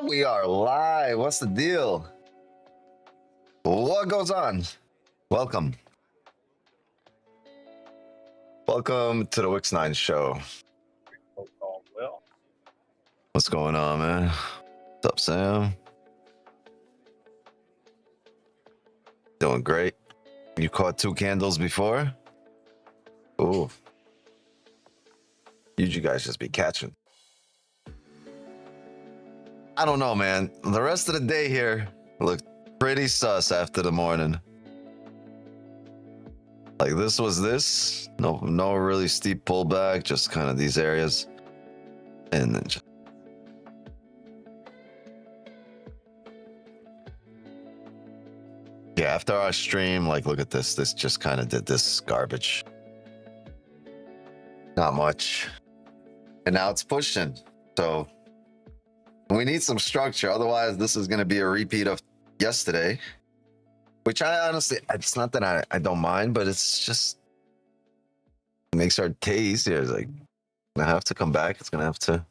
We are live. What's the deal? What goes on? Welcome. Welcome to the Wix9 show. What's going on, man? What's up, Sam? Doing great. You caught 2 candles before? Ooh. You guys just be catching. I don't know, man. The rest of the day here looked pretty sus after the morning. Like this was this. No really steep pullback, just kind of these areas. And then just yeah, after our stream, like look at this. This just kind of did this garbage. Not much. And now it's pushing. So we need some structure. Otherwise, this is going to be a repeat of yesterday. Which I honestly, it's not that I don't mind, but it's just, it makes our day easier. It's like, I have to come back. It's going to have to,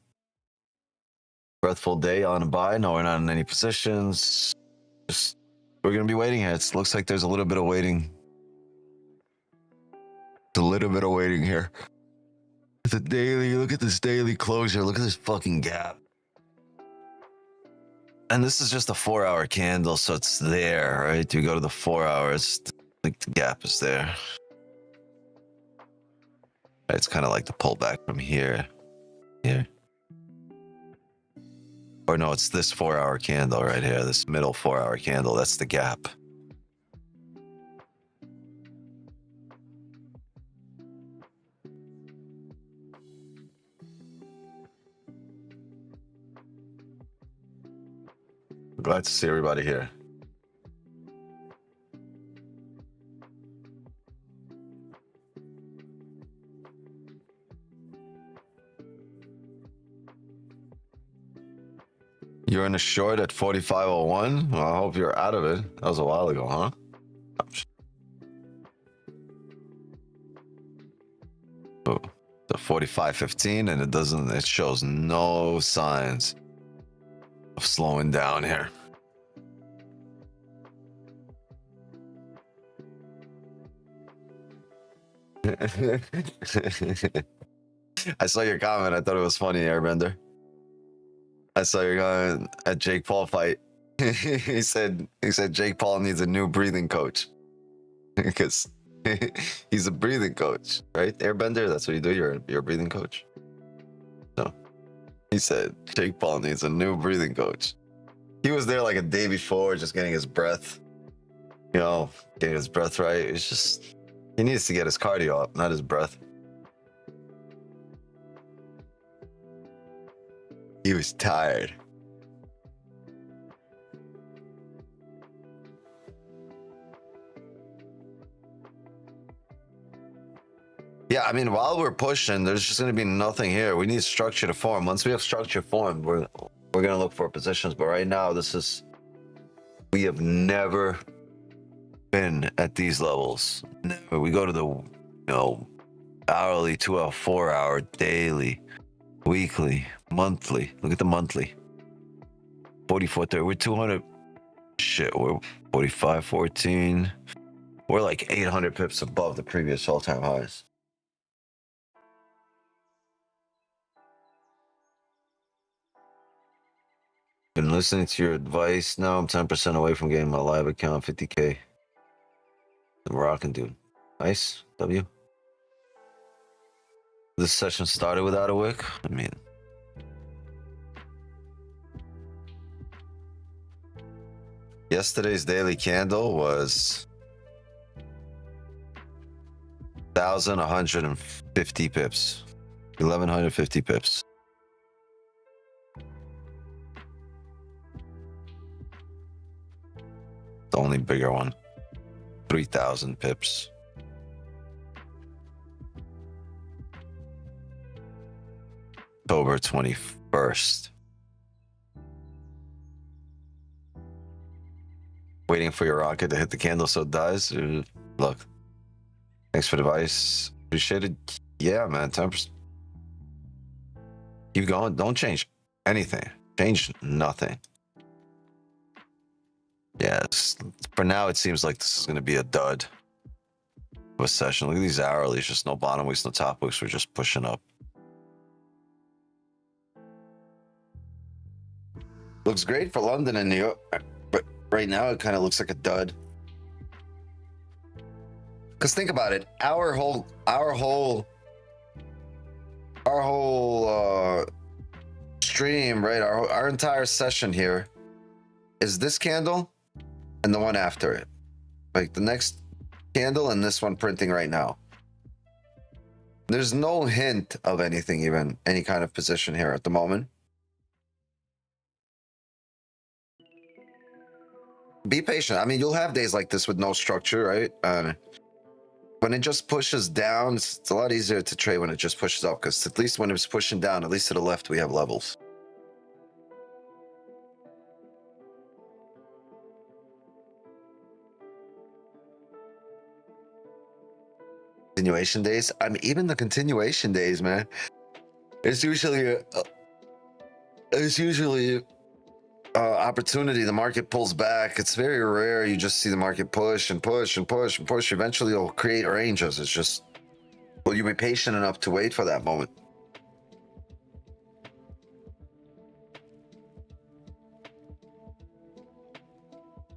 breathful day on a buy. No, we're not in any positions. Just, we're going to be waiting here. It looks like there's a little bit of waiting. A little bit of waiting here. The daily, look at this daily closure. Look at this fucking gap. And this is just a 4-hour candle, so it's there, right? You go to the 4 hours, like the gap is there. It's kind of like the pullback from here. Or no, it's this 4-hour candle right here, this middle 4-hour candle. That's the gap. Glad to see everybody here. You're in a short at 45.01? Well, I hope you're out of it. That was a while ago, huh? Oh, the 45.15 and it shows no signs of slowing down here. I saw your comment. I thought it was funny, Airbender. I saw your comment at Jake Paul fight. he said Jake Paul needs a new breathing coach because he's a breathing coach, right? Airbender, that's what you do. You're a breathing coach. No, he said Jake Paul needs a new breathing coach. He was there like a day before, just getting his breath, getting his breath right. It's just, he needs to get his cardio up, not his breath. He was tired. Yeah, I mean, while we're pushing, there's just going to be nothing here. We need structure to form. Once we have structure formed, we're going to look for positions. But right now, we have never been at these levels. Never. We go to the, hourly, 2 hour, 4 hour, daily, weekly, monthly. Look at the monthly. 44.30. We're 200. Shit, we're 45.14. We're like 800 pips above the previous all-time highs. Been listening to your advice. Now I'm 10% away from getting my live account 50K. I'm rocking, dude. Nice. W. This session started without a wick. I mean, yesterday's daily candle was 1,150 pips. 1,150 pips. The only bigger one. 3,000 pips. October 21st. Waiting for your rocket to hit the candle so it dies. Look. Thanks for the advice. Appreciate it. Yeah, man. 10%. Keep going. Don't change anything. Changed nothing. Yeah, for now it seems like this is going to be a dud of a session. Look at these hourlies, just no bottom weeks, no top weeks. We're just pushing up. Looks great for London and New York, but right now it kind of looks like a dud. Because think about it, our whole stream, right? Our entire session here is this candle and the one after it, like the next candle and this one printing right now. There's no hint of anything, even any kind of position here at the moment. Be patient. I mean, you'll have days like this with no structure, right? When it just pushes down, it's a lot easier to trade when it just pushes up, because at least when it's pushing down, at least to the left, we have levels. Continuation days. I mean, even the continuation days, man, it's usually opportunity. The market pulls back. It's very rare you just see the market push and push and push and push. Eventually it'll create ranges. It's just, will you be patient enough to wait for that moment?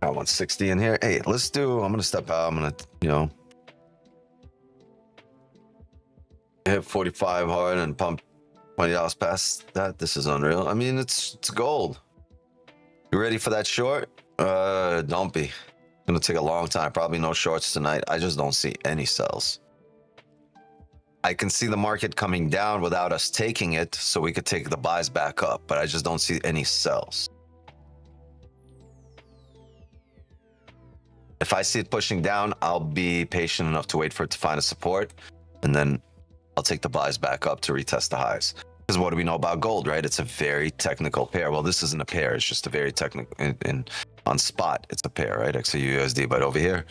Got 160 in here. Hey, let's do, I'm gonna step out. I'm gonna, you know, hit 45 hard and pump $20 past that. This is unreal. I mean, it's gold. You ready for that short? Don't be. It's gonna take a long time. Probably no shorts tonight. I just don't see any sells. I can see the market coming down without us taking it, so we could take the buys back up, but I just don't see any sells. If I see it pushing down, I'll be patient enough to wait for it to find a support, and then I'll take the buys back up to retest the highs. Because what do we know about gold, right? It's a very technical pair. Well, this isn't a pair. It's just a very technical, on spot, it's a pair, right? XAUUSD. But over here,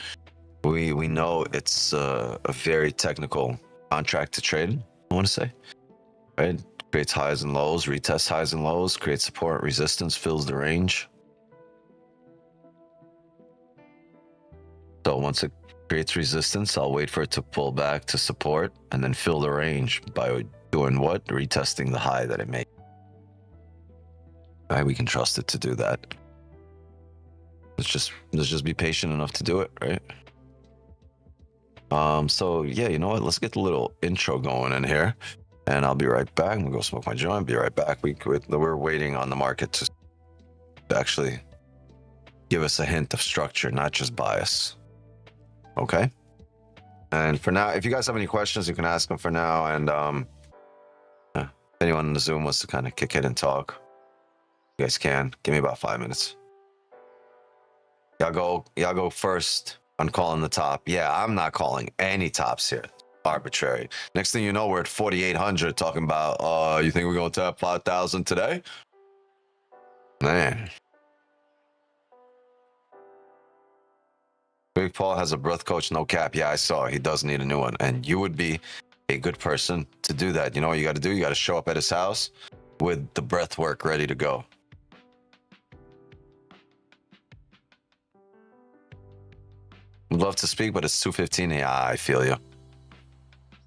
we know it's a very technical contract to trade, I want to say, right? Creates highs and lows, retests highs and lows, creates support, resistance, fills the range. So once it creates resistance, I'll wait for it to pull back to support and then fill the range by doing what? Retesting the high that it made. Right, we can trust it to do that. Let's just be patient enough to do it, right? So yeah, you know what? Let's get the little intro going in here, and I'll be right back. I'm gonna go smoke my joint. Be right back. We're waiting on the market to actually give us a hint of structure, not just bias. Okay. And for now, if you guys have any questions, you can ask them for now. And if anyone in the Zoom wants to kind of kick it and talk, you guys can. Give me about 5 minutes. Y'all go first on calling the top. Yeah, I'm not calling any tops here. Arbitrary. Next thing you know, we're at 4,800 talking about, you think we're going to tap 5,000 today? Man. Big Paul has a breath coach, no cap. Yeah, I saw. He does need a new one. And you would be a good person to do that. You know what you got to do? You got to show up at his house with the breath work ready to go. Would love to speak, but it's 2:15. Yeah, I feel you.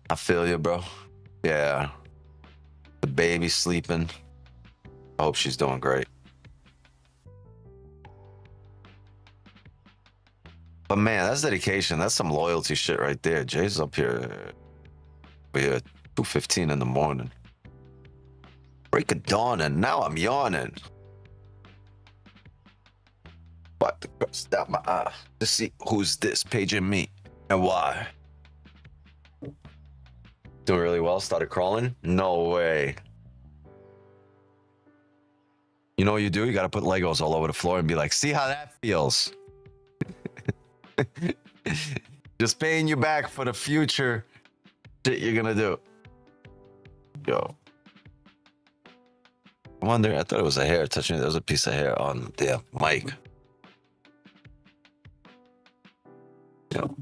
I feel you, bro. Yeah. The baby's sleeping. I hope she's doing great. But man, that's dedication. That's some loyalty shit right there. Jay's up here. We're at 2:15 in the morning. Break of dawn, and now I'm yawning. But to cross down my eye to see who's this paging me and why. Doing really well. Started crawling. No way. You know what you do? You got to put Legos all over the floor and be like, see how that feels. Just paying you back for the future shit you're gonna do. Yo. I wonder, I thought it was a hair touching. There was a piece of hair on the mic. Yo,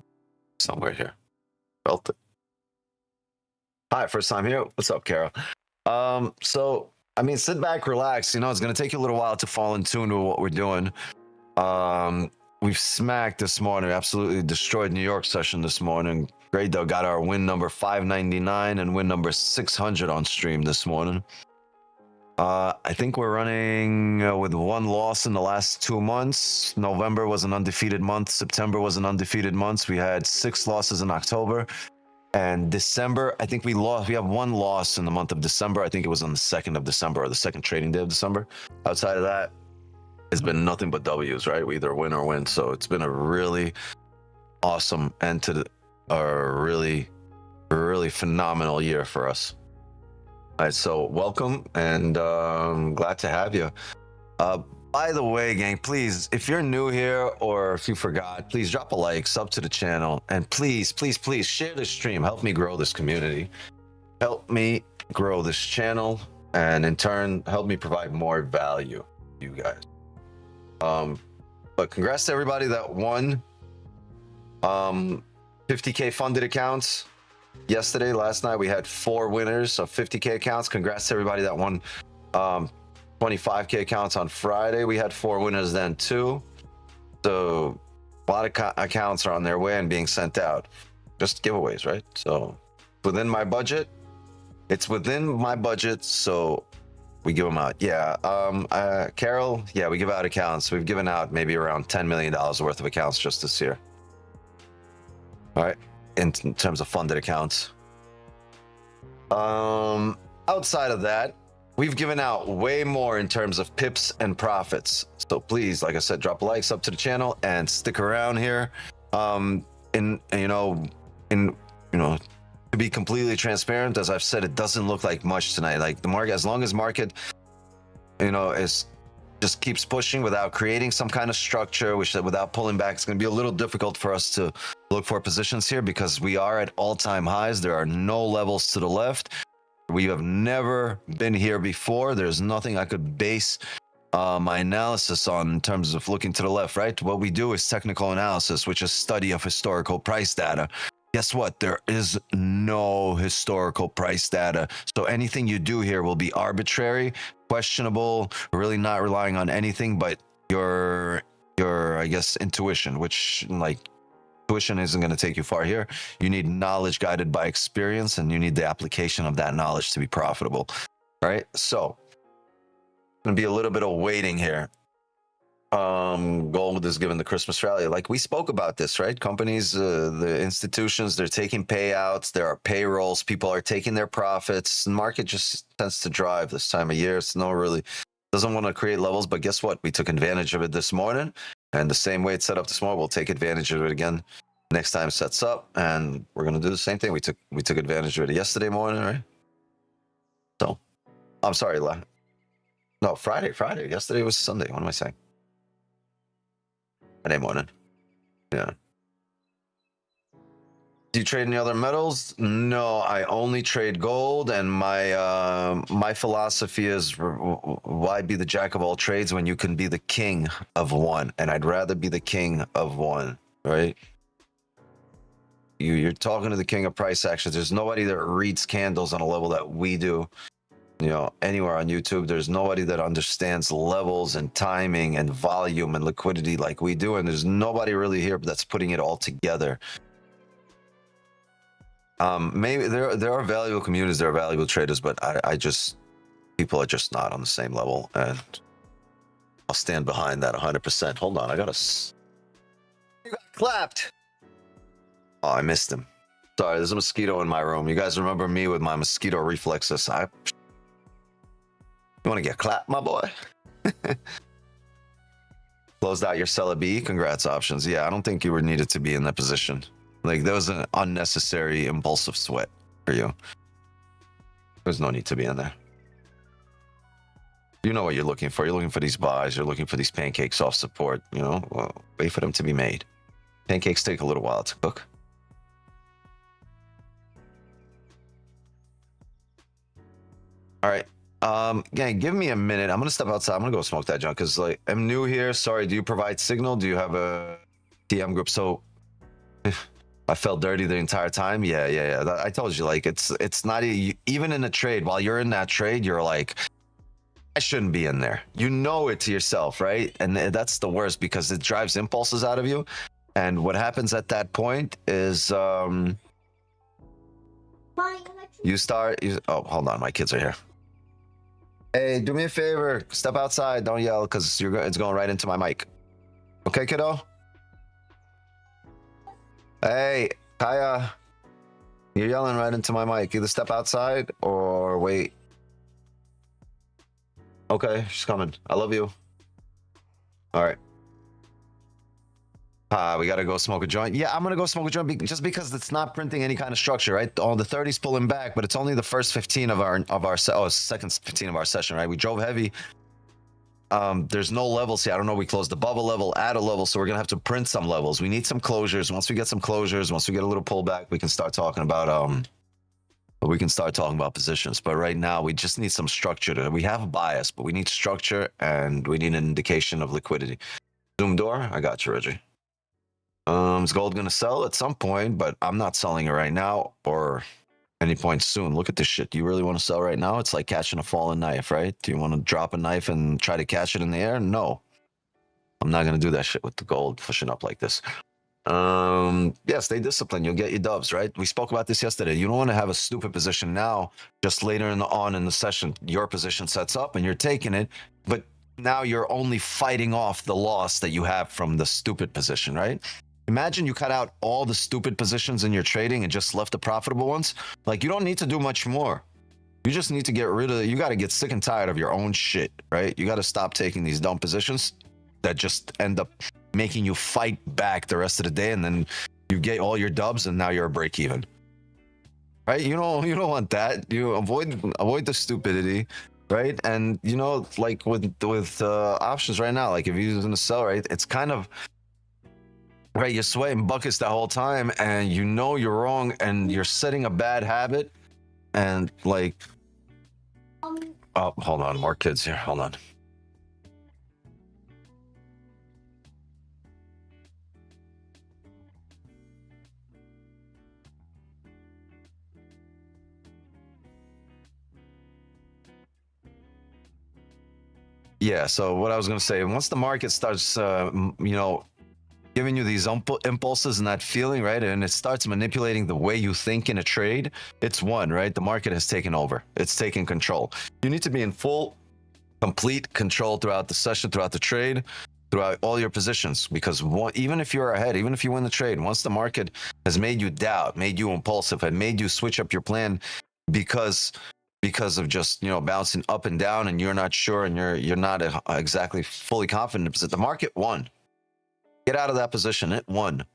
somewhere here. Felt it. Hi, first time here. What's up, Carol? So I mean, sit back, relax. You know, it's going to take you a little while to fall in tune with what we're doing. We've smacked this morning, absolutely destroyed New York session this morning. Great though, got our win number 599 and win number 600 on stream this morning. I think we're running with one loss in the last 2 months. November was an undefeated month. September was an undefeated month. We had 6 losses in October. And December, I think we have one loss in the month of December. I think it was on the 2nd of December, or the second trading day of December. Outside of that, it's been nothing but W's, right? We either win or win. So it's been a really awesome end to a really, really phenomenal year for us. All right, so welcome, and glad to have you. By the way, gang, please, if you're new here or if you forgot, please drop a like, sub to the channel, and please, please, please share this stream. Help me grow this community. Help me grow this channel, and in turn, help me provide more value to you guys. But congrats to everybody that won 50K funded accounts. Yesterday, last night, we had 4 winners of 50K accounts. Congrats to everybody that won 25K accounts on Friday. We had 4 winners then too. So a lot of accounts are on their way and being sent out. Just giveaways, right? So within my budget, it's within my budget. So we give them out. Yeah. Carol, yeah, we give out accounts. We've given out maybe around $10 million worth of accounts just this year. All right. In terms of funded accounts. Outside of that, we've given out way more in terms of pips and profits. So please, like I said, drop a like, sub to the channel, and stick around here. To be completely transparent, as I've said, it doesn't look like much tonight. Like the market, as long as market, is just keeps pushing without creating some kind of structure, which without pulling back, it's going to be a little difficult for us to look for positions here because we are at all-time highs. There are no levels to the left. We have never been here before. There's nothing I could base my analysis on in terms of looking to the left, right? What we do is technical analysis, which is study of historical price data. Guess what? There is no historical price data. So anything you do here will be arbitrary, questionable, really not relying on anything but your I guess, intuition, which intuition isn't going to take you far here. You need knowledge guided by experience, and you need the application of that knowledge to be profitable. All right. So going to be a little bit of waiting here. Gold is given the Christmas rally. Like we spoke about this, right? Companies, the institutions, they're taking payouts. There are payrolls. People are taking their profits. The market just tends to drive this time of year. It's no really doesn't want to create levels, but guess what? We took advantage of it this morning, and the same way it's set up this morning, we'll take advantage of it again next time it sets up, and we're gonna do the same thing. We took advantage of it yesterday morning, right? So, I'm sorry, no, Friday. Yesterday was Sunday. What am I saying? Friday morning. Yeah. Do you trade any other metals? No, I only trade gold, and my philosophy is why be the jack of all trades when you can be the king of one? And I'd rather be the king of one, right? You're talking to the king of price actions. There's nobody that reads candles on a level that we do. Anywhere on YouTube, there's nobody that understands levels and timing and volume and liquidity like we do, and there's nobody really here that's putting it all together. Maybe there are valuable communities, there are valuable traders, but people are just not on the same level, and I'll stand behind that 100%. Hold on, you got clapped. Oh, I missed him. Sorry, there's a mosquito in my room. You guys remember me with my mosquito reflexes. You want to get clapped, my boy? Closed out your seller B. Congrats, options. Yeah, I don't think you were needed to be in that position. Like, there was an unnecessary impulsive sweat for you. There's no need to be in there. You know what you're looking for. You're looking for these buys. You're looking for these pancakes off support. Well, wait for them to be made. Pancakes take a little while to cook. All right. Gang, give me a minute. I'm gonna step outside. I'm gonna go smoke that junk because I'm new here. Sorry. Do you provide signal? Do you have a DM group? So I felt dirty the entire time. Yeah. I told you, it's not even in a trade. While you're in that trade, you're like, I shouldn't be in there. You know it to yourself, right? And that's the worst because it drives impulses out of you. And what happens at that point is oh, hold on, my kids are here. Hey, do me a favor, step outside, don't yell because it's going right into my mic. Okay, kiddo? Hey, Kaya, you're yelling right into my mic. Either step outside or wait. Okay, she's coming. I love you. All right. We gotta go smoke a joint. Yeah, I'm gonna go smoke a joint just because it's not printing any kind of structure, right? All the 30's pulling back, but it's only the first 15 of our second 15 of our session, right? We drove heavy. There's no levels here. I don't know. We closed the bubble level, add a level, so we're gonna have to print some levels. We need some closures. Once we get some closures, once we get a little pullback, we can start talking about positions. But right now, we just need some structure. We have a bias, but we need structure and we need an indication of liquidity. Zoom door. I got you, Reggie. Is gold going to sell at some point, but I'm not selling it right now or any point soon. Look at this shit. Do you really want to sell right now? It's like catching a fallen knife, right? Do you want to drop a knife and try to catch it in the air? No. I'm not going to do that shit with the gold pushing up like this. Yeah, stay disciplined. You'll get your dubs, right? We spoke about this yesterday. You don't want to have a stupid position now. Just later in the session, your position sets up and you're taking it, but now you're only fighting off the loss that you have from the stupid position, right? Imagine you cut out all the stupid positions in your trading and just left the profitable ones. Like, you don't need to do much more. You just need to get rid of, you got to get sick and tired of your own shit, right? You got to stop taking these dumb positions that just end up making you fight back the rest of the day, and then you get all your dubs and now you're a break even. Right? You don't want that. You avoid the stupidity, right? And you know, like with options right now, like if you're using a sell, right, it's kind of right, you're sweating buckets the whole time and you know you're wrong and you're setting a bad habit and like oh, hold on, more kids here. Hold on. Yeah, so what I was going to say, once the market starts, giving you these impulses and that feeling, right? And it starts manipulating the way you think in a trade, it's won, right? The market has taken over. It's taking control. You need to be in full, complete control throughout the session, throughout the trade, throughout all your positions. Because even if you're ahead, even if you win the trade, once the market has made you doubt, made you impulsive, and made you switch up your plan because of just, bouncing up and down and you're not sure and you're not exactly fully confident, because the market won. Get out of that position. It won.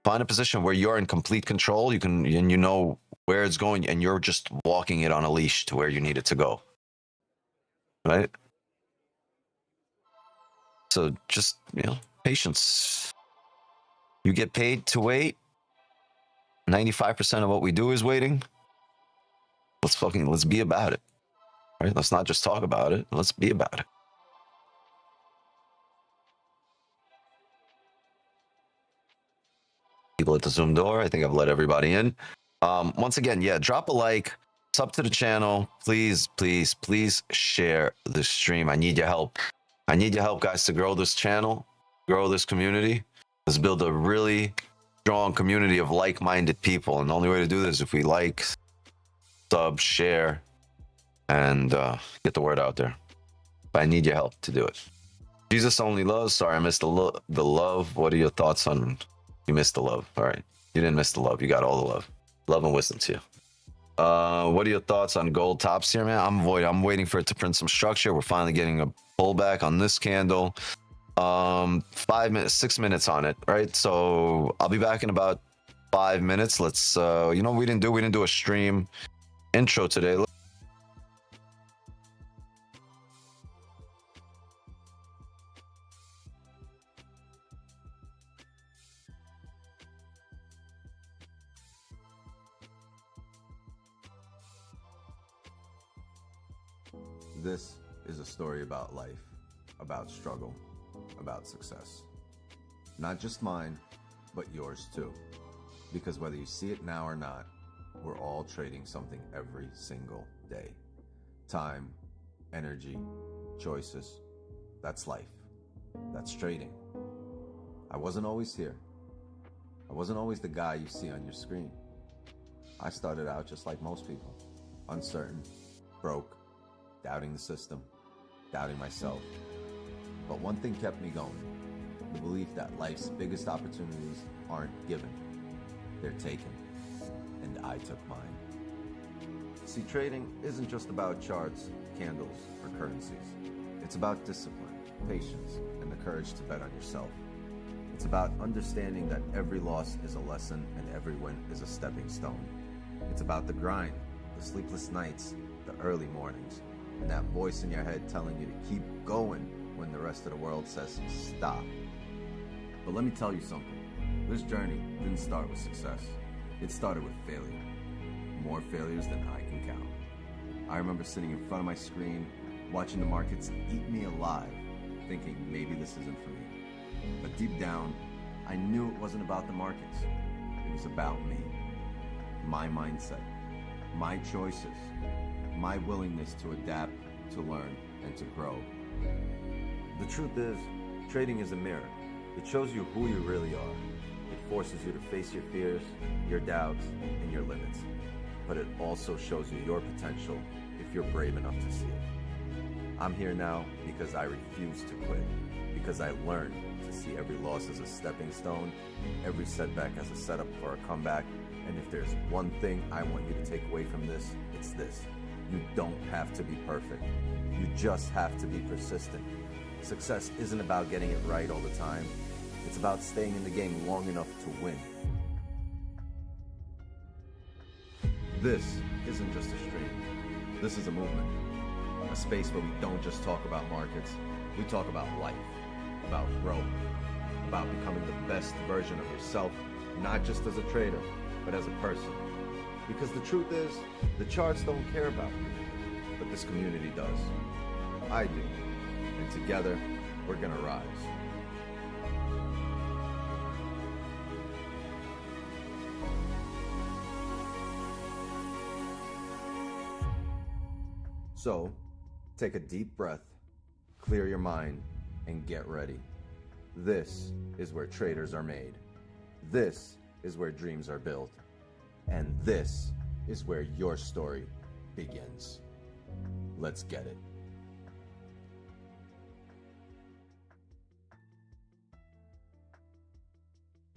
Find a position where you're in complete control. And you know where it's going, and you're just walking it on a leash to where you need it to go. Right? So just, patience. You get paid to wait. 95% of what we do is waiting. Let's be about it. Right? Let's not just talk about it. Let's be about it. People at the Zoom door. I think I've let everybody in. Once again, yeah, drop a like, sub to the channel. Please, please, please share the stream. I need your help. I need your help, guys, to grow this channel, grow this community. Let's build a really strong community of like-minded people. And the only way to do this is if we like, sub, share, and get the word out there. But I need your help to do it. Jesus only loves. Sorry, I missed the love. What are your thoughts on? You missed the love. All right. You didn't miss the love. You got all the love. Love and wisdom to you. What are your thoughts on gold tops here, man? I'm waiting for it to print some structure. We're finally getting a pullback on this candle. 6 minutes on it, right? So I'll be back in about 5 minutes. Let's we didn't do a stream intro today. This is a story about life, about struggle, about success. Not just mine, but yours too. Because whether you see it now or not, we're all trading something every single day. Time, energy, choices. That's life. That's trading. I wasn't always here. I wasn't always the guy you see on your screen. I started out just like most people, uncertain, broke, doubting the system, doubting myself. But one thing kept me going, the belief that life's biggest opportunities aren't given, they're taken, and I took mine. See, trading isn't just about charts, candles, or currencies. It's about discipline, patience, and the courage to bet on yourself. It's about understanding that every loss is a lesson and every win is a stepping stone. It's about the grind, the sleepless nights, the early mornings, and that voice in your head telling you to keep going when the rest of the world says stop. But let me tell you something. This journey didn't start with success. It started with failure. More failures than I can count. I remember sitting in front of my screen, watching the markets eat me alive, thinking maybe this isn't for me. But deep down, I knew it wasn't about the markets. It was about me, my mindset, my choices, my willingness to adapt, to learn, and to grow. The truth is, trading is a mirror. It shows you who you really are. It forces you to face your fears, your doubts, and your limits. But it also shows you your potential if you're brave enough to see it. I'm here now because I refuse to quit, because I learned to see every loss as a stepping stone, every setback as a setup for a comeback, and if there's one thing I want you to take away from this, it's this. You don't have to be perfect. You just have to be persistent. Success isn't about getting it right all the time. It's about staying in the game long enough to win. This isn't just a stream. This is a movement. A space where we don't just talk about markets. We talk about life, about growth, about becoming the best version of yourself, not just as a trader, but as a person. Because the truth is, the charts don't care about you, but this community does. I do. And together, we're gonna rise. So, take a deep breath, clear your mind, and get ready. This is where traders are made. This is where dreams are built. And this is where your story begins. Let's get it.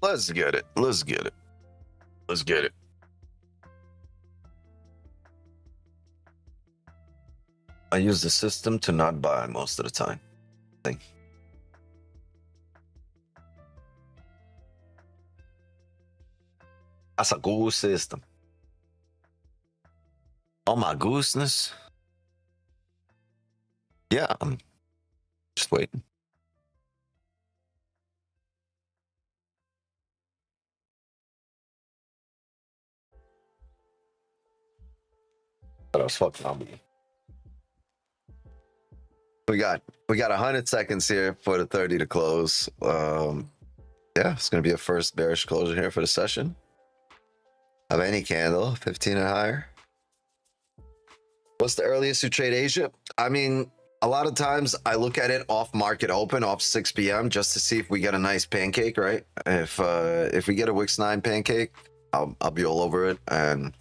Let's get it. Let's get it. Let's get it. I use the system to not buy most of the time. That's a good system. Oh my gooseness. Yeah, I'm just waiting. What else? Fuck zombie. We got 100 seconds here for the 30 to close. Yeah, it's gonna be a first bearish closure here for the session. Of any candle, 15 and higher. What's the earliest you trade Asia? I mean, a lot of times I look at it off market open, off 6 p.m. just to see if we get a nice pancake, right? If we get a Wix 9 pancake, I'll be all over it, and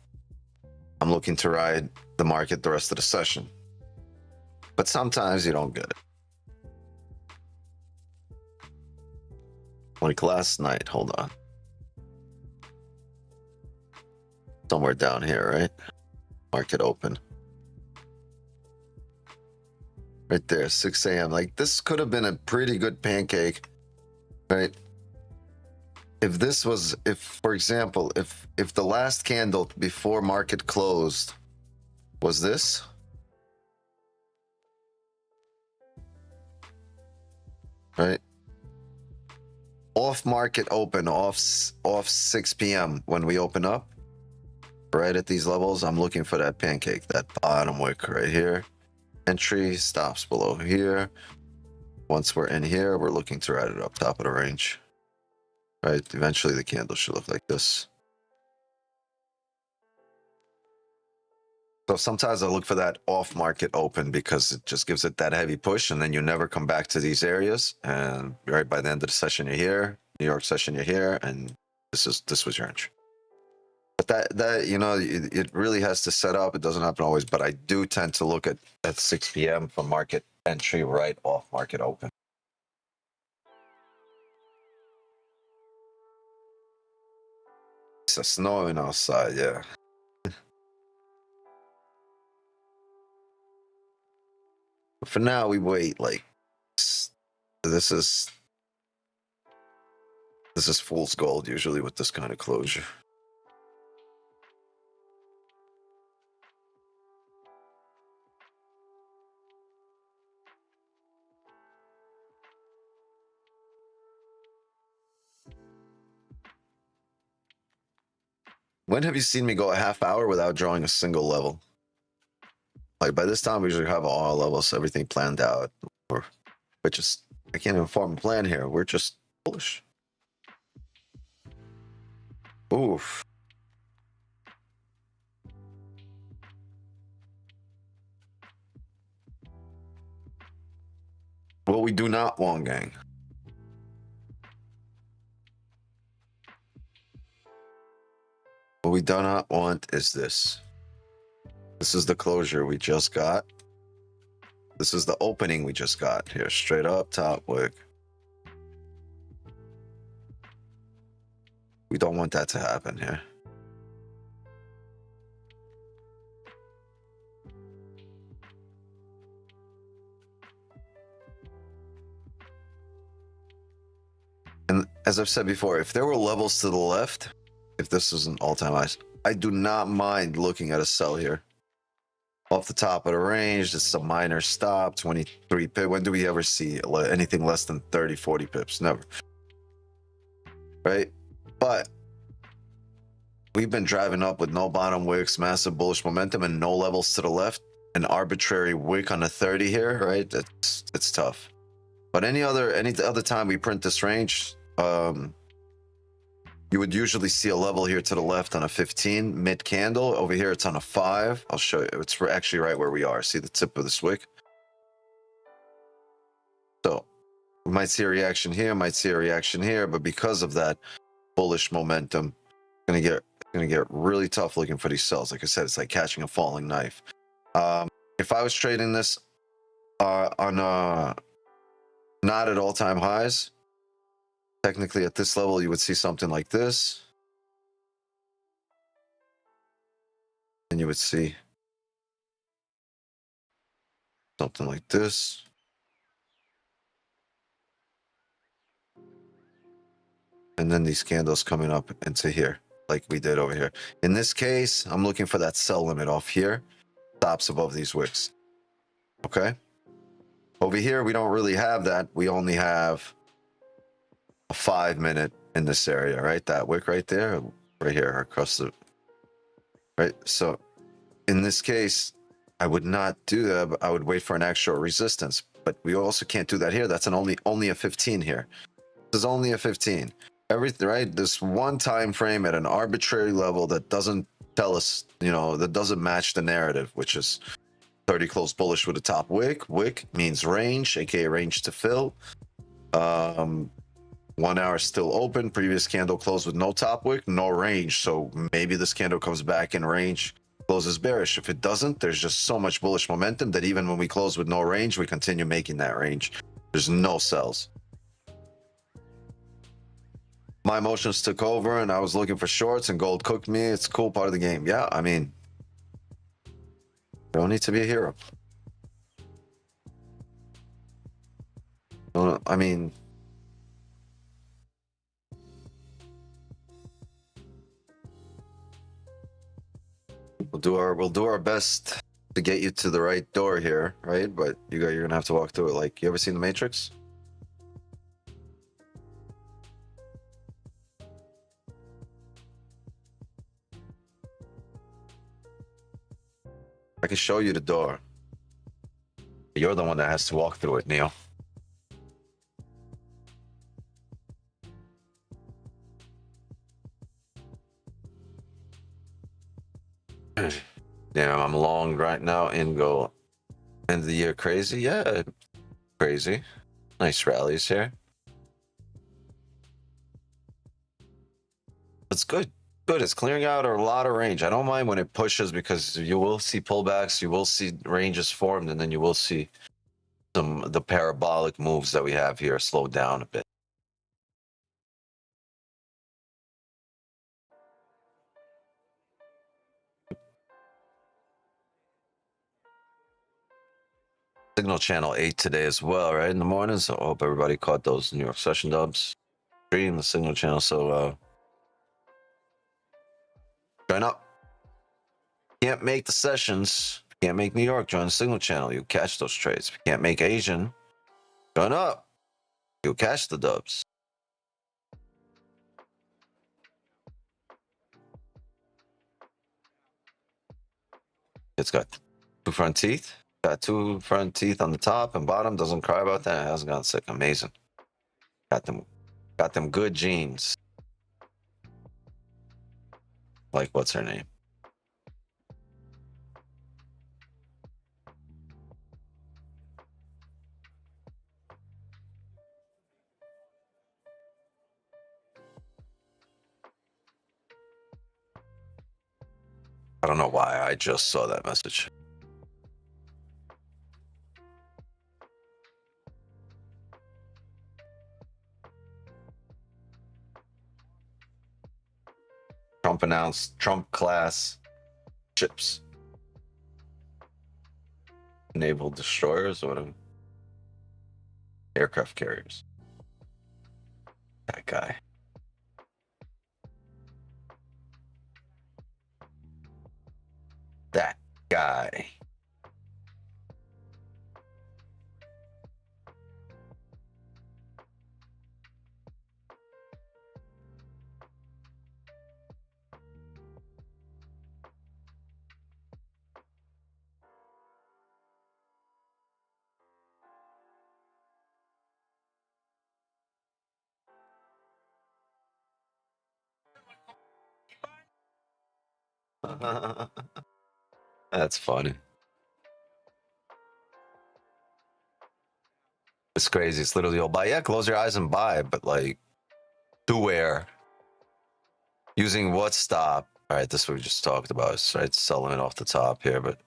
I'm looking to ride the market the rest of the session. But sometimes you don't get it. Like last night, hold on. Somewhere down here, right? Market open. Right there, 6 a.m. Like this could have been a pretty good pancake, right? If this was, for example, if the last candle before market closed was this, right? Off market open, off 6 p.m. when we open up, right at these levels, I'm looking for that pancake, that bottom wick right here. Entry stops below here. Once we're in here, we're looking to ride it up top of the range. Right, eventually the candle should look like this. So sometimes I look for that off market open because it just gives it that heavy push, and then you never come back to these areas. And right by the end of the session, you're here. New York session, you're here, and this was your entry. But that you know, it really has to set up. It doesn't happen always, but I do tend to look at 6 p.m. for market entry right off market open. It's snowing outside, yeah. But for now, we wait. Like this is fool's gold usually with this kind of closure. When have you seen me go a half hour without drawing a single level? Like by this time, we usually have all levels, everything planned out. Or just I can't even form a plan here. We're just bullish. Oof. What we do not want, gang. What we do not want is this. This is the closure we just got. This is the opening we just got here. Straight up, top wick. We don't want that to happen here. And as I've said before, if there were levels to the left, if this is an all-time high, I do not mind looking at a sell here. Off the top of the range, it's a minor stop, 23 pips. When do we ever see anything less than 30, 40 pips? Never. Right? But we've been driving up with no bottom wicks, massive bullish momentum, and no levels to the left. An arbitrary wick on a 30 here, right? It's tough. But any other time we print this range, you would usually see a level here to the left on a 15 mid candle. Over here, it's on a 5. I'll show you. It's actually right where we are. See the tip of this wick? So we might see a reaction here, might see a reaction here, but because of that bullish momentum, gonna get really tough looking for these sells. Like I said, it's like catching a falling knife. If I was trading this on not at all-time highs, technically at this level, you would see something like this. And you would see something like this. And then these candles coming up into here, like we did over here. In this case, I'm looking for that sell limit off here. Stops above these wicks. Okay? Over here, we don't really have that. We only have a 5 minute in this area, right? That wick right there, right here across the, right? So in this case, I would not do that, but I would wait for an actual resistance. But we also can't do that here. That's only a 15 here. This is only a 15. Everything, right? This one time frame at an arbitrary level that doesn't tell us, you know, that doesn't match the narrative, which is 30 close bullish with a top wick. Wick means range, aka range to fill. 1 hour still open. Previous candle closed with no top wick, no range. So maybe this candle comes back in range, closes bearish. If it doesn't, there's just so much bullish momentum that even when we close with no range, we continue making that range. There's no sells. My emotions took over and I was looking for shorts and gold cooked me. It's a cool part of the game. Yeah, I mean, don't need to be a hero. I mean, we'll do our best to get you to the right door here, right? But you're gonna have to walk through it. Like, you ever seen The Matrix? I can show you the door. You're the one that has to walk through it, Neil. Damn, I'm long right now in gold. End of the year crazy? Yeah, crazy. Nice rallies here. It's good. Good. It's clearing out a lot of range. I don't mind when it pushes because you will see pullbacks, you will see ranges formed, and then you will see the parabolic moves that we have here slow down a bit. Signal channel 8 today as well, right? In the morning. So I hope everybody caught those New York session dubs. Stream the signal channel. So join up. Can't make the sessions. Can't make New York. Join the signal channel. You catch those trades. If you can't make Asian, join up. You'll catch the dubs. It's got two front teeth. Got two front teeth on the top and bottom. Doesn't cry about that. It hasn't gotten sick. Amazing. Got them good genes. Like what's her name? I don't know why I just saw that message. Trump announced Trump class ships. Naval destroyers or whatever. Aircraft carriers. That guy. That guy. That's funny. It's crazy. It's literally all buy. Yeah, close your eyes and buy, but like, to where? Using what stop? All right, this is what we just talked about. Right, selling it off the top here, but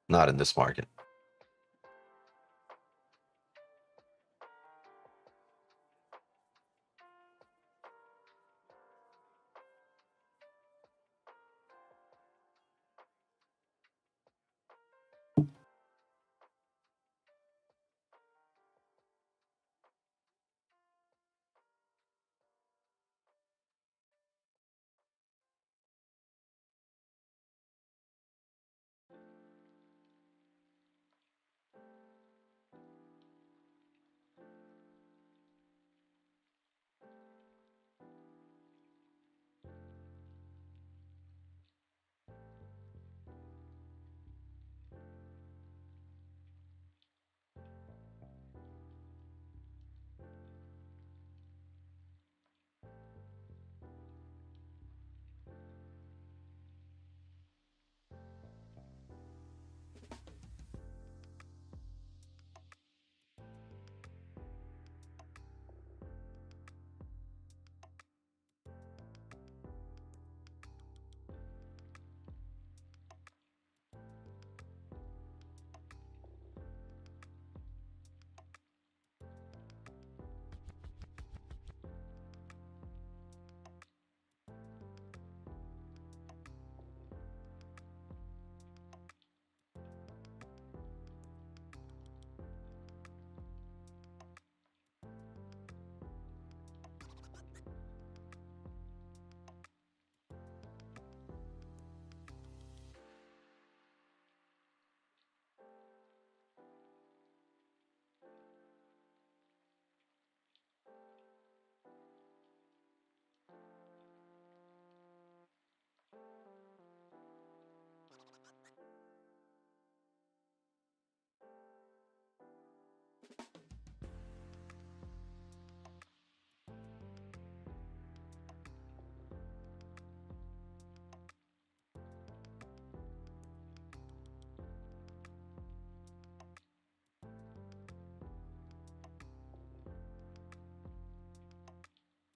not in this market.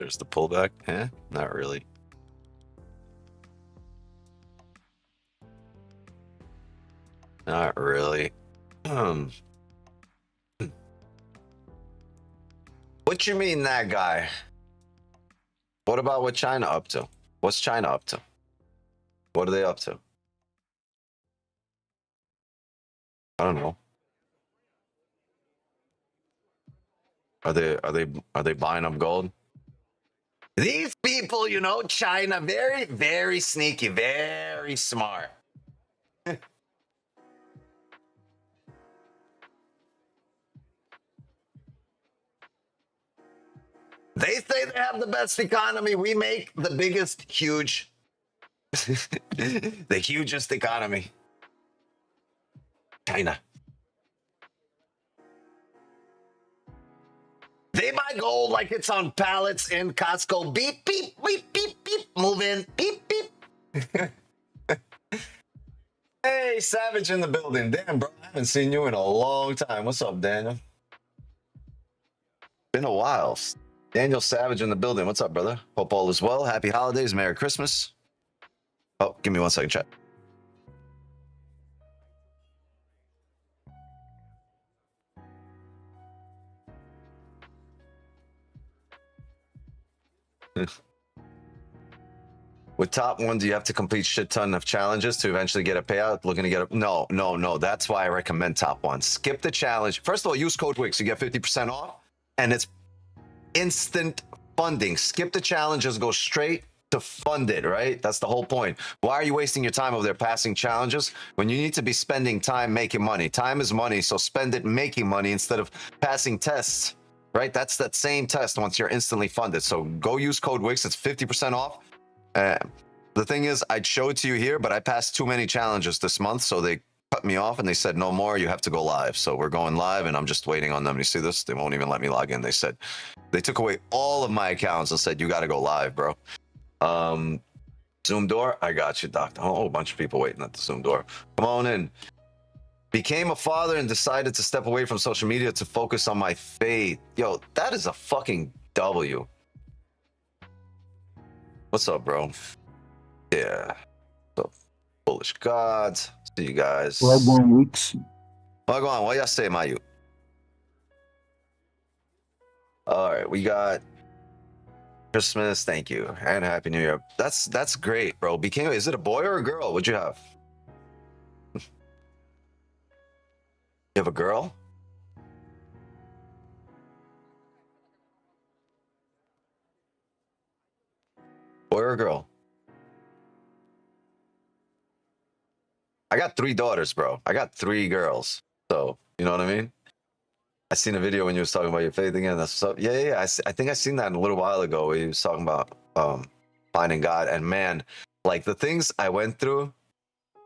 There's the pullback. Eh, not really. Not really. What you mean that guy? What about what China up to? What's China up to? What are they up to? I don't know. Are they buying up gold? These people, you know, China, very, very sneaky, very smart. They say they have the best economy. We make the biggest, huge, the hugest economy. China. They buy gold like it's on pallets in Costco. Beep, beep, beep, beep, beep. Move in. Beep, beep. Hey, Savage in the building. Damn, bro. I haven't seen you in a long time. What's up, Daniel? Been a while. Daniel Savage in the building. What's up, brother? Hope all is well. Happy holidays. Merry Christmas. Oh, give me 1 second, chat. With top one, do you have to complete shit ton of challenges to eventually get a payout? Looking to get a no. That's why I recommend top one. Skip the challenge. First of all, use code WIX. You get 50% off, and it's instant funding. Skip the challenges. Go straight to fund it. Right? That's the whole point. Why are you wasting your time over there passing challenges when you need to be spending time making money? Time is money, so spend it making money instead of passing tests. Right? That's that same test once you're instantly funded. So go use code WIX. It's 50% off. The thing is, I'd show it to you here, but I passed too many challenges this month, so they cut me off and they said, no more, you have to go live. So we're going live, and I'm just waiting on them. You see this? They won't even let me log in. They said, they took away all of my accounts and said, you got to go live, bro. Zoom door? I got you, doctor. A whole bunch of people waiting at the Zoom door. Come on in. Became a father and decided to step away from social media to focus on my faith. Yo, that is a fucking W. What's up, bro? Yeah. So, bullish gods. See you guys. Wagwan weeks. Wagwan, what y'all say, Mayu? All right, we got Christmas. Thank you, and Happy New Year. That's great, bro. Is it a boy or a girl? What'd you have? You have a girl? Boy or a girl? I got 3 daughters, bro. I got 3 girls. So, you know what I mean? I seen a video when you was talking about your faith again. That's what's up. Yeah. I think I seen that a little while ago where he was talking about finding God. And man, like the things I went through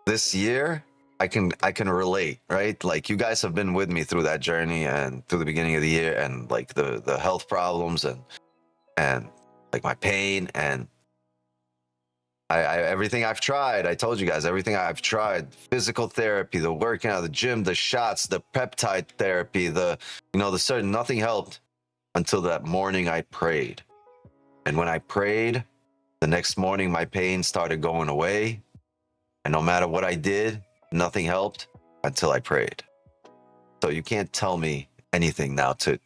this year, I can relate, right? Like you guys have been with me through that journey and through the beginning of the year, and like the health problems and like my pain and I everything I've tried. I told you guys everything I've tried: physical therapy, the working out, the gym, the shots, the peptide therapy, the certain, nothing helped until that morning I prayed. And when I prayed, the next morning my pain started going away. And no matter what I did, nothing helped until I prayed. So you can't tell me anything now to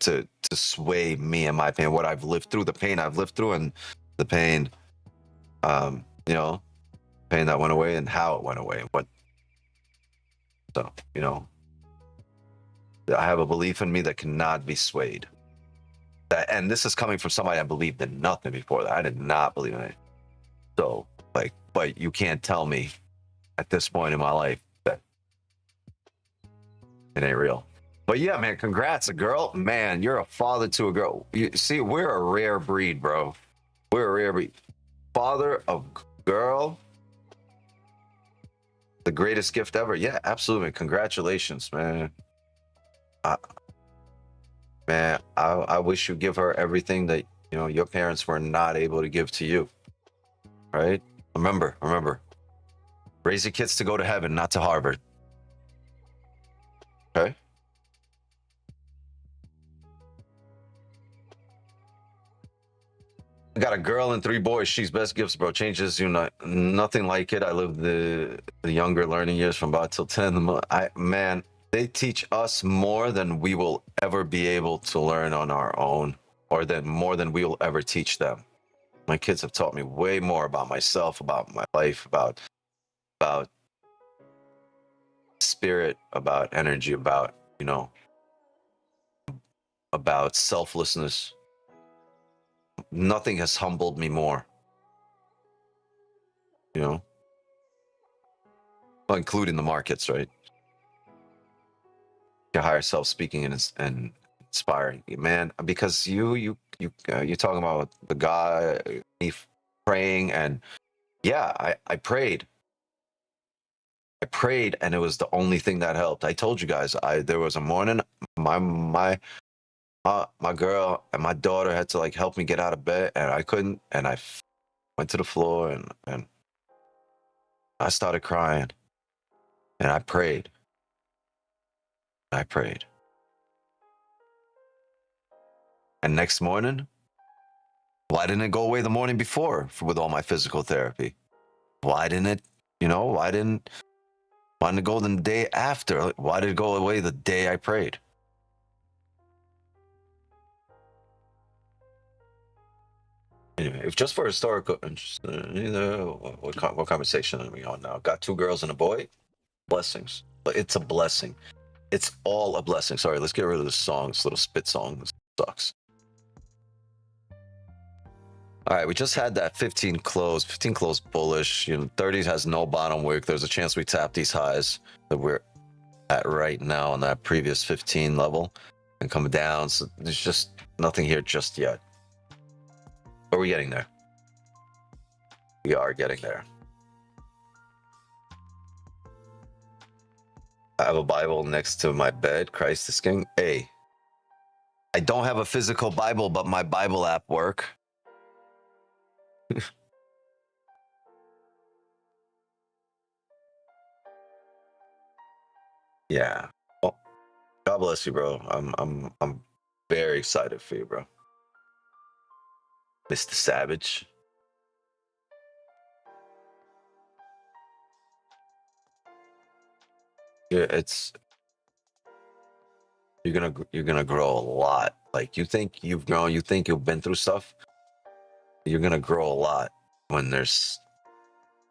sway me and my pain, what I've lived through, the pain I've lived through, and the pain pain that went away and how it went away. I have a belief in me that cannot be swayed. And this is coming from somebody I believed in nothing before that. I did not believe in it. So, but you can't tell me at this point in my life that it ain't real. But yeah, man, congrats, a girl. Man, you're a father to a girl. You see, we're a rare breed, bro. We're a rare breed. Father of girl. The greatest gift ever. Yeah, absolutely. Congratulations, man. I wish you give her everything that your parents were not able to give to you. Right? Remember. Raise your kids to go to heaven, not to Harvard. Okay? got a girl and 3 boys. She's best gifts, bro. Changes you know nothing like it. I lived the younger learning years from about till 10. Man, they teach us more than we will ever be able to learn on our own, or than more than we will ever teach them. My kids have taught me way more about myself, about my life, about spirit, about energy, about, you know, about selflessness. Nothing has humbled me more, you know, well, including the markets, right? Your higher self speaking and inspiring, man. Because you're talking about the guy, me praying, and yeah, I prayed. I prayed, and it was the only thing that helped. I told you guys, there was a morning, my girl and my daughter had to like help me get out of bed, and I couldn't, and went to the floor, and I started crying, and I prayed. I prayed. And next morning, why didn't it go away the morning before with all my physical therapy? Why didn't it, why didn't it go the day after? Like, why did it go away the day I prayed? Anyway, if just for historical interest, what conversation are we on now? Got 2 girls and a boy? Blessings. But it's a blessing. It's all a blessing. Sorry, let's get rid of this song, this little spit song. This sucks. All right, we just had that 15 close bullish. 30s has no bottom wick. There's a chance we tap these highs that we're at right now on that previous 15 level and come down. So there's just nothing here just yet. But we're getting there. We are getting there. I have a Bible next to my bed. Christ is King. Hey, I don't have a physical Bible, but my Bible app work. Yeah. Well, God bless you, bro. I'm very excited for you, bro. Mr. Savage. Yeah, you're gonna grow a lot. Like, you think you've grown, you think you've been through stuff. You're gonna grow a lot when there's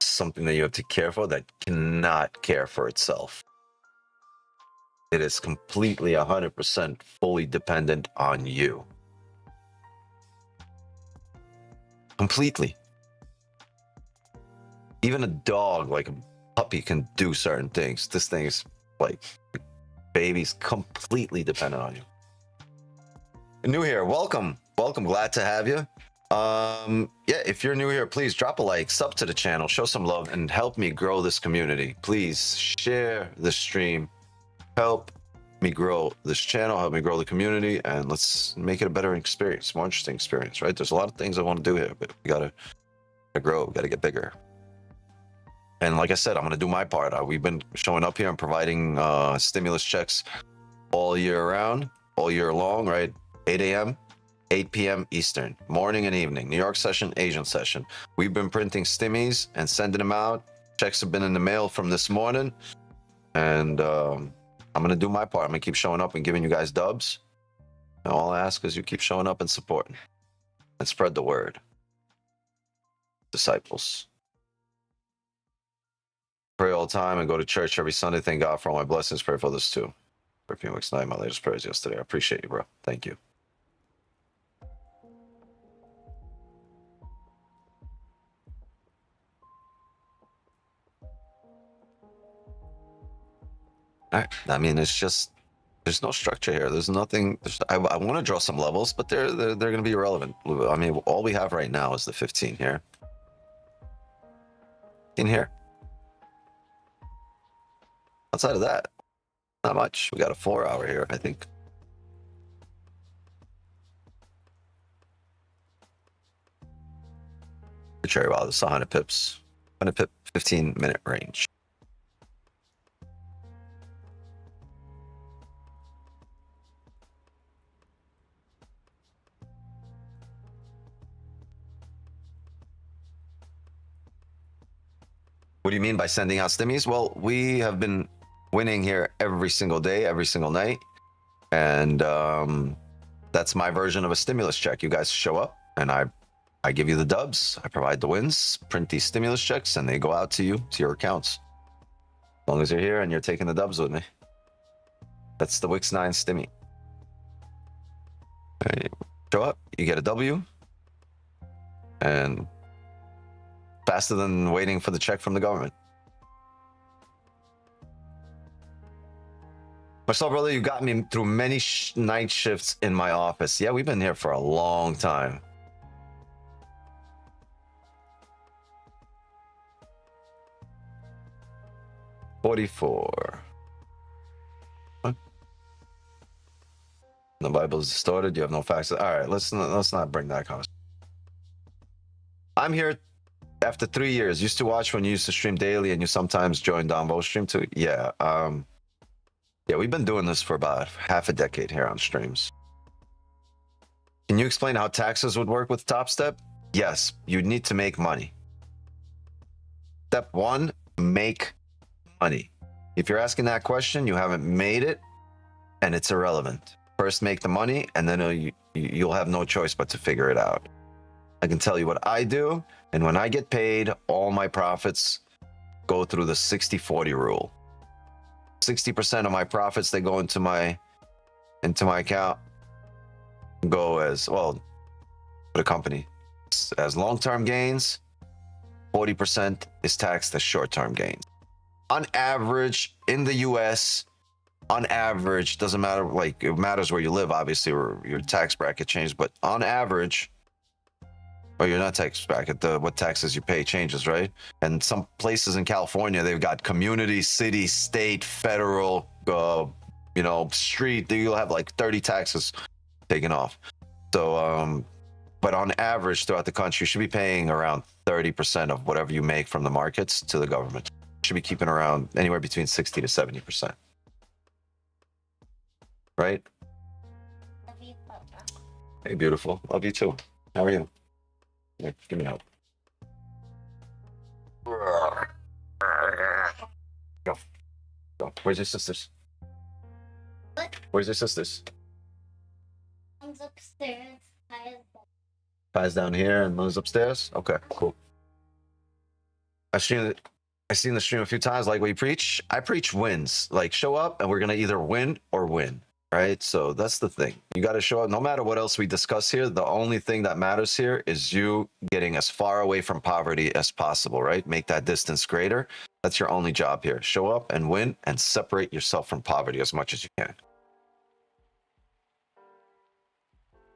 something that you have to care for that cannot care for itself. It is completely 100% fully dependent on you. Completely. Even a dog, like a puppy, can do certain things. This thing is like, baby's completely dependent on you. New here, welcome. Glad to have you. Yeah, if you're new here, please drop a like, sub to the channel, show some love, and help me grow this community. Please share the stream. Help me grow this channel, help me grow the community, and let's make it a better experience, more interesting experience, right? There's a lot of things I want to do here, but we gotta grow, we gotta get bigger. And like I said, I'm gonna do my part. We've been showing up here and providing stimulus checks all year round, all year long, right? 8 a.m., 8 p.m. Eastern, morning and evening, New York session, Asian session. We've been printing stimmies and sending them out. Checks have been in the mail from this morning. And I'm going to do my part. I'm going to keep showing up and giving you guys dubs. And all I ask is you keep showing up and supporting. And spread the word. Disciples. Pray all the time and go to church every Sunday. Thank God for all my blessings. Pray for others too. For Phoenix Night, my latest prayers yesterday. I appreciate you, bro. Thank you. All right. I mean, it's just, there's no structure here. There's nothing. I want to draw some levels, but they're going to be irrelevant. I mean, all we have right now is the 15 here. In here. Outside of that, not much. We got a 4-hour here, I think. Cherry, wow, this is 100 pips. 100 pip, 15-minute range. What do you mean by sending out stimmies? Well, we have been winning here every single day, every single night. And that's my version of a stimulus check. You guys show up and I give you the dubs. I provide the wins, print these stimulus checks, and they go out to you, to your accounts. As long as you're here and you're taking the dubs with me. That's the Wix 9 stimmy. Right. Show up, you get a W. And faster than waiting for the check from the government. Marcel, brother, you got me through many night shifts in my office. Yeah, we've been here for a long time. $44. What? The Bible is distorted. You have no facts. All right, let's not bring that conversation. I'm here after 3 years. Used to watch when you used to stream daily, and you sometimes join Don Vo's stream too. Yeah, yeah, we've been doing this for about half a decade here on streams. Can you explain how taxes would work with Top Step? Yes, you need to make money. Step one, make money. If you're asking that question, you haven't made it, and it's irrelevant. First, make the money, and then you'll have no choice but to figure it out. I can tell you what I do, and when I get paid, all my profits go through the 60-40 rule. 60% of my profits, they go into my account, go as, well, for the company, as long-term gains. 40% is taxed as short-term gains. On average, in the US, on average, doesn't matter, like, it matters where you live, obviously, or your tax bracket changes, but on average, or you're not tax bracket, what taxes you pay changes, right? And some places in California, they've got community, city, state, federal, you know, street. You'll have like 30 taxes taken off. So, but on average throughout the country, you should be paying around 30% of whatever you make from the markets to the government. You should be keeping around anywhere between 60 to 70%. Right? Love you, Papa. Hey, beautiful. Love you too. How are you? Here, give me help. Go. Go. Where's your sisters? What? Where's your sisters? One's upstairs. Pi's down here and Mo's upstairs? Okay, cool. I've seen the stream a few times, like what you preach. I preach wins. Like, show up and we're gonna either win or win. Right? So that's the thing. You got to show up. No matter what else we discuss here, the only thing that matters here is you getting as far away from poverty as possible, right? Make that distance greater. That's your only job here. Show up and win and separate yourself from poverty as much as you can.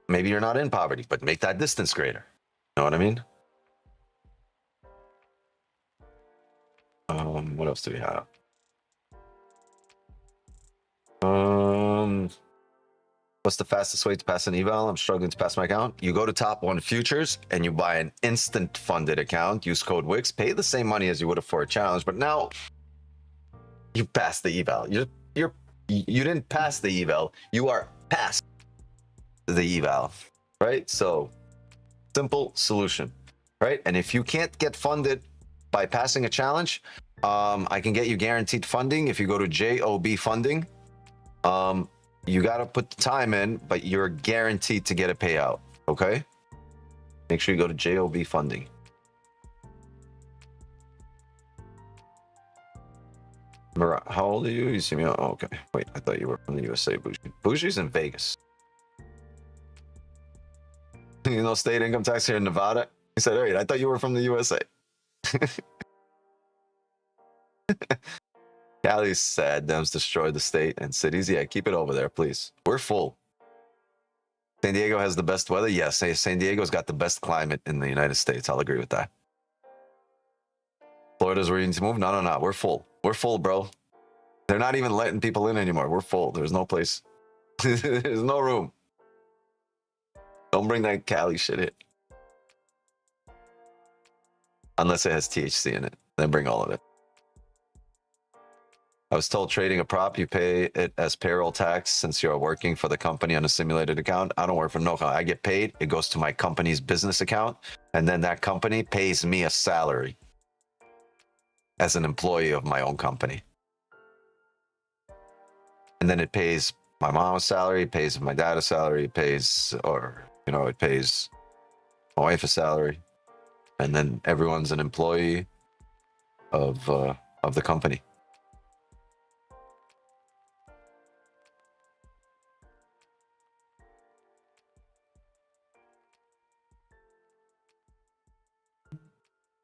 Maybe you're not in poverty, but make that distance greater. You know what I mean? What else do we have? What's the fastest way to pass an eval? I'm struggling to pass my account. You go to Top One Futures and you buy an instant funded account. Use code WIX. Pay the same money as you would have for a challenge, but now you passed the eval. You didn't pass the eval. You are past the eval, right? So simple solution, right? And if you can't get funded by passing a challenge, I can get you guaranteed funding if you go to JOB Funding. You got to put the time in, but you're guaranteed to get a payout. Okay. Make sure you go to JOB Funding. How old are you? You see me? Oh, okay. Wait, I thought you were from the USA. Bougie's in Vegas. You know, state income tax here in Nevada. He said, "Wait, I thought you were from the USA." Cali's sad. Dems destroyed the state and cities. Yeah, keep it over there, please. We're full. San Diego has the best weather. Yes, San Diego's got the best climate in the United States. I'll agree with that. Florida's where you need to move? No. We're full. We're full, bro. They're not even letting people in anymore. We're full. There's no place. There's no room. Don't bring that Cali shit in. Unless it has THC in it. Then bring all of it. I was told trading a prop, you pay it as payroll tax since you're working for the company on a simulated account. I don't work for no company. I get paid. It goes to my company's business account. And then that company pays me a salary. as an employee of my own company. And then it pays my mom's salary, it pays my dad's salary, it pays, or, you know, it pays my wife's salary. And then everyone's an employee of the company.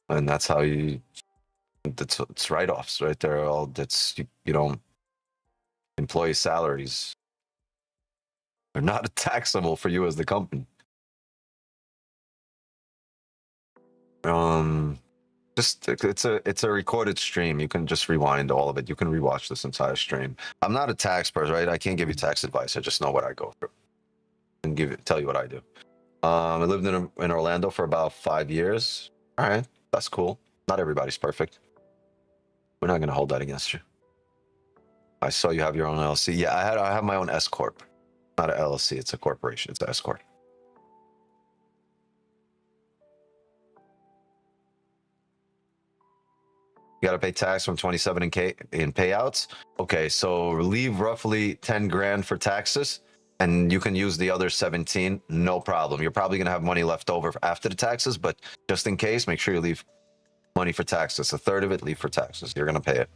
And that's how it's write-offs right there. All that's, you don't, employee salaries are not taxable for you as the company. Just it's a recorded stream. You can just rewind all of it. You can rewatch this entire stream. I'm not a tax person, right? I can't give you tax advice. I just know what I go through and tell you what I do. I lived in Orlando for about 5 years. All right, that's cool. Not everybody's perfect. We're not gonna hold that against you. I saw you have your own LLC. Yeah, I have my own S corp, not an LLC. It's a corporation. It's an S corp. You got to pay tax from 27 in payouts. Okay, so leave roughly 10 grand for taxes, and you can use the other 17. No problem. You're probably gonna have money left over after the taxes, but just in case, make sure you leave money for taxes. A third of it, leave for taxes. You're gonna pay it,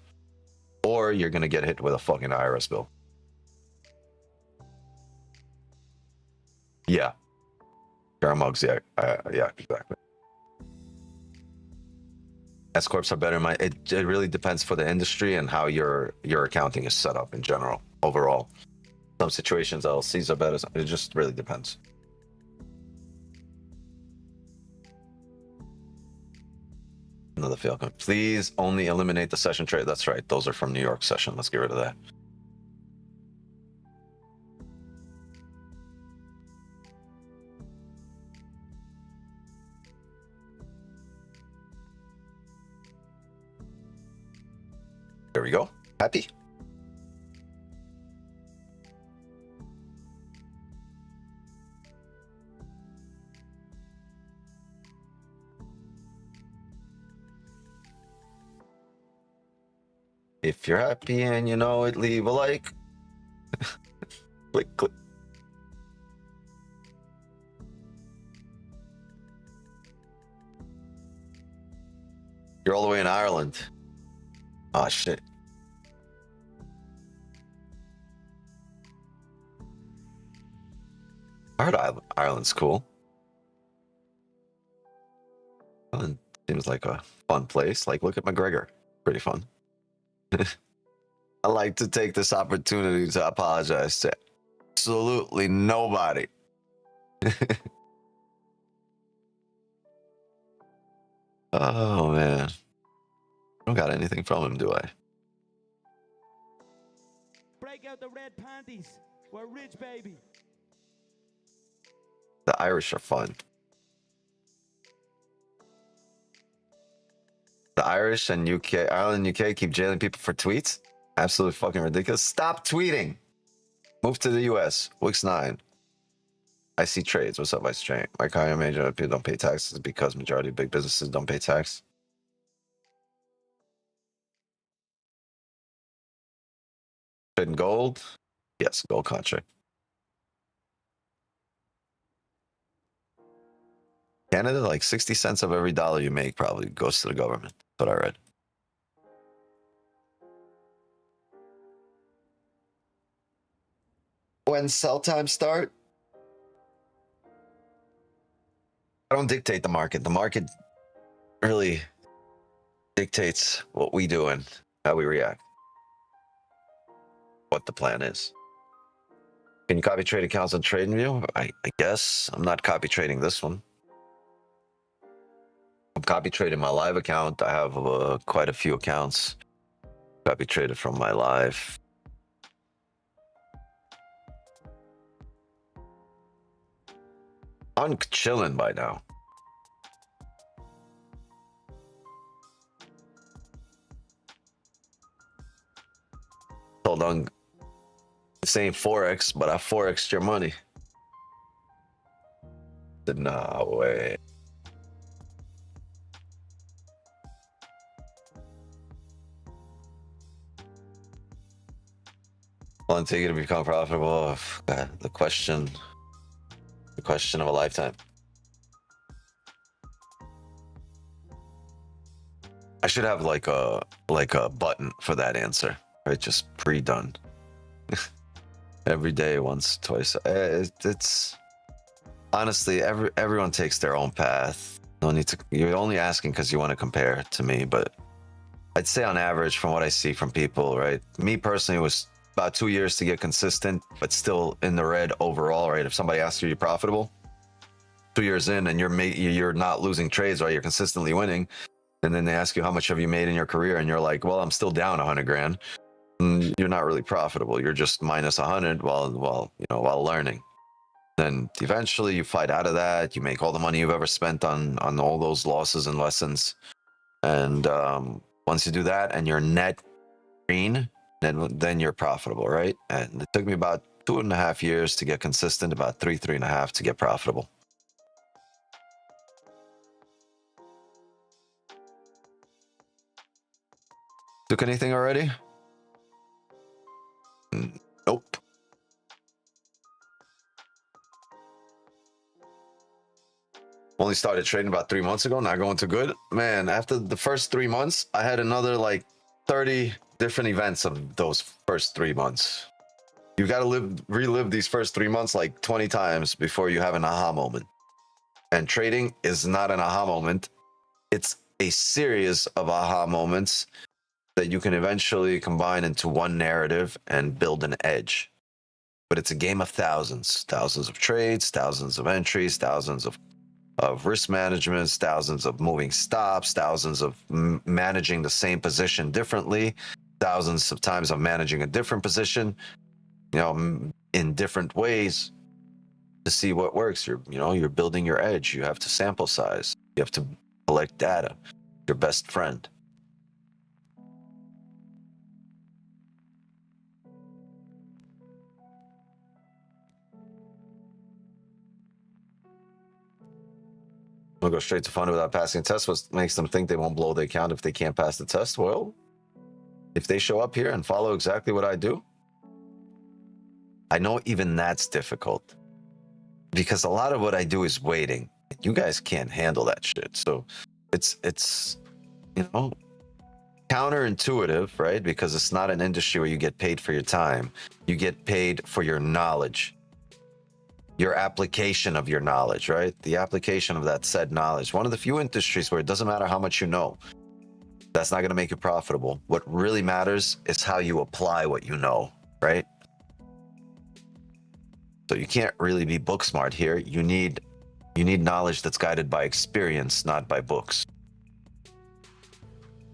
or you're gonna get hit with a fucking IRS bill. Yeah, mugs. Yeah, yeah, exactly. S corps are better. It really depends for the industry and how your accounting is set up in general. Overall, some situations LLCs are better. It just really depends. Another fail. Please only eliminate the session trade. That's right. Those are from New York session. Let's get rid of that. There we go. Happy? If you're happy and you know it, leave a like. Click. You're all the way in Ireland. Oh, shit. I heard Ireland's cool. Ireland seems like a fun place. Like, look at McGregor. Pretty fun. I'd like to take this opportunity to apologize to absolutely nobody. Oh, man. I don't got anything from him, do I? Break out the red panties. We're rich, baby. The Irish are fun. The Irish and UK, Ireland and UK keep jailing people for tweets? Absolutely fucking ridiculous. Stop tweeting. Move to the US. Wix 9. I see trades. What's up, I trade? My kind major people don't pay taxes because majority of big businesses don't pay tax. Trading gold? Yes, gold contract. Canada, like 60 cents of every dollar you make probably goes to the government. That's what I read. When sell time start? I don't dictate the market. The market really dictates what we do and how we react. What the plan is. Can you copy trade accounts on TradingView? I guess. I'm not copy trading this one. I'm copy trading my live account. I have quite a few accounts copy traded from my live. I'm chilling by now. Hold on. This ain't Forex, but I Forexed your money. No way. Will it take you to become profitable? Oh, God, the question of a lifetime. I should have like a button for that answer, right? Just pre-done. Every day, once, twice. It's honestly everyone takes their own path. No need to. You're only asking because you want to compare to me, but I'd say on average, from what I see from people, right? Me personally, it was about 2 years to get consistent, but still in the red overall, right? If somebody asks you, you're profitable 2 years in, and you're not losing trades, right? You're consistently winning, and then they ask you how much have you made in your career, and you're like, well, I'm still down 100 grand. You're not really profitable. You're just minus 100 while learning. Then eventually you fight out of that. You make all the money you've ever spent on all those losses and lessons. And once you do that and you're net green, then you're profitable, right? And it took me about 2.5 years to get consistent, about 3.5 to get profitable. Took anything already? Nope. Only started trading about 3 months ago, not going too good. Man, after the first 3 months, I had another like 30 different events of those first 3 months. You got to relive these first 3 months like 20 times before you have an aha moment. And trading is not an aha moment. It's a series of aha moments that you can eventually combine into one narrative and build an edge. But it's a game of thousands of trades, thousands of entries, thousands of risk management, thousands of moving stops, thousands of managing the same position differently, thousands of times of managing a different position, in different ways to see what works. You're building your edge. You have to sample size. You have to collect data. Your best friend. We'll go straight to fund without passing a test. What makes them think they won't blow the account if they can't pass the test? Well, if they show up here and follow exactly what I do, I know even that's difficult because a lot of what I do is waiting. You guys can't handle that shit. So it's counterintuitive, right? Because it's not an industry where you get paid for your time. You get paid for your knowledge. Your application of your knowledge, right? The application of that said knowledge. One of the few industries where it doesn't matter how much you know. That's not going to make you profitable. What really matters is how you apply what you know, right? So you can't really be book smart here. You need knowledge that's guided by experience, not by books.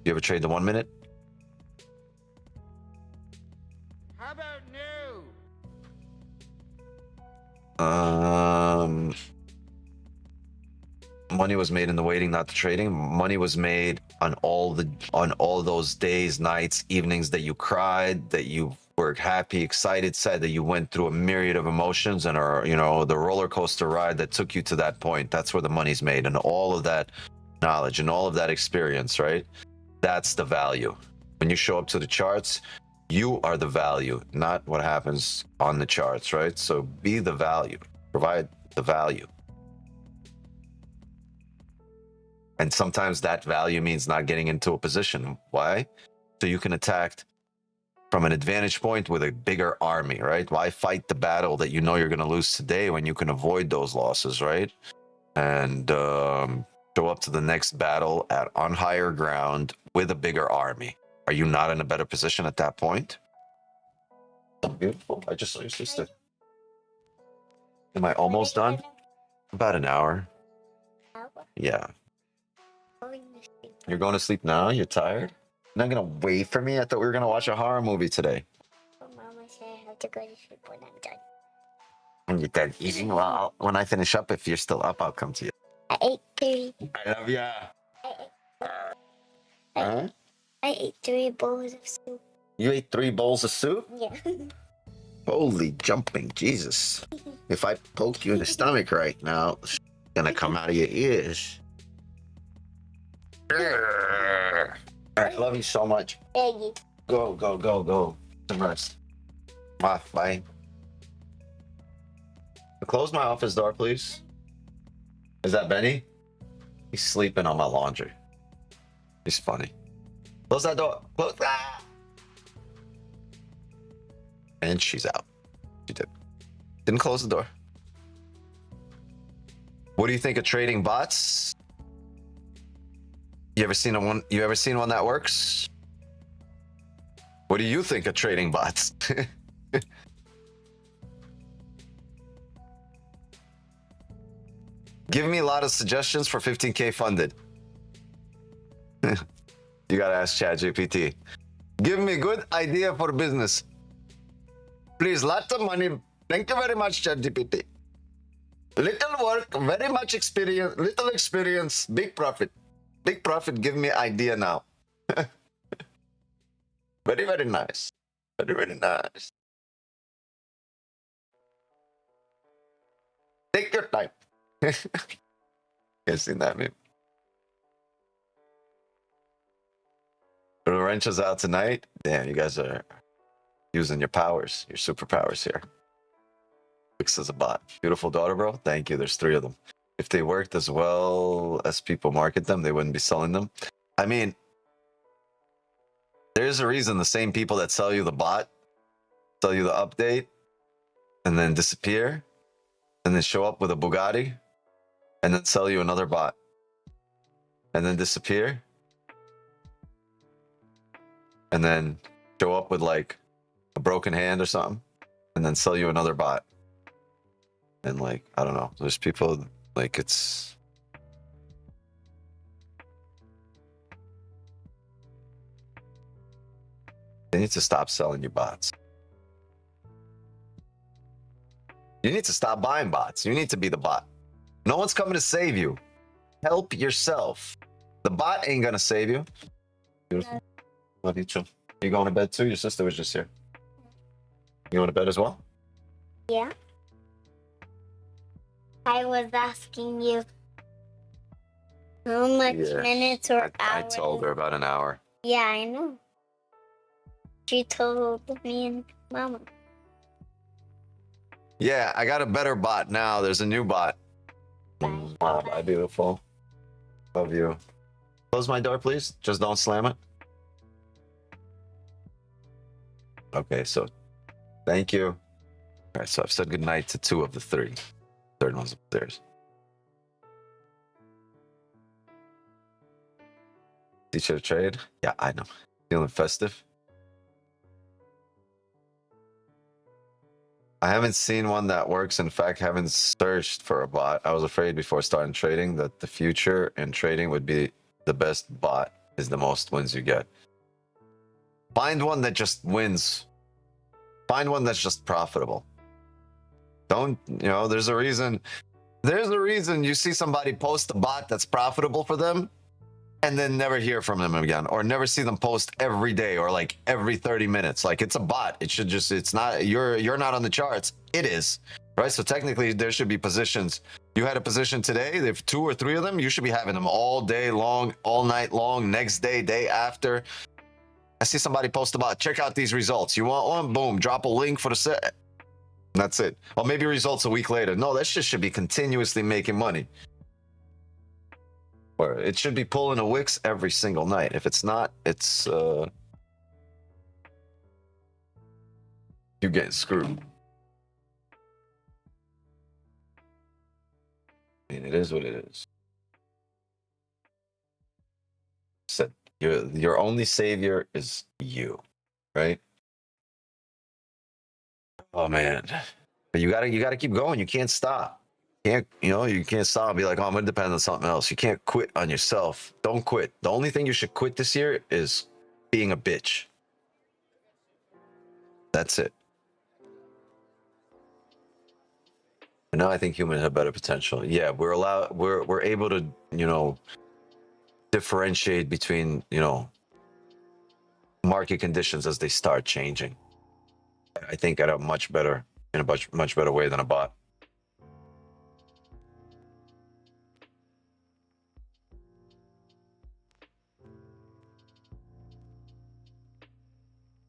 You ever trade the 1 minute? How about no? Money was made in the waiting, not the trading. Money was made on all those days, nights, evenings that you cried, that you were happy, excited, sad, that you went through a myriad of emotions and the roller coaster ride that took you to that point. That's where the money's made, and all of that knowledge and all of that experience, right? That's the value. When you show up to the charts, you are the value, not what happens on the charts, right? So be the value, provide the value. And sometimes that value means not getting into a position. Why? So you can attack from an advantage point with a bigger army, right? Why fight the battle that you know you're going to lose today when you can avoid those losses, right? And show up to the next battle on higher ground with a bigger army. Are you not in a better position at that point? Oh, beautiful. I just saw your sister. Am I almost done? About an hour. Yeah. You're going to sleep now? You're tired? You're not going to wait for me? I thought we were going to watch a horror movie today. Mama said I have to go to sleep when I'm done. When you're done eating? Well, when I finish up, if you're still up, I'll come to you. I ate 3. I love ya. Huh? I ate 3 bowls of soup. You ate 3 bowls of soup? Yeah. Holy jumping Jesus. If I poke you in the stomach right now, it's gonna come out of your ears. Alright, love you so much. Peggy. Go. Some rest. Ah, bye. Close my office door, please. Is that Benny? He's sleeping on my laundry. He's funny. Close that door. Close. Ah! And she's out. She did. Didn't close the door. What do you think of trading bots? You ever seen one? You ever seen one that works? What do you think of trading bots? Give me a lot of suggestions for 15K funded. You gotta ask ChatGPT. Give me a good idea for business. Please, lots of money. Thank you very much, ChatGPT. Little work, very much experience, little experience, big profit. Big profit, give me idea now. Very, very nice. Very, very nice. Take your time. You seen that meme? The wrench is out tonight. Damn, you guys are using your powers, your superpowers here. Wix is a bot. Beautiful daughter, bro. Thank you. There's 3 of them. If they worked as well as people market them, they wouldn't be selling them. I mean, there's a reason the same people that sell you the bot, sell you the update, and then disappear, and then show up with a Bugatti, and then sell you another bot, and then disappear, and then show up with like a broken hand or something, and then sell you another bot. And like, I don't know, there's people like it's... They need to stop selling you bots. You need to stop buying bots. You need to be the bot. No one's coming to save you. Help yourself. The bot ain't gonna save you. Beautiful. Love you too. You going to bed too? Your sister was just here. You going to bed as well? Yeah. I was asking you how much minutes or I hours. told her about an hour. Yeah, I know. She told me and Mama. Yeah, I got a better bot now. There's a new bot. Bye, beautiful. Love you. Close my door, please. Just don't slam it. Okay, so thank you. All right, so I've said goodnight to 2 of the 3. Third one's upstairs. Teach you to trade? Yeah, I know. Feeling festive? I haven't seen one that works. In fact, haven't searched for a bot. I was afraid before starting trading that the future in trading would be the best bot is the most wins you get. Find one that just wins. Find one that's just profitable. Don't, you know, there's a reason you see somebody post a bot that's profitable for them and then never hear from them again, or never see them post every day or like every 30 minutes. Like, it's a bot. It should just, it's not, you're not on the charts. It is, right? So technically there should be positions. You had a position today, if 2 or 3 of them, you should be having them all day long, all night long, next day, day after. I see somebody post a bot, check out these results. You want one? Boom, drop a link for the set. That's it. Or maybe results a week later. No, that shit should be continuously making money. Or it should be pulling a Wix every single night. If it's not, it's you're getting screwed. I mean, it is what it is. Said your only savior is you, right? Oh man, but you gotta keep going. You can't stop. You can't stop and be like, oh, I'm gonna depend on something else. You can't quit on yourself. Don't quit. The only thing you should quit this year is being a bitch. That's it. And now I think humans have better potential. Yeah, we're able to, differentiate between, market conditions as they start changing. I think in a much better way than a bot.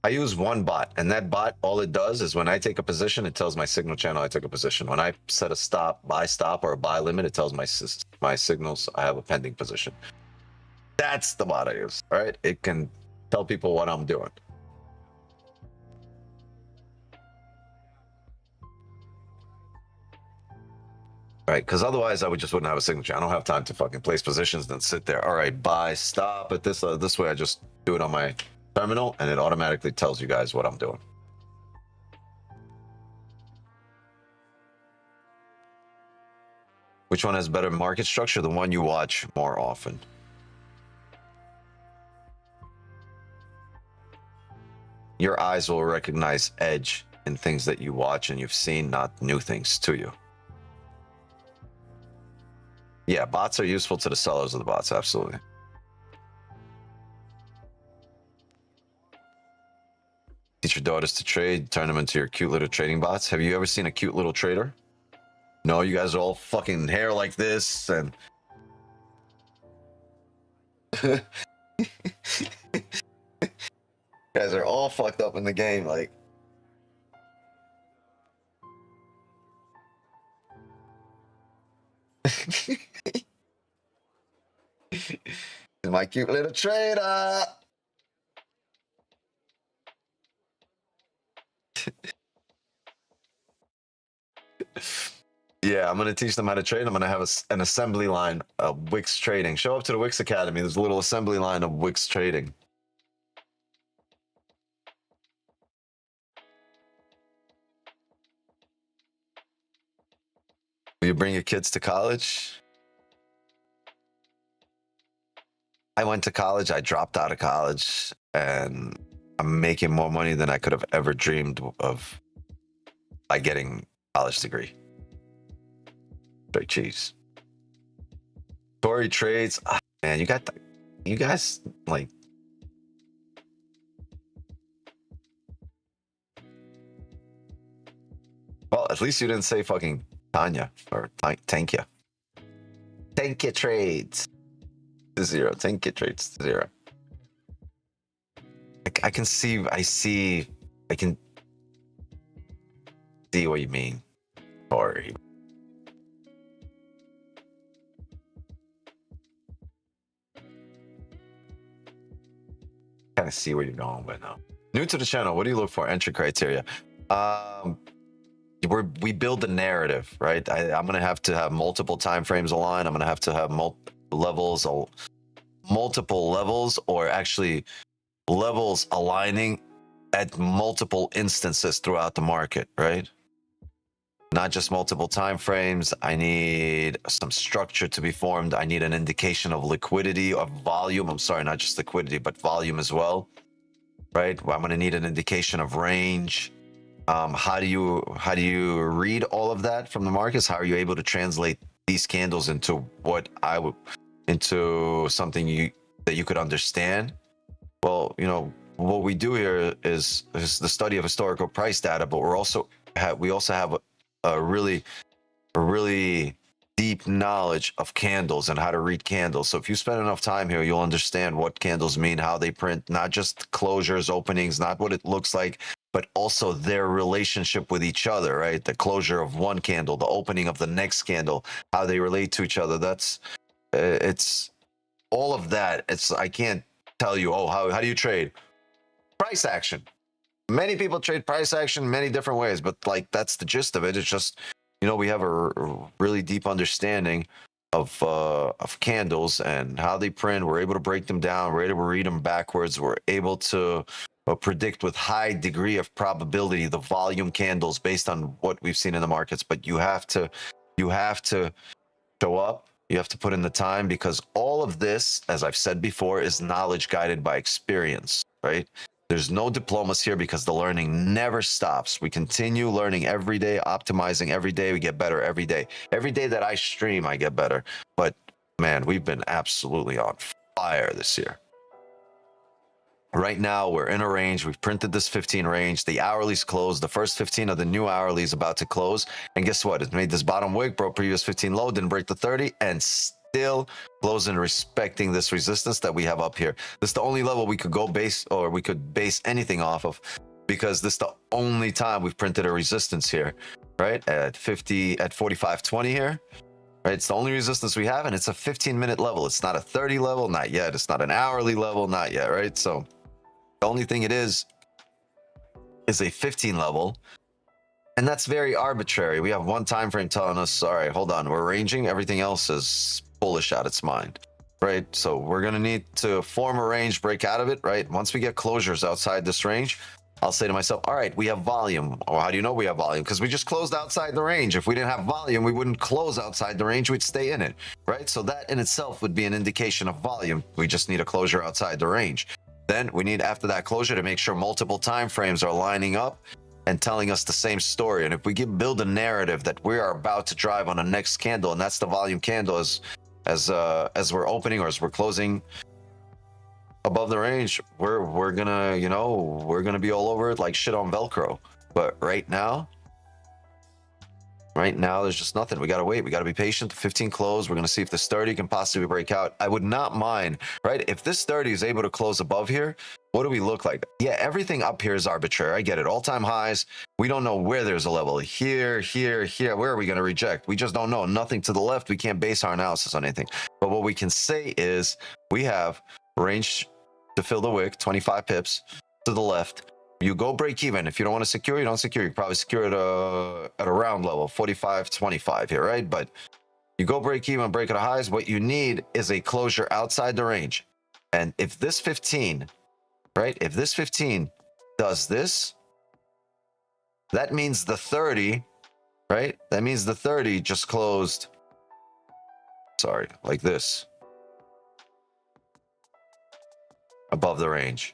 I use one bot, and that bot, all it does is when I take a position, it tells my signal channel I took a position. When I set a stop, buy stop, or a buy limit, it tells my signals I have a pending position. That's the bot I use, right? It can tell people what I'm doing. Right, because otherwise I just wouldn't have a signature. I don't have time to fucking place positions and sit there. All right, buy, stop at this way. I just do it on my terminal, and it automatically tells you guys what I'm doing. Which one has better market structure? The one you watch more often. Your eyes will recognize edge in things that you watch and you've seen, not new things to you. Yeah, bots are useful to the sellers of the bots, absolutely. Teach your daughters to trade, turn them into your cute little trading bots. Have you ever seen a cute little trader? No, you guys are all fucking hair like this and... You guys are all fucked up in the game, like... My cute little trader. Yeah, I'm gonna teach them how to trade. I'm gonna have an assembly line of Wix trading. Show up to the Wix Academy. There's a little assembly line of Wix trading. Will you bring your kids to college? I went to college, I dropped out of college, and I'm making more money than I could have ever dreamed of by getting a college degree. Straight cheese. Tory trades. Oh, man, you guys like... Well, at least you didn't say fucking Tanya or Tankia. Tankia trades. 0. Tankia trades 0. I can see what you mean. Or kind of see where you're going with now. New to the channel, what do you look for? Entry criteria. We build the narrative, right? I'm gonna have to have multiple time frames aligned. I'm gonna have to have multiple levels, or actually levels aligning at multiple instances throughout the market, right? Not just multiple time frames. I need some structure to be formed. I need an indication of liquidity, of volume. I'm sorry, not just liquidity, but volume as well, right? I'm going to need an indication of range. How do you read all of that from the markets? How are you able to translate these candles into into something that you could understand? Well, you know, what we do here is the study of historical price data, but we also have a really deep knowledge of candles and how to read candles. So if you spend enough time here, you'll understand what candles mean, how they print, not just closures, openings, not what it looks like, but also their relationship with each other, right? The closure of one candle, the opening of the next candle, how they relate to each other. It's all of that. I can't tell you, oh, how do you trade? Price action. Many people trade price action many different ways, but like that's the gist of it. It's just, you know, we have a really deep understanding of candles and how they print. We're able to break them down. We're able to read them backwards. We're able to predict with high degree of probability the volume candles based on what we've seen in the markets. But you have to show up. You have to put in the time, because all of this, as I've said before, is knowledge guided by experience, right? There's no diplomas here because the learning never stops. We continue learning every day, optimizing every day. We get better every day. Every day that I stream, I get better. But man, we've been absolutely on fire this year. Right now, we're in a range. We've printed this 15 range. The hourly's closed. The first 15 of the new hourly is about to close. And guess what? It made this bottom wick, broke previous 15 low, didn't break the 30, and still closing, respecting this resistance that we have up here. This is the only level we could go base, or we could base anything off of, because this is the only time we've printed a resistance here, right? At 45.20 here, right? It's the only resistance we have, and it's a 15-minute level. It's not a 30 level, not yet. It's not an hourly level, not yet, right? So the only thing it is a 15 level. And that's very arbitrary. We have one time frame telling us, all right, hold on, we're ranging. Everything else is bullish out its mind, right? So we're going to need to form a range, break out of it, right? Once we get closures outside this range, I'll say to myself, all right, we have volume. Or how do you know we have volume? Because we just closed outside the range. If we didn't have volume, we wouldn't close outside the range. We'd stay in it, right? So that in itself would be an indication of volume. We just need a closure outside the range. Then we need, after that closure, to make sure multiple time frames are lining up and telling us the same story. And if we build a narrative that we are about to drive on a next candle, and that's the volume candle, as we're opening or as we're closing above the range, we're gonna, you know, we're gonna be all over it like shit on Velcro. But right now there's just nothing. We gotta wait. We gotta be patient. 15 close. We're gonna see if this 30 can possibly break out. I would not mind, right? If this 30 is able to close above here, what do we look like? Yeah, everything up here is arbitrary. I get it. All-time highs. We don't know where there's a level. Here. Where are we gonna reject? We just don't know. Nothing to the left. We can't base our analysis on anything. But what we can say is we have range to fill the wick, 25 pips to the left. You go break even. If you don't want to secure, you don't secure. You probably secure it at a round level, 45.25 here, right? But you go break even, break at highs. What you need is a closure outside the range. And if this 15, right? If this 15 does this, that means the 30, right? That means the 30 just closed, sorry, like this, above the range.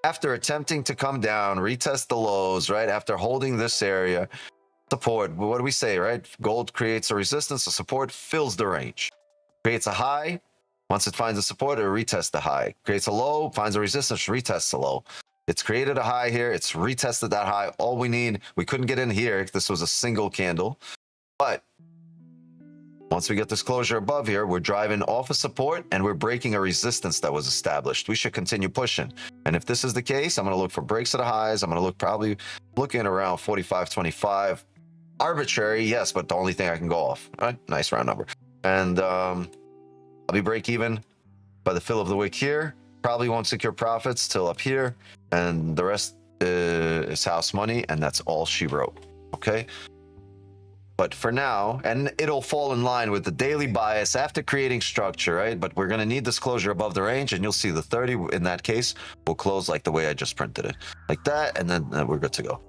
After attempting to come down, retest the lows, right? After holding this area, support, what do we say, right? Gold creates a resistance, a support, fills the range. Creates a high. Once it finds a support, it retests the high. Creates a low, finds a resistance, retests the low. It's created a high here. It's retested that high. All we need, we couldn't get in here if this was a single candle. But once we get this closure above here, we're driving off a support and we're breaking a resistance that was established. We should continue pushing. And if this is the case, I'm going to look for breaks at the highs. I'm going to look probably looking around 45.25. Arbitrary, yes, but the only thing I can go off. All right, nice round number. And I'll be break even by the fill of the wick here. Probably won't secure profits till up here. And the rest is house money. And that's all she wrote. Okay. But for now, and it'll fall in line with the daily bias after creating structure, right? But we're going to need this closure above the range, and you'll see the 30 in that case will close like the way I just printed it, like that, and then we're good to go.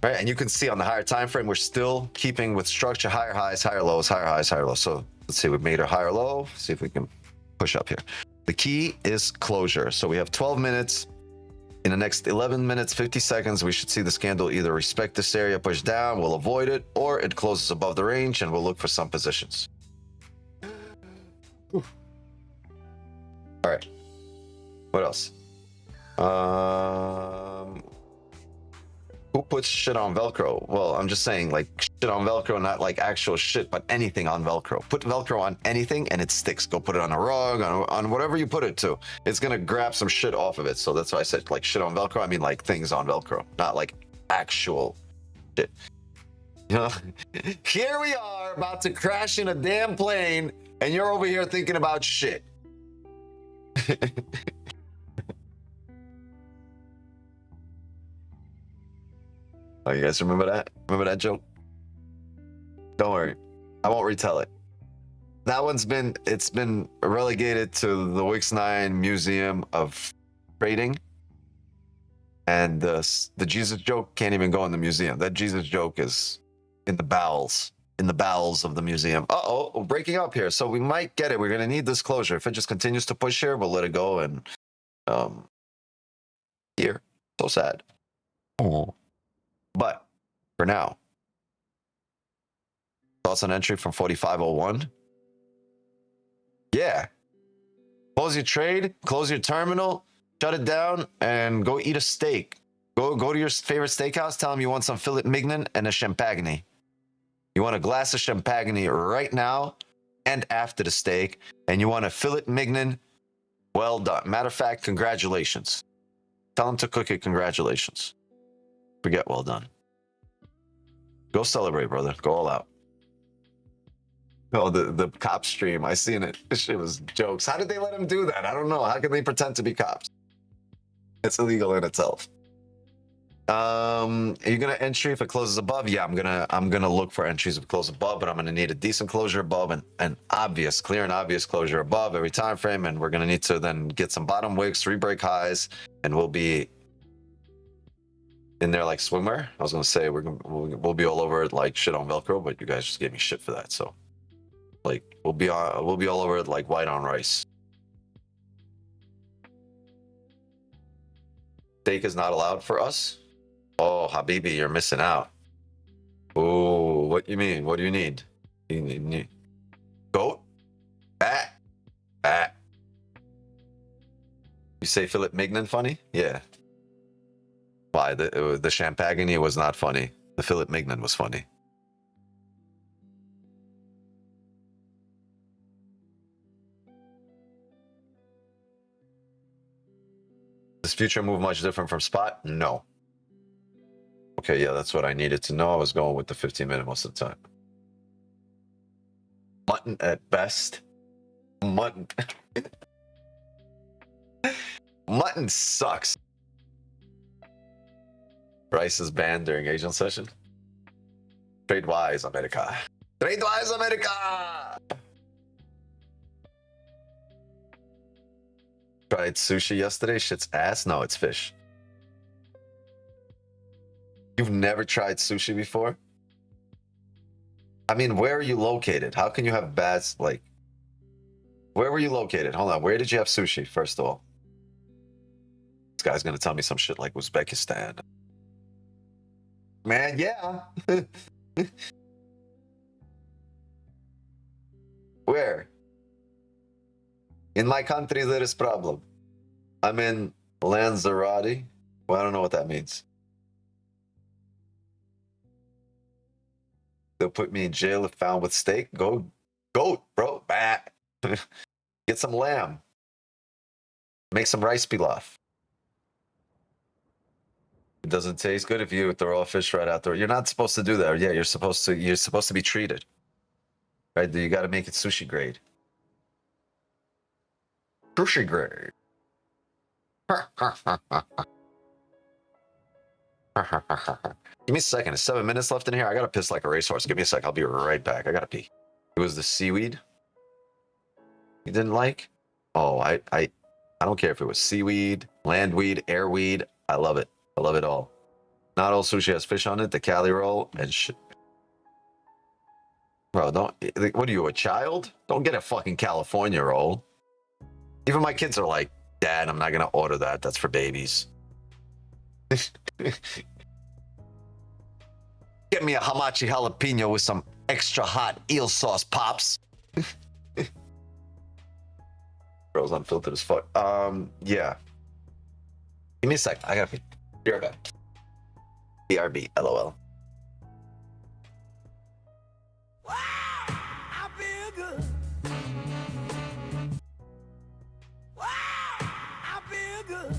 Right, and you can see on the higher time frame, we're still keeping with structure, higher highs, higher lows, higher highs, higher lows. So let's see, we've made a higher low. See if we can push up here. The key is closure. So we have 12 minutes. In the next 11 minutes, 50 seconds, we should see this candle either respect this area, push down, we'll avoid it, or it closes above the range and we'll look for some positions. All right. What else? Who puts shit on Velcro? Well, I'm just saying, like, shit on Velcro, not like actual shit, but anything on Velcro. Put Velcro on anything and it sticks. Go put it on a rug, on whatever you put it to. It's going to grab some shit off of it. So that's why I said, like, shit on Velcro. I mean, like, things on Velcro, not like actual shit. You know, here we are about to crash in a damn plane and you're over here thinking about shit. Oh, you guys remember that? Remember that joke? Don't worry. I won't retell it. That one's been relegated to the Wix 9 Museum of Trading. And the Jesus joke can't even go in the museum. That Jesus joke is in the bowels of the museum. Uh-oh, we're breaking up here. So we might get it. We're going to need this closure. If it just continues to push here, we'll let it go. And here. So sad. Oh. But for now, thoughts on entry from 45.01? Yeah. Close your trade, close your terminal, shut it down, and go eat a steak. Go to your favorite steakhouse, tell them you want some filet mignon and a champagne. You want a glass of champagne right now and after the steak, and you want a filet mignon, well done. Matter of fact, congratulations. Tell them to cook it, congratulations. Forget well done. Go celebrate, brother. Go all out. Oh, the cop stream. I seen it. This shit was jokes. How did they let him do that? I don't know. How can they pretend to be cops? It's illegal in itself. Are you gonna entry if it closes above? Yeah, I'm gonna look for entries if it closes above, but I'm gonna need a decent closure above and an obvious, clear and obvious closure above every time frame, and we're gonna need to then get some bottom wicks, re-break highs, and we'll be in there like swimwear. I was gonna say we'll be all over it like shit on Velcro, but you guys just gave me shit for that. So like we'll be all over it like white on rice. Steak is not allowed for us. Oh, Habibi, you're missing out. Oh, what you mean? What do you need? You need goat? Bat? Bat. You say filet mignon funny? Yeah. Why? The champagne was not funny. The filet mignon was funny. Does future move much different from spot? No. Okay, yeah, that's what I needed to know. I was going with the 15-minute most of the time. Mutton at best. Mutton. Mutton sucks. Rice is banned during Asian session. Trade-wise, America. Trade-wise, America! Tried sushi yesterday. Shit's ass. No, it's fish. You've never tried sushi before? I mean, where are you located? How can you have bad, like... Where were you located? Hold on. Where did you have sushi, first of all? This guy's gonna tell me some shit like Uzbekistan. Man, yeah. Where? In my country, there is problem. I'm in Lanzarote. Well, I don't know what that means. They'll put me in jail if found with steak. Go, goat, bro. Bah. Get some lamb. Make some rice pilaf. It doesn't taste good if you throw a fish right out there. You're not supposed to do that. Yeah, you're supposed to be treated. Right? You got to make it sushi grade. Sushi grade. Give me a second. It's 7 minutes left in here. I gotta piss like a racehorse. Give me a sec. I'll be right back. I gotta pee. It was the seaweed you didn't like? Oh, I don't care if it was seaweed, landweed, airweed. I love it. I love it all. Not all sushi has fish on it. The Cali roll and shit. Bro, don't. What are you, a child? Don't get a fucking California roll. Even my kids are like, Dad, I'm not gonna order that. That's for babies. Get me a hamachi jalapeno with some extra hot eel sauce, pops. Bro's unfiltered as fuck. Yeah. Give me a sec. I gotta be right back. BRB, LOL. Wow, I feel good. Wow, I feel good.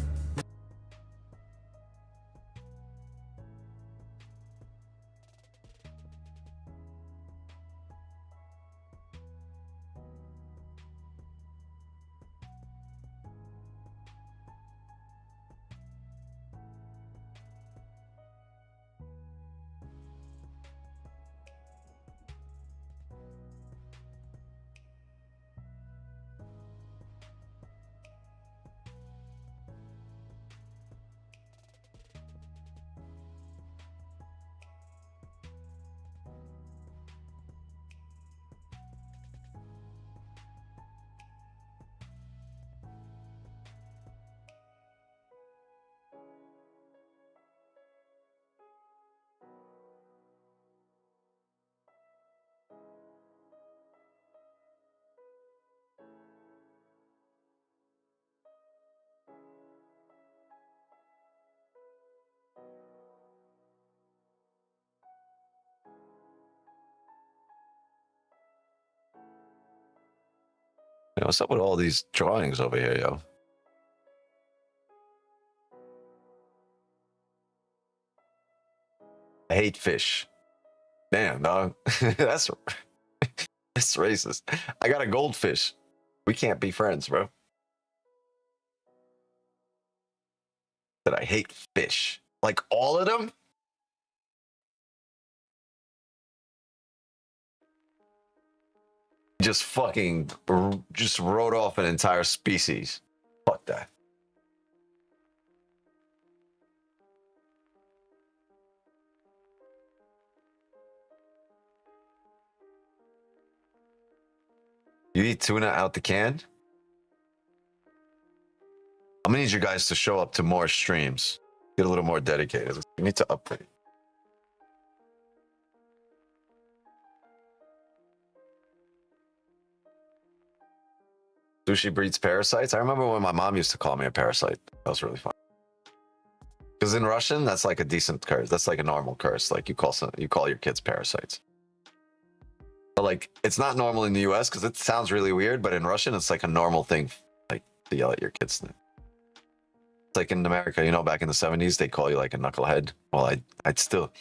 You know, what's up with all these drawings over here, yo? I hate fish. Damn, dog. That's racist. I got a goldfish. We can't be friends, bro. That I hate fish. Like all of them? Just fucking just wrote off an entire species. Fuck that. You eat tuna out the can? I'm gonna need you guys to show up to more streams. Get a little more dedicated. We need to upgrade. Sushi breeds parasites. I remember when my mom used to call me a parasite. That was really fun. Because in Russian, that's like a decent curse. That's like a normal curse. Like you call your kids parasites. But like it's not normal in the US because it sounds really weird, but in Russian it's like a normal thing, like to yell at your kids. It's like in America, you know, back in the 70s, they call you like a knucklehead. Well, I'd still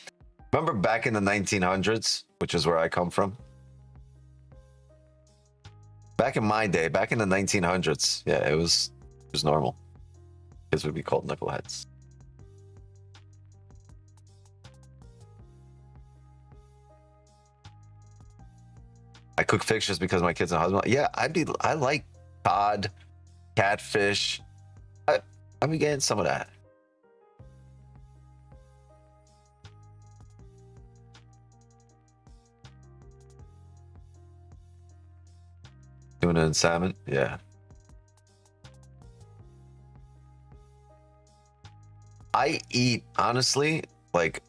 remember back in the 1900s, which is where I come from. Back in my day, back in the 1900s, yeah, it was normal. Kids would be called knuckleheads. I cook fish just because my kids and husband. Yeah, I like cod, catfish. I'd be getting some of that. Tuna and salmon, yeah. I eat, honestly, like,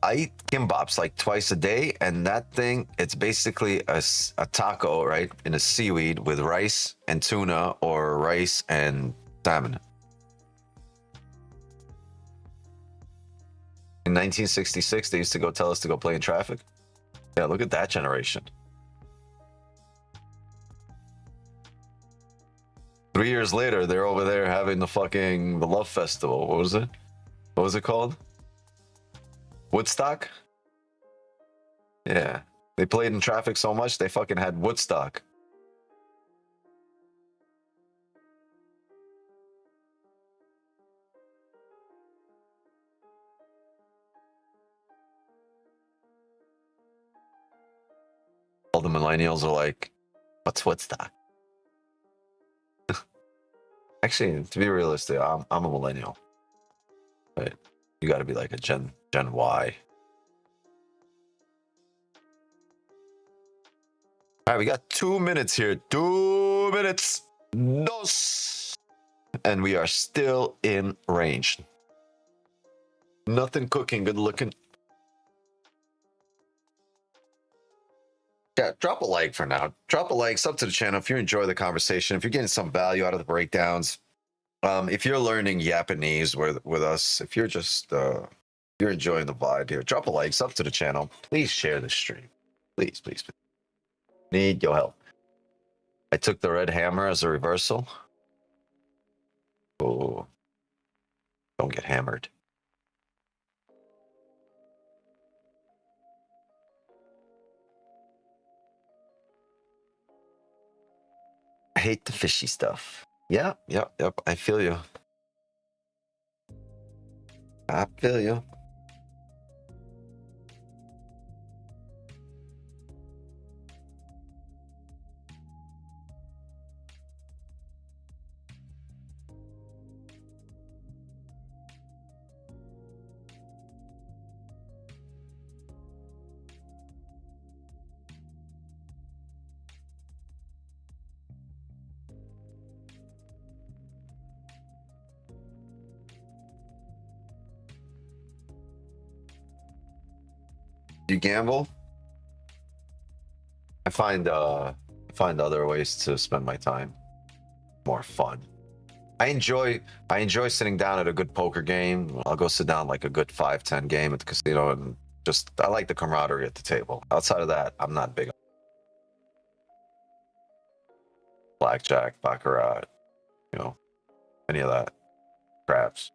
I eat kimbaps like twice a day, and that thing, it's basically a taco, right, in a seaweed with rice and tuna or rice and salmon. In 1966, they used to go tell us to go play in traffic. Yeah, look at that generation. 3 years later, they're over there having the Love Festival. What was it? What was it called? Woodstock? Yeah. They played in traffic so much, they fucking had Woodstock. All the millennials are like, what's Woodstock? Actually, to be realistic, I'm a millennial. But you got to be like a Gen Y. All right, we got 2 minutes here. 2 minutes. Dos. And we are still in range. Nothing cooking, good looking. Yeah, drop a like for now. Drop a like, sub to the channel if you enjoy the conversation, if you're getting some value out of the breakdowns. If you're learning Japanese with us, if you're just you're enjoying the vibe here, drop a like, sub to the channel. Please share the stream. Please, please, please. Need your help. I took the red hammer as a reversal. Oh, don't get hammered. I hate the fishy stuff. Yep. I feel you. I feel you. You gamble? I find other ways to spend my time. More fun. I enjoy sitting down at a good poker game. I'll go sit down like a good 5-10 game at the casino, and just I like the camaraderie at the table. Outside of that, I'm not big on. blackjack, baccarat, you know, any of that. Craps.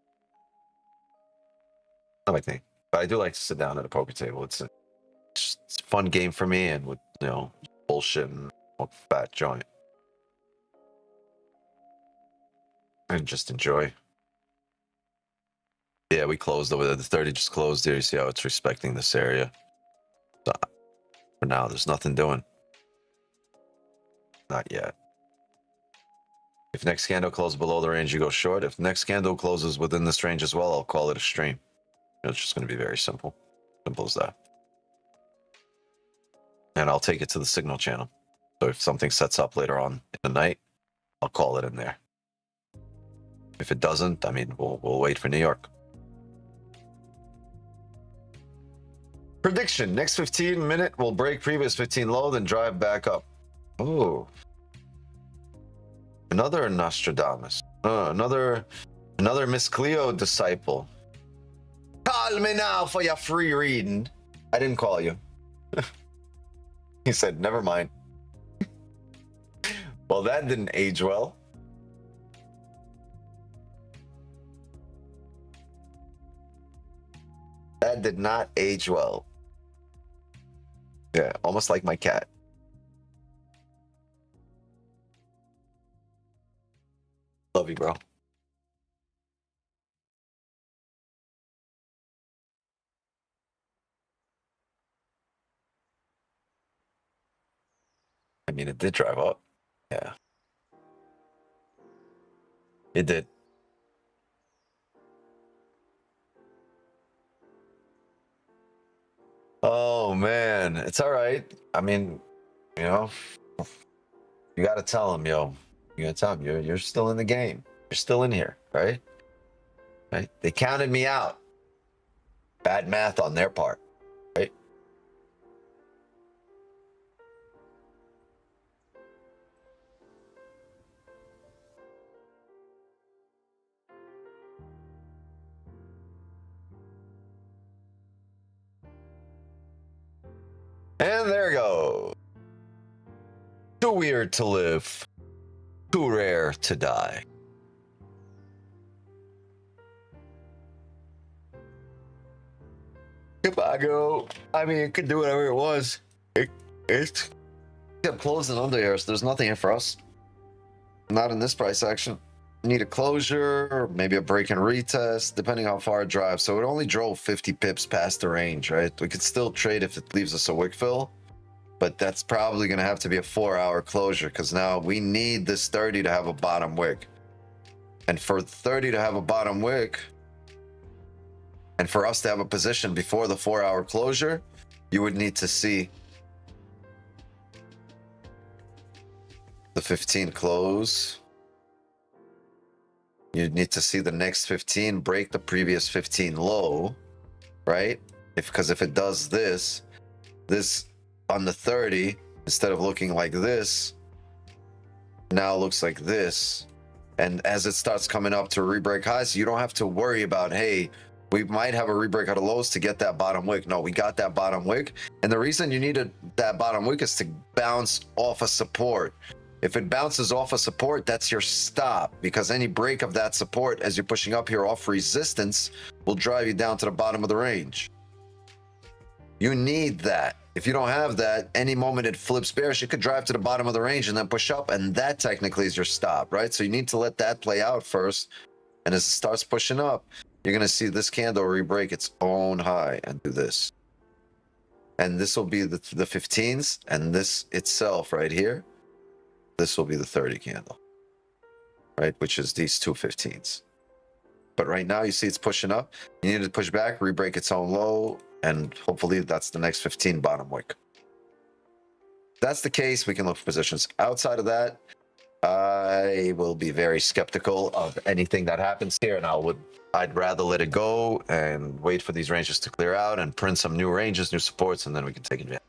Not my thing. But I do like to sit down at a poker table. It's a fun game for me, and with, you know, bullshit and a fat joint. And just enjoy. Yeah, we closed over there. The 30 just closed there. You see how it's respecting this area. So, for now, there's nothing doing. Not yet. If next candle closes below the range, you go short. If next candle closes within this range as well, I'll call it a stream. It's just going to be very simple. Simple as that. And I'll take it to the signal channel. So if something sets up later on in the night, I'll call it in there. If it doesn't, I mean, we'll wait for New York. Prediction: next 15 minute will break previous 15 low, then drive back up. Oh, another Nostradamus. Another Miss Cleo disciple. Call me now for your free reading. I didn't call you. He said, never mind. Well, that didn't age well. That did not age well. Yeah, almost like my cat. Love you, bro. I mean, it did drive up. Yeah. It did. Oh, man. It's all right. I mean, you know, you got to tell him, yo. You got to tell him, you're still in the game. You're still in here, right? Right? They counted me out. Bad math on their part, right? And there you go. Too weird to live. Too rare to die. If I go, I mean, it could do whatever it was. It's kept closing under here, so there's nothing here for us. Not in this price action. Need a closure, maybe a break and retest, depending how far it drives. So it only drove 50 pips past the range, right? We could still trade if it leaves us a wick fill, but that's probably going to have to be a 4-hour closure, because now we need this 30 to have a bottom wick. And for 30 to have a bottom wick, and for us to have a position before the 4-hour closure, you would need to see the 15 close. You'd need to see the next 15 break the previous 15 low, right? Because if it does this on the 30, instead of looking like this, now looks like this. And as it starts coming up to re-break highs, you don't have to worry about, hey, we might have a re-break out of lows to get that bottom wick. No, we got that bottom wick. And the reason you needed that bottom wick is to bounce off a support. If it bounces off a support, that's your stop, because any break of that support as you're pushing up here off resistance will drive you down to the bottom of the range. You need that. If you don't have that, any moment it flips bearish, it could drive to the bottom of the range and then push up, and that technically is your stop, right? So you need to let that play out first. And as it starts pushing up, you're going to see this candle re-break its own high and do this. And this will be the 15s, and this itself right here, this will be the 30 candle, right? Which is these two 15s. But right now you see it's pushing up. You need to push back, re-break its own low, and hopefully that's the next 15 bottom wick. If that's the case, we can look for positions. Outside of that, I will be very skeptical of anything that happens here, and I'd rather let it go and wait for these ranges to clear out and print some new ranges, new supports, and then we can take advantage.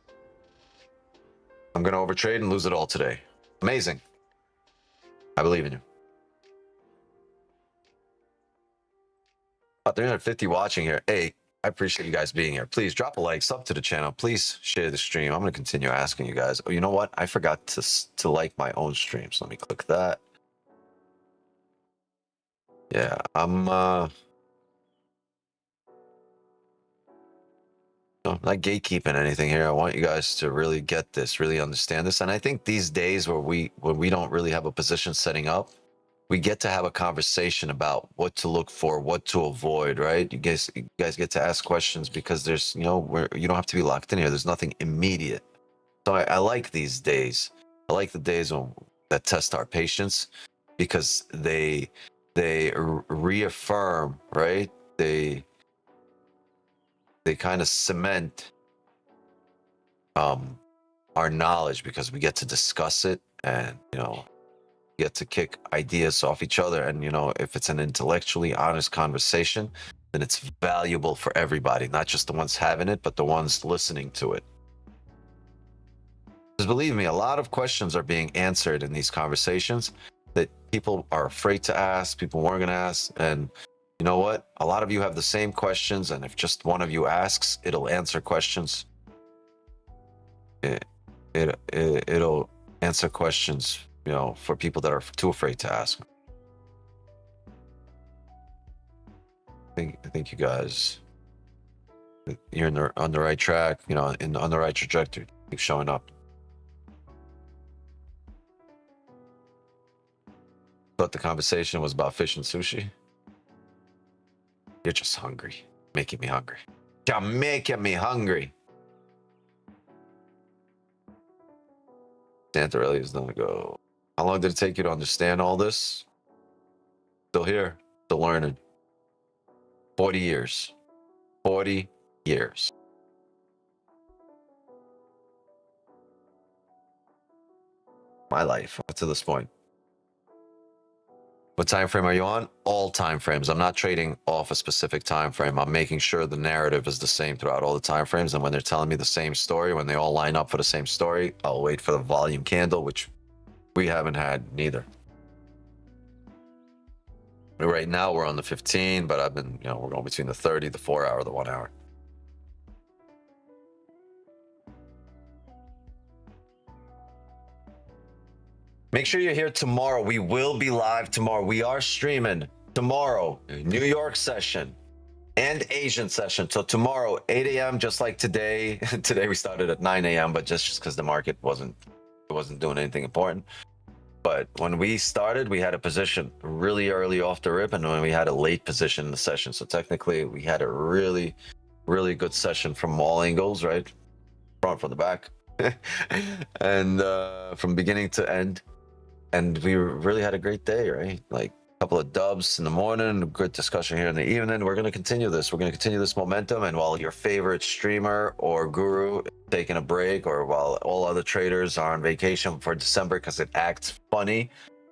I'm going to overtrade and lose it all today. Amazing. I believe in you. 350 watching here. Hey, I appreciate you guys being here. Please drop a like, sub to the channel. Please share the stream. I'm going to continue asking you guys. Oh, you know what? I forgot to like my own stream. So let me click that. Yeah, I'm no, not gatekeeping anything here. I want you guys to really get this, really understand this. And I think these days when we don't really have a position setting up, we get to have a conversation about what to look for, what to avoid, right? You guys get to ask questions because there's, you know, where you don't have to be locked in here. There's nothing immediate. So I like these days. I like the days that test our patience because they reaffirm, right? They kind of cement our knowledge because we get to discuss it and, you know, get to kick ideas off each other. And, you know, if it's an intellectually honest conversation, then it's valuable for everybody, not just the ones having it, but the ones listening to it. Because believe me, a lot of questions are being answered in these conversations that people are afraid to ask, people weren't going to ask. And you know what? A lot of you have the same questions, and if just one of you asks, it'll answer questions. It'll answer questions, you know, for people that are too afraid to ask. I think you guys, you're on the right track, you know, on the right trajectory. Keep showing up. Thought the conversation was about fish and sushi. You're just hungry, making me hungry. You're making me hungry. Santorelli is gonna go. How long did it take you to understand all this? Still here, still learning. 40 years. 40 years. My life up to this point. What time frame are you on? All time frames. I'm not trading off a specific time frame. I'm making sure the narrative is the same throughout all the time frames. And when they're telling me the same story, when they all line up for the same story, I'll wait for the volume candle, which we haven't had neither. Right now we're on the 15, but I've been, you know, we're going between the 30, the 4 hour, the 1 hour. Make sure you're here tomorrow. We will be live tomorrow. We are streaming tomorrow, New York session and Asian session. So tomorrow, 8 a.m., just like today. Today we started at 9 a.m., but just because the market wasn't doing anything important. But when we started, we had a position really early off the rip, and when we had a late position in the session. So technically, we had a really, really good session from all angles, right? Front, from the back, and from beginning to end. And we really had a great day, right? Like a couple of dubs in the morning, good discussion here in the evening. We're going to continue this. We're going to continue this momentum. And while your favorite streamer or guru is taking a break, or while all other traders are on vacation for December because it acts funny,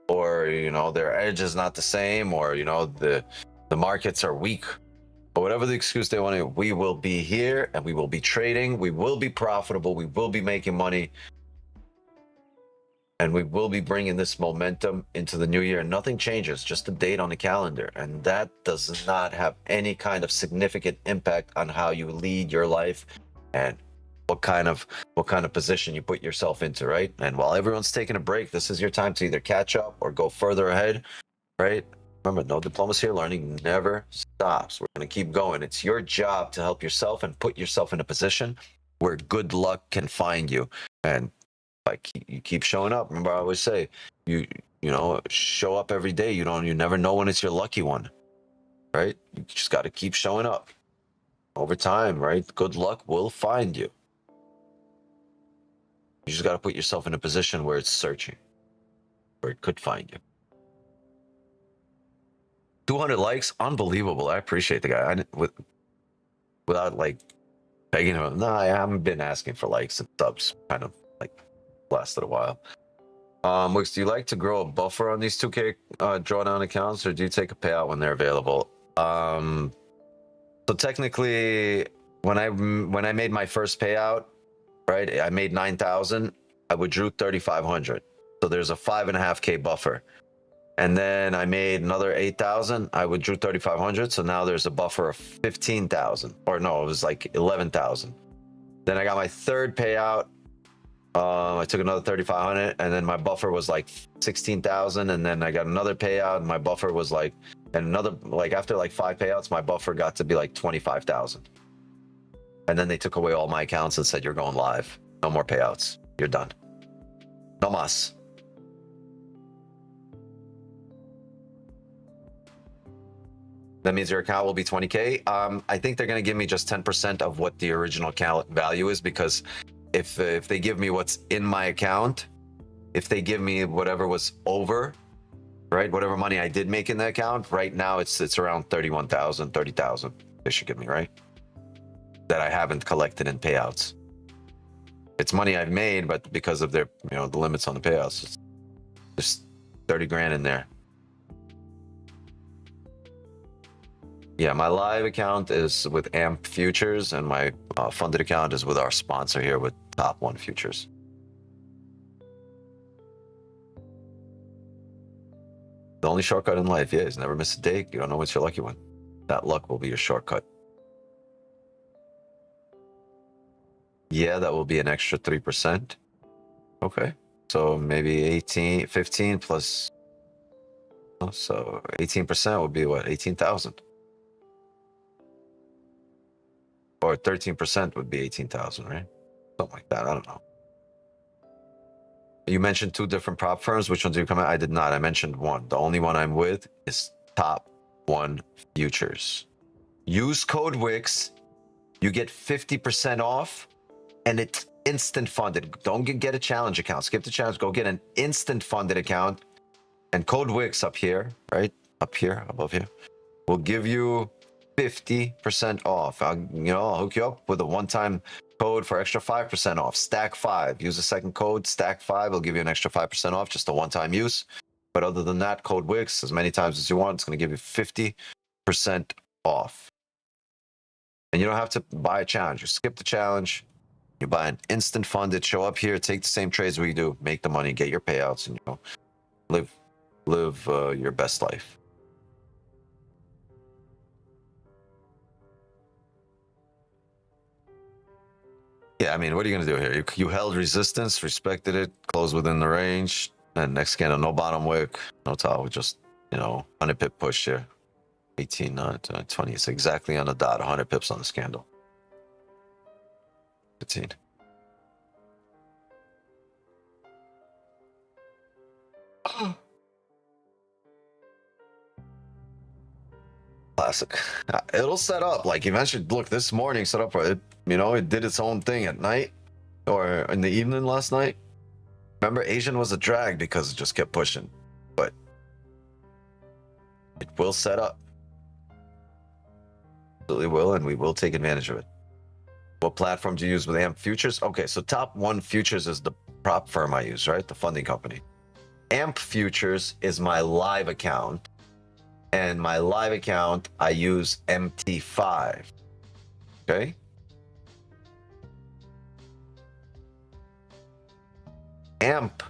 or, you know, their edge is not the same, or, you know, the markets are weak, or whatever the excuse they want to, we will be here and we will be trading. We will be profitable. We will be making money. And we will be bringing this momentum into the new year. Nothing changes, just a date on the calendar. And that does not have any kind of significant impact on how you lead your life and what kind of position you put yourself into, right? And while everyone's taking a break, this is your time to either catch up or go further ahead, right? Remember, no diplomacy or learning never stops. We're going to keep going. It's your job to help yourself and put yourself in a position where good luck can find you. And like, you keep showing up. Remember, I always say, you know, show up every day. You never know when it's your lucky one, right? You just got to keep showing up over time, right? Good luck will find you. You just got to put yourself in a position where it's searching, where it could find you. 200 likes, unbelievable. I appreciate the guy. Without like begging him. No, I haven't been asking for likes and subs. Kind of like lasted a while. Wix, do you like to grow a buffer on these 2K drawdown accounts, or do you take a payout when they're available? So technically, when I made my first payout, right, I made 9,000. I withdrew 3,500. So there's a 5.5K buffer. And then I made another 8,000. I withdrew 3,500. So now there's a buffer of 15,000, or no, it was like 11,000. Then I got my third payout. I took another 3,500, and then my buffer was like 16,000. And then I got another payout, and my buffer was like, and another, like after like 5 payouts, my buffer got to be like 25,000. And then they took away all my accounts and said, you're going live. No more payouts. You're done. No mas. That means your account will be 20K. I think they're going to give me just 10% of what the original account value is, because if they give me what's in my account, if they give me whatever was over, right, whatever money I did make in the account, right now it's around 31,000, 30,000. They should give me, right? That I haven't collected in payouts. It's money I've made, but because of their, you know, the limits on the payouts, there's 30 grand in there. Yeah, my live account is with AMP Futures, and my funded account is with our sponsor here with Top 1 Futures. The only shortcut in life, yeah, is never miss a day. You don't know what's your lucky one. That luck will be your shortcut. Yeah, that will be an extra 3%. Okay, so maybe 18, 15 plus. So 18% would be what, 18,000? Or 13% would be 18,000, right? Something like that. I don't know. You mentioned 2 different prop firms. Which ones did you come out? I did not. I mentioned one. The only one I'm with is Top 1 Futures. Use code WIX. You get 50% off, and it's instant funded. Don't get a challenge account. Skip the challenge. Go get an instant funded account. And code WIX up here, right? Up here, above here, will give you 50% off. I'll hook you up with a one-time code for extra 5% off. Stack 5. Use the second code, Stack 5. Will give you an extra 5% off, just a one-time use. But other than that, code WIX as many times as you want. It's going to give you 50% off. And you don't have to buy a challenge. You skip the challenge. You buy an instant funded. Show up here, take the same trades we do, make the money, get your payouts, and live your best life. Yeah, I mean, what are you going to do here? You held resistance, respected it, closed within the range, and next candle, no bottom wick, no top, just, 100 pip push here. 18, 20. It's exactly on the dot, 100 pips on this candle. 15. Classic. It'll set up, like eventually. Look, this morning set up, it did its own thing at night or in the evening last night. Remember, Asian was a drag because it just kept pushing, but it will set up. Absolutely will, and we will take advantage of it. What platform do you use with AMP Futures? Okay, so Top 1 Futures is the prop firm I use, right? The funding company. AMP Futures is my live account. And my live account, I use MT5. Okay. AMP,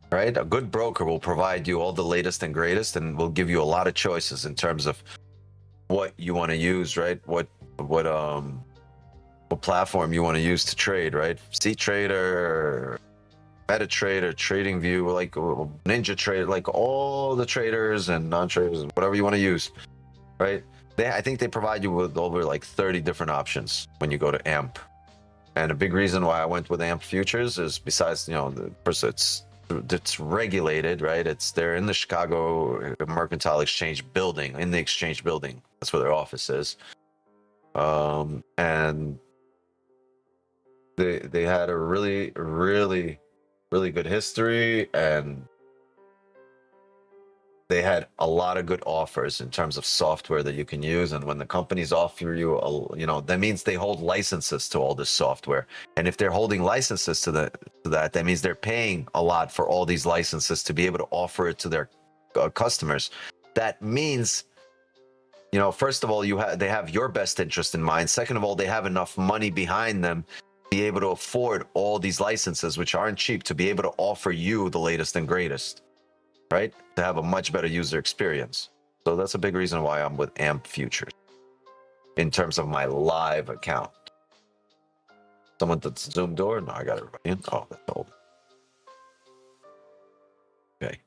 right? A good broker will provide you all the latest and greatest, and will give you a lot of choices in terms of what you want to use, right? What platform you want to use to trade, right? C-Trader, MetaTrader, TradingView, like NinjaTrader, like all the traders and non-traders, whatever you want to use, right? I think they provide you with over like 30 different options when you go to AMP. And a big reason why I went with AMP Futures is, besides, it's regulated, right? They're in the Chicago Mercantile Exchange building, in the Exchange building. That's where their office is. And they had a really, really, really good history, and they had a lot of good offers in terms of software that you can use. And when the companies offer you, that means they hold licenses to all this software. And if they're holding licenses to that means they're paying a lot for all these licenses to be able to offer it to their customers. That means, first of all, they have your best interest in mind. Second of all, they have enough money behind them be able to afford all these licenses, which aren't cheap, to be able to offer you the latest and greatest. right? To have a much better user experience. So that's a big reason why I'm with AMP Futures in terms of my live account. Someone that's Zoom door? No, I got everybody in. Oh, that's old. Okay.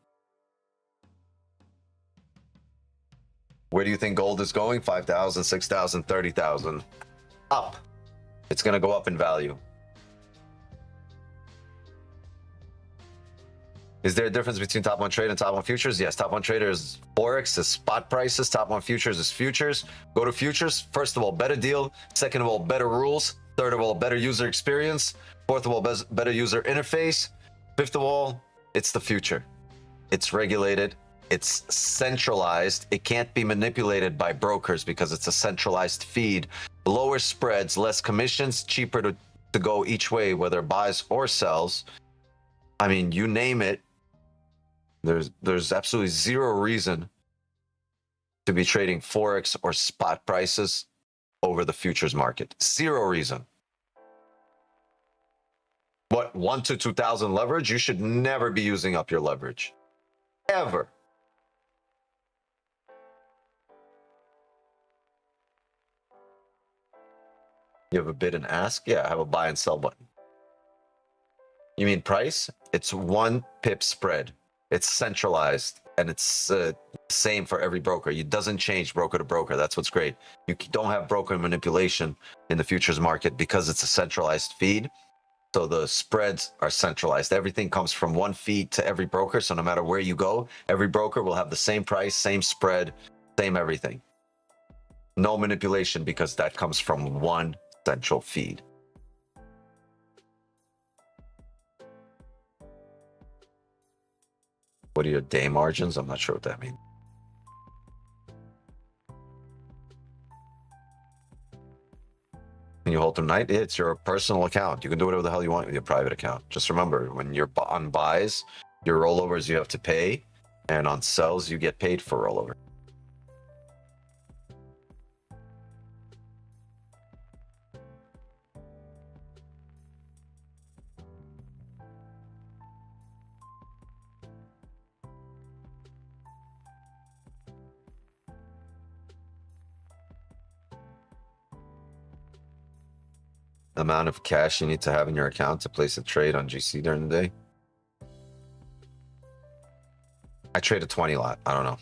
Where do you think gold is going? 5,000, 6,000, 30,000. Up. It's going to go up in value. Is there a difference between top one trade and top one futures? Yes, top one trader is Forex, is spot prices. Top one futures is futures. Go to futures. First of all, better deal. Second of all, better rules. Third of all, better user experience. Fourth of all, better user interface. Fifth of all, it's the future. It's regulated. It's centralized. It can't be manipulated by brokers because it's a centralized feed. Lower spreads, less commissions, cheaper to go each way, whether buys or sells. I mean, you name it. There's absolutely zero reason to be trading Forex or spot prices over the futures market. Zero reason. What, 1 to 2,000 leverage? You should never be using up your leverage. Ever. You have a bid and ask? Yeah, I have a buy and sell button. You mean price? It's 1 pip spread. It's centralized, and it's same for every broker. It doesn't change broker to broker. That's what's great. You don't have broker manipulation in the futures market because it's a centralized feed. So the spreads are centralized. Everything comes from 1 feed to every broker. So no matter where you go, every broker will have the same price, same spread, same everything. No manipulation because that comes from 1 central feed. What are your day margins? I'm not sure what that means. Can you hold them night? It's your personal account. You can do whatever the hell you want with your private account. Just remember, when you're on buys, your rollovers you have to pay, and on sells you get paid for rollover. Amount of cash you need to have in your account to place a trade on GC during the day? I trade a 20 lot. I don't know.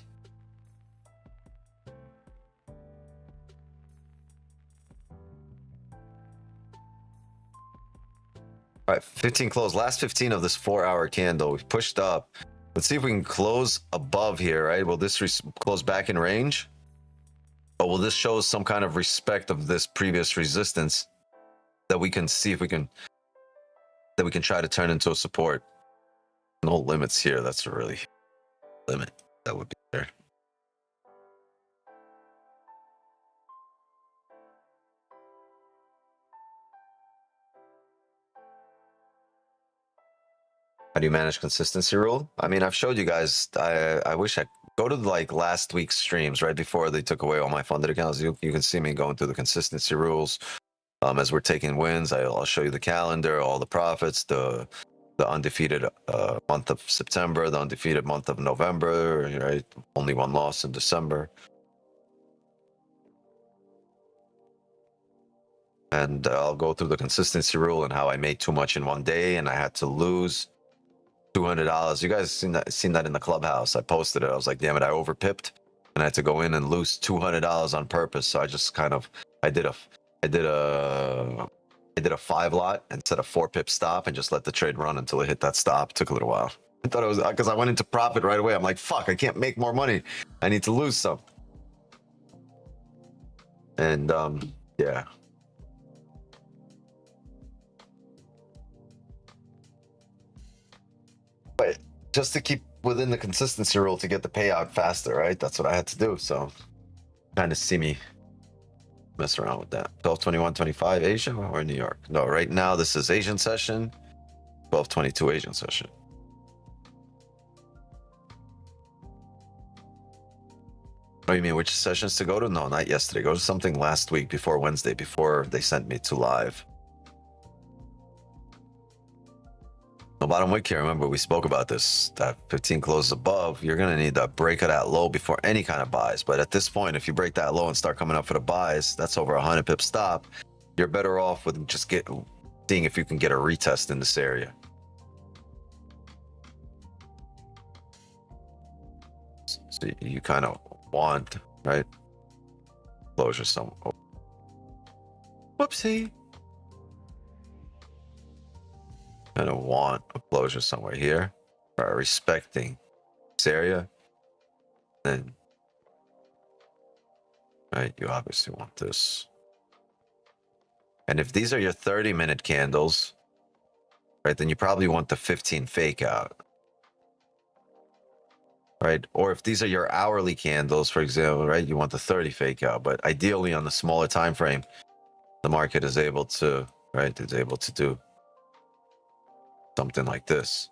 All right, 15 close. Last 15 of this 4-hour candle. We've pushed up. Let's see if we can close above here, right? Will this close back in range? Or will this show some kind of respect of this previous resistance that we can see if we can try to turn into a support? No limits here. That's a really limit that would be there. How do you manage consistency rule? I mean, I've showed you guys. I wish I go to like last week's streams right before they took away all my funded accounts. You can see me going through the consistency rules. As we're taking wins, I'll show you the calendar, all the profits, the undefeated month of September, the undefeated month of November, right? Only 1 loss in December. And I'll go through the consistency rule and how I made too much in 1 day and I had to lose $200. You guys seen that in the clubhouse. I posted it. I was like, damn it, I overpipped and I had to go in and lose $200 on purpose. So I just kind of, I did a 5 lot and set a 4 pip stop and just let the trade run until it hit that stop. It took a little while. I thought it was because I went into profit right away. I'm like, fuck, I can't make more money. I need to lose some. And yeah. But just to keep within the consistency rule to get the payout faster, right? That's what I had to do. So kind of see me mess around with that. 12/21/25 Asia or New York? No, right now this is Asian session. 12/22 Asian session. Oh, you mean which sessions to go to? No, not yesterday. Go to something last week before Wednesday, before they sent me to live. The bottom wick here, remember we spoke about this, that 15 closes above, you're going to need to break of that low before any kind of buys. But at this point, if you break that low and start coming up for the buys, that's over 100 pip stop. You're better off with just seeing if you can get a retest in this area. So you kind of want, right? Closure some. Oh. Whoopsie. Kind of want a closure somewhere here, respecting this area. Then, right, you obviously want this. And if these are your 30-minute candles, right, then you probably want the 15 fake out. Right, or if these are your hourly candles, for example, right, you want the 30 fake out. But ideally, on the smaller time frame, the market is able to, right, is able to do something like this.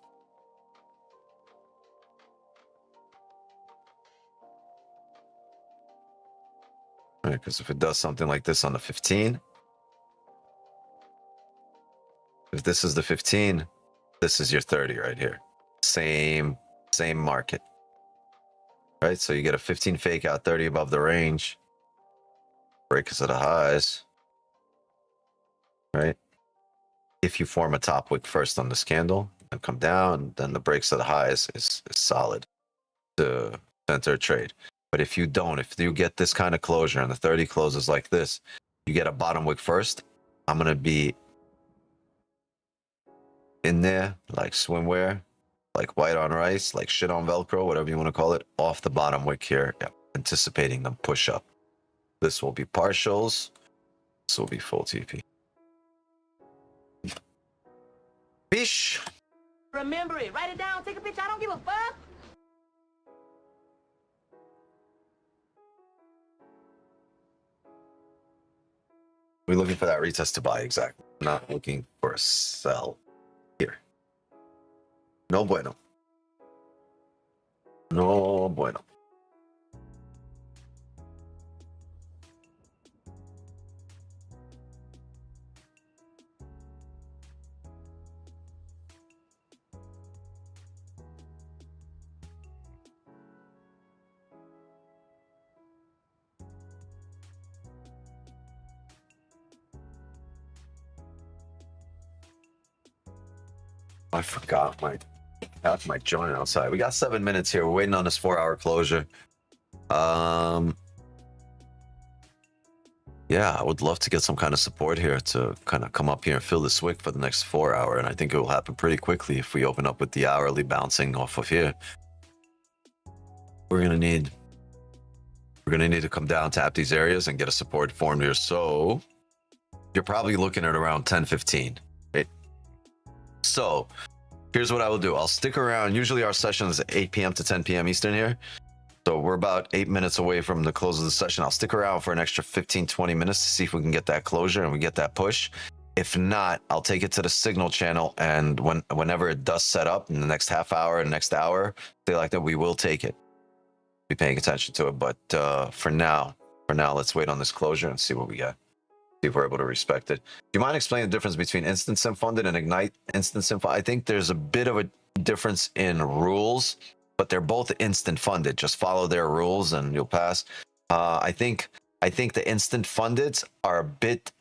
Right, because if it does something like this on the 15, if this is the 15, this is your 30 right here. Same market. Right, so you get a 15 fake out, 30 above the range. Breakers of the highs. Right? If you form a top wick first on this candle and come down, then the breaks of the highs is solid to enter a trade. But if you don't, if you get this kind of closure and the 30 closes like this, you get a bottom wick first, I'm going to be in there like swimwear, like white on rice, like shit on Velcro, whatever you want to call it, off the bottom wick here, anticipating them push up. This will be partials. This will be full TP. Fish. Remember it. Write it down. Take a picture. I don't give a fuck. We're looking for that retest to buy, exactly. Not looking for a sell here. No bueno. No bueno. I forgot my joint outside. We got 7 minutes here. We're waiting on this 4-hour closure. Yeah, I would love to get some kind of support here to kind of come up here and fill this wick for the next 4 hour. And I think it will happen pretty quickly if we open up with the hourly bouncing off of here. We're gonna need to come down, tap these areas, and get a support formed here. So you're probably looking at around 10:15. Right? So here's what I will do. I'll stick around. Usually our session is 8 p.m. to 10 p.m. Eastern here. So we're about 8 minutes away from the close of the session. I'll stick around for an extra 15, 20 minutes to see if we can get that closure and we get that push. If not, I'll take it to the signal channel, and whenever it does set up in the next half hour and next hour, they like that, we will take it. Be paying attention to it. But for now, let's wait on this closure and see what we got. See if we're able to respect it. Do you mind explaining the difference between instant sim funded and ignite instant sim funded? I think there's a bit of a difference in rules, but they're both instant funded. Just follow their rules and you'll pass. I think the instant fundeds are a bit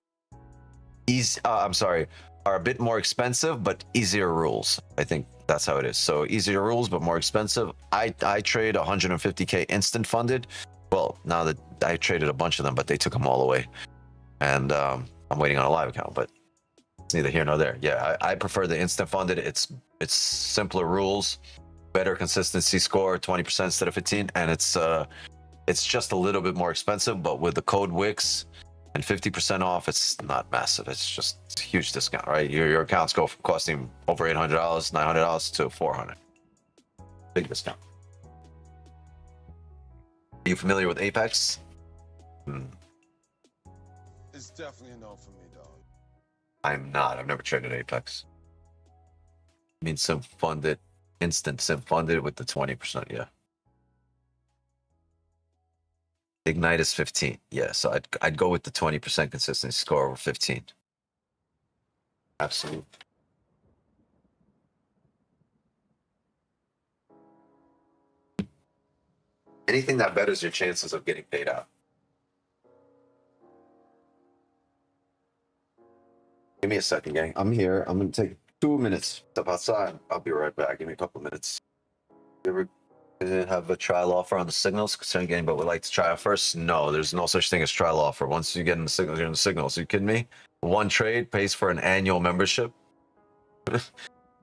easy. Are a bit more expensive, but easier rules. I think that's how it is. So easier rules, but more expensive. I trade 150K instant funded. Well, now that I traded a bunch of them, but they took them all away. And I'm waiting on a live account, but it's neither here nor there. Yeah, I prefer the instant funded. It's simpler rules, better consistency score, 20% instead of 15, and it's just a little bit more expensive. But with the code Wix and 50% off, it's not massive. It's a huge discount, right? Your accounts go from costing over $800, $900 to $400. Big discount. Are you familiar with Apex? It's definitely a no for me, dog. I'm not. I've never traded Apex. I mean, sim funded, instant sim funded with the 20%. Yeah. Ignite is 15. Yeah, so I'd go with the 20% consistency score over 15. Absolutely. Anything that betters your chances of getting paid out. Give me a second, gang. I'm here. I'm gonna take 2 minutes. Step outside. I'll be right back. Give me a couple minutes. You ever have a trial offer on the signals? Concerning game, but would like to try it first? No, there's no such thing as trial offer. Once you get in the signals, you're in the signals. Are you kidding me? One trade pays for an annual membership.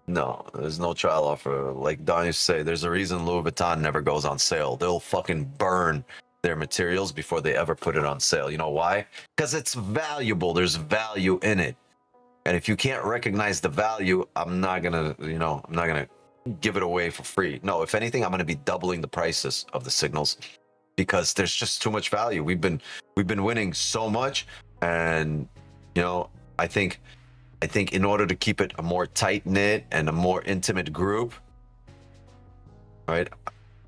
No, there's no trial offer. Like Don used to say, there's a reason Louis Vuitton never goes on sale. They'll fucking burn their materials before they ever put it on sale. You know why? Because it's valuable. There's value in it. And if you can't recognize the value, I'm not gonna give it away for free. No, if anything, I'm gonna be doubling the prices of the signals because there's just too much value. We've been winning so much, and I think in order to keep it a more tight knit and a more intimate group, right?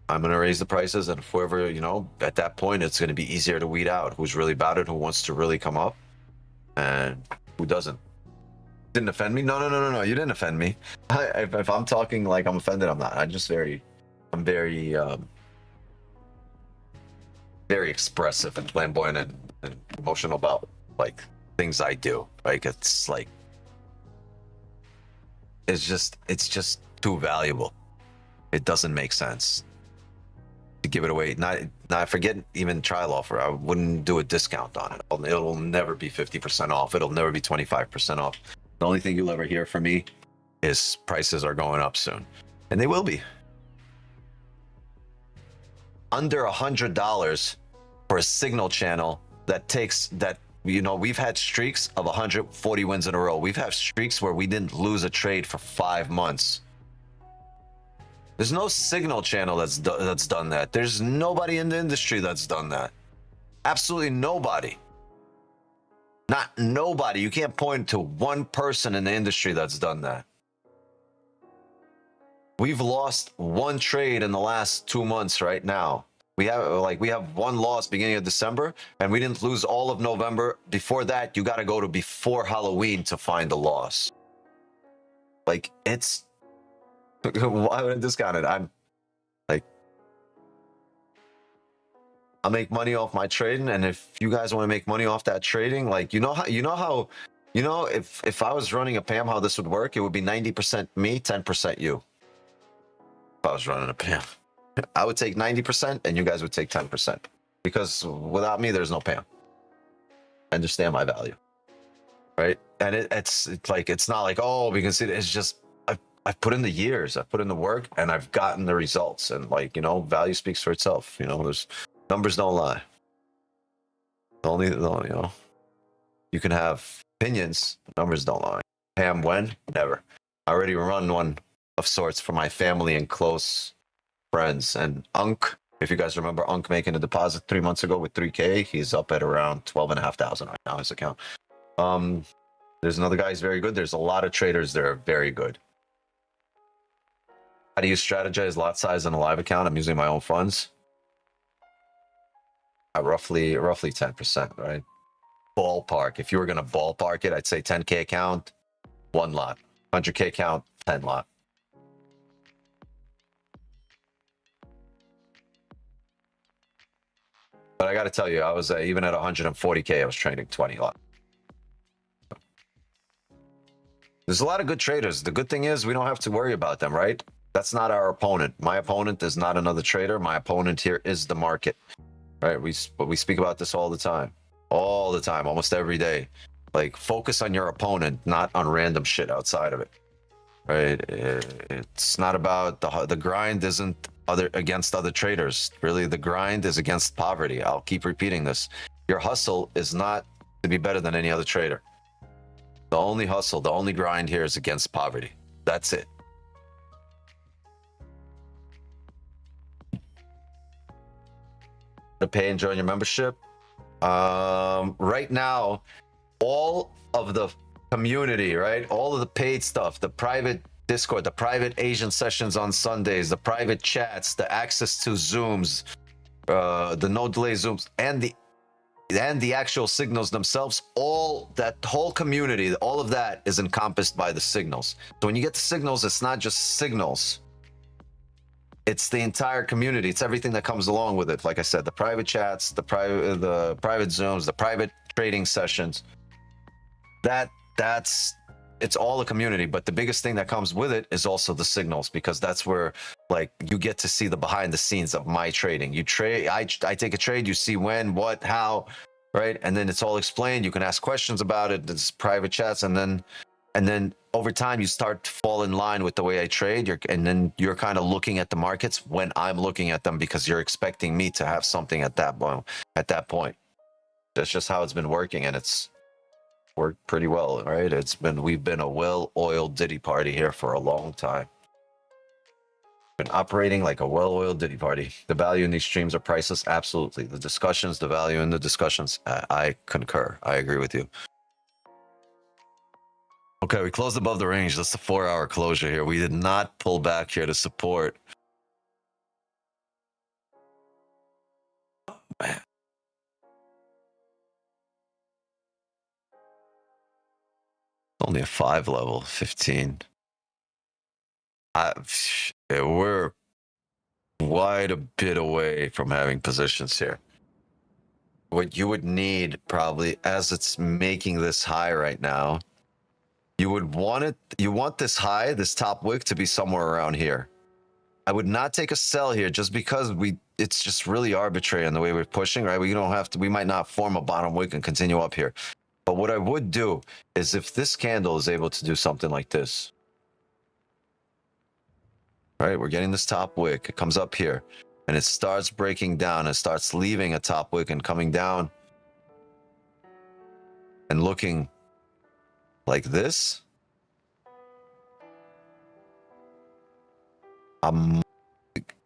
I'm gonna raise the prices, and whoever at that point, it's gonna be easier to weed out who's really about it, who wants to really come up, and who doesn't. Didn't offend me? No. You didn't offend me. If I'm talking like I'm offended, I'm not. I'm very expressive and flamboyant and emotional about like things I do. Like it's just too valuable. It doesn't make sense to give it away. Not forget even trial offer. I wouldn't do a discount on it. It'll never be 50% off. It'll never be 25% off. The only thing you'll ever hear from me is prices are going up soon, and they will be. Under $100 for a signal channel we've had streaks of 140 wins in a row. We've had streaks where we didn't lose a trade for 5 months. There's no signal channel that's done that. There's nobody in the industry that's done that. Absolutely nobody. Not nobody. You can't point to one person in the industry that's done that. We've lost one trade in the last 2 months right now. We have one loss beginning of December, and we didn't lose all of November. Before that, you got to go to before Halloween to find a loss. Like, it's... Why would I discount it? I make money off my trading, and if you guys want to make money off that trading, like if I was running a PAM, how this would work, it would be 90% me, 10% you. If I was running a PAM, I would take 90% and you guys would take 10%, because without me, there's no PAM. Understand my value, right? And it's not like, oh, we can see it. It's just I've put in the years, I've put in the work, and I've gotten the results, and value speaks for itself. There's numbers don't lie. You can have opinions, numbers don't lie. Pam, when? Never. I already run one of sorts for my family and close friends. And Unk, if you guys remember Unk making a deposit 3 months ago with 3K, he's up at around 12,500 right now, his account. There's another guy who's very good. There's a lot of traders that are very good. How do you strategize lot size in a live account? I'm using my own funds. Roughly 10%, right? Ballpark. If you were going to ballpark it, I'd say 10K account, 1 lot. 100K account, 10 lot. But I got to tell you, I was even at 140K, I was trading 20 lot. There's a lot of good traders. The good thing is we don't have to worry about them, right? That's not our opponent. My opponent is not another trader. My opponent here is the market. Right, we speak about this all the time, almost every day. Like, focus on your opponent, not on random shit outside of it. Right? It's not about the grind. Isn't against other traders. Really, the grind is against poverty. I'll keep repeating this. Your hustle is not to be better than any other trader. The only hustle, the only grind here is against poverty. That's it. To pay and join your membership. Right now, all of the community, right? All of the paid stuff, the private Discord, the private Asian sessions on Sundays, the private chats, the access to Zooms, the no delay Zooms, and the actual signals themselves, all that whole community, all of that is encompassed by the signals. So when you get the signals, it's not just signals. it's the entire community. It's everything that comes along with it. Like I said, the private chats, the private Zooms, the private trading sessions. That's it's all a community. But the biggest thing that comes with it is also the signals, because that's where like you get to see the behind the scenes of my trading. You trade, I take a trade, you see when, what, how, right? And then it's all explained. You can ask questions about it. There's private chats, and then over time you start to fall in line with the way I trade. And then you're kind of looking at the markets when I'm looking at them, because you're expecting me to have something at that point. That's just how it's been working, and it's worked pretty well, right? We've been a well-oiled Diddy party here for a long time. Been operating like a well-oiled Diddy party. The value in these streams are priceless, absolutely. The discussions, the value in the discussions, I concur. I agree with you. Okay, we closed above the range. That's the 4-hour closure here. We did not pull back here to support. Oh, man. Only a 5 level, 15. We're quite a bit away from having positions here. What you would need probably, as it's making this high right now, you want this high, this top wick, to be somewhere around here. I would not take a sell here just because it's just really arbitrary in the way we're pushing, right? We might not form a bottom wick and continue up here. But what I would do is, if this candle is able to do something like this, right? We're getting this top wick. It comes up here and it starts breaking down and starts leaving a top wick and coming down and looking like this.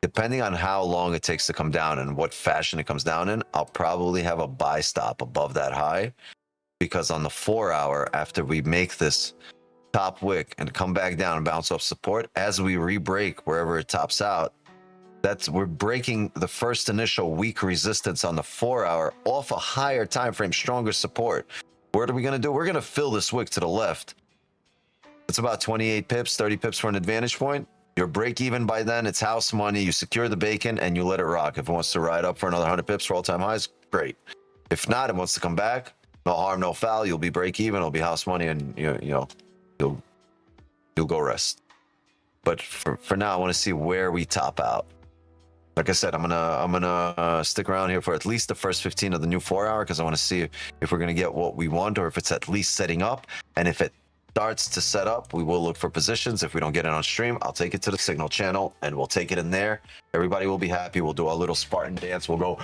Depending on how long it takes to come down and what fashion it comes down in, I'll probably have a buy stop above that high. Because on the 4-hour, after we make this top wick and come back down and bounce off support, as we re-break wherever it tops out, we're breaking the first initial weak resistance on the 4-hour off a higher time frame, stronger support. What are we going to do? We're going to fill this wick to the left. It's about 28 pips, 30 pips for an advantage point. You're break even by then. It's house money. You secure the bacon and you let it rock. If it wants to ride up for another 100 pips for all-time highs, great. If not, it wants to come back. No harm, no foul. You'll be break even. It'll be house money, and you'll go rest. But for now, I want to see where we top out. Like I said, I'm gonna stick around here for at least the first 15 of the new 4-hour, because I want to see if we're gonna get what we want, or if it's at least setting up. And if it starts to set up, we will look for positions. If we don't get it on stream, I'll take it to the signal channel and we'll take it in there. Everybody will be happy. We'll do our little Spartan dance. We'll go,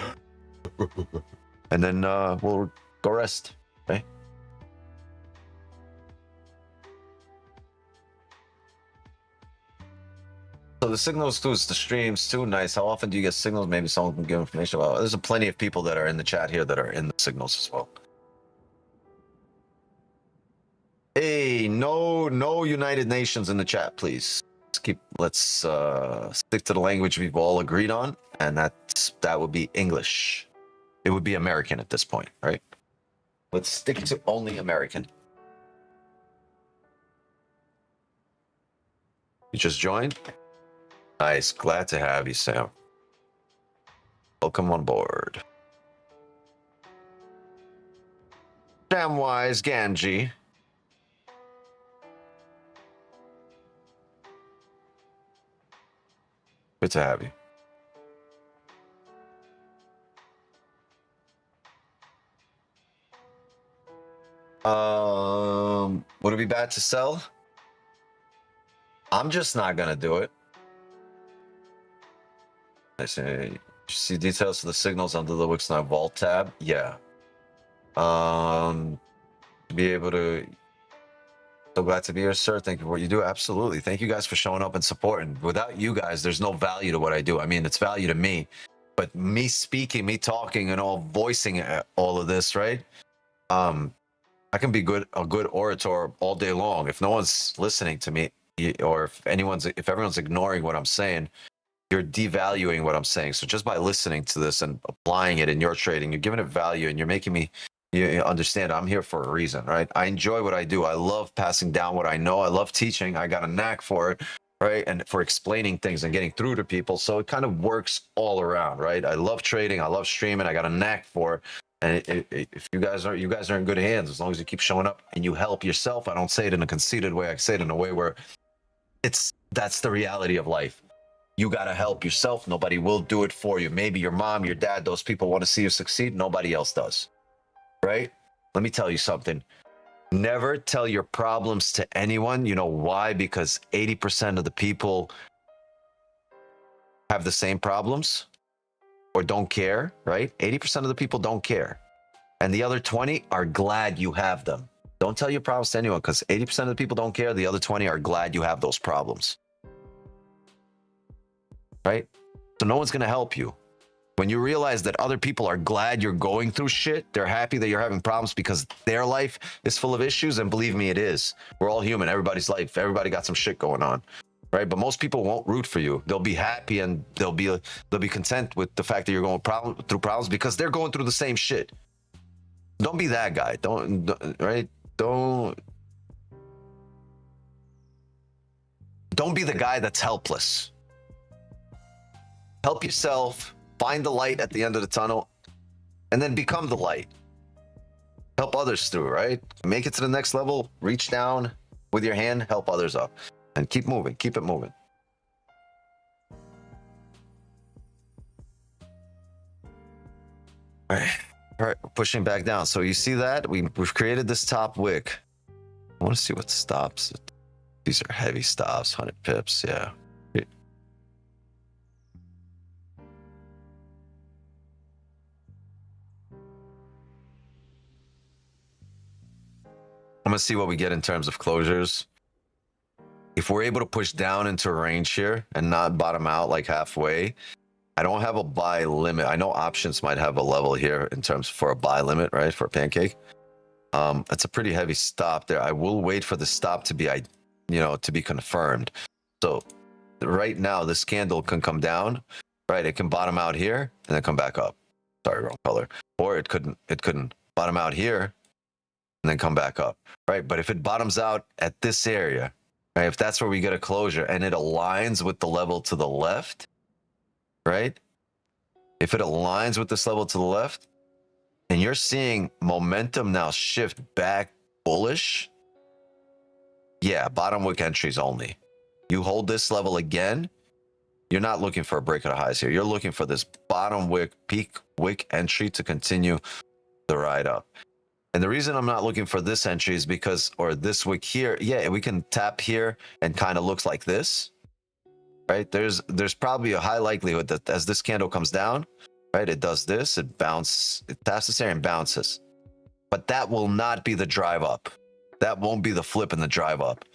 and then we'll go rest. Okay. So the signals too, it's the streams too. Nice. How often do you get signals? Maybe someone can give information about it. There's plenty of people that are in the chat here that are in the signals as well. Hey, no United Nations in the chat, please. Let's stick to the language we've all agreed on, and that would be English. It would be American at this point, right? Let's stick to only American. You just joined? Nice. Glad to have you, Sam. Welcome on board. Samwise Ganji. Good to have you. Would it be bad to sell? I'm just not gonna do it. I see details of the signals under the Wixnot Vault tab. Yeah. Be able to. So glad to be here, sir. Thank you for what you do. Absolutely. Thank you guys for showing up and supporting. Without you guys, there's no value to what I do. I mean, it's value to me, but me speaking, me talking, and all voicing all of this, right? I can be a good orator all day long. If no one's listening to me, or if everyone's ignoring what I'm saying, you're devaluing what I'm saying. So just by listening to this and applying it in your trading, you're giving it value, and you're making me understand I'm here for a reason, right? I enjoy what I do. I love passing down what I know. I love teaching. I got a knack for it, right? And for explaining things and getting through to people. So it kind of works all around, right? I love trading. I love streaming. I got a knack for it. And if you guys are in good hands, as long as you keep showing up and you help yourself. I don't say it in a conceited way. I say it in a way where that's the reality of life. You got to help yourself. Nobody will do it for you. Maybe your mom, your dad, those people want to see you succeed. Nobody else does, right? Let me tell you something. Never tell your problems to anyone. You know why? Because 80% of the people have the same problems or don't care, right? 80% of the people don't care. And the other 20 are glad you have them. Don't tell your problems to anyone because 80% of the people don't care. The other 20 are glad you have those problems. Right? So no one's going to help you. When you realize that other people are glad you're going through shit, they're happy that you're having problems because their life is full of issues. And believe me, it is. We're all human. Everybody's life. Everybody got some shit going on. Right? But most people won't root for you. They'll be happy and they'll be content with the fact that you're going through problems because they're going through the same shit. Don't be that guy. Don't be the guy that's helpless. Help yourself, find the light at the end of the tunnel, and then become the light. Help others through, right? Make it to the next level, reach down with your hand, help others up. And keep moving, keep it moving. All right, we're pushing back down. So you see that? We've created this top wick. I want to see what stops. These are heavy stops, 100 pips, yeah. I'm going to see what we get in terms of closures. If we're able to push down into a range here and not bottom out like halfway, I don't have a buy limit. I know options might have a level here in terms for a buy limit, right? For a pancake. It's a pretty heavy stop there. I will wait for the stop to be, to be confirmed. So right now, this candle can come down, right? It can bottom out here and then come back up. Sorry, wrong color. Or it couldn't bottom out here and then come back up, right? But if it bottoms out at this area, right, if that's where we get a closure and it aligns with the level to the left, right? If it aligns with this level to the left, and you're seeing momentum now shift back bullish, yeah, bottom wick entries only. You hold this level again, you're not looking for a break of the highs here. You're looking for this bottom wick, peak wick entry to continue the ride up. And the reason I'm not looking for this entry is because, or this wick here, yeah, we can tap here and kind of looks like this, right? There's probably a high likelihood that as this candle comes down, right, it does this, it taps this area and bounces. But that will not be the drive up. That won't be the flip and the drive up,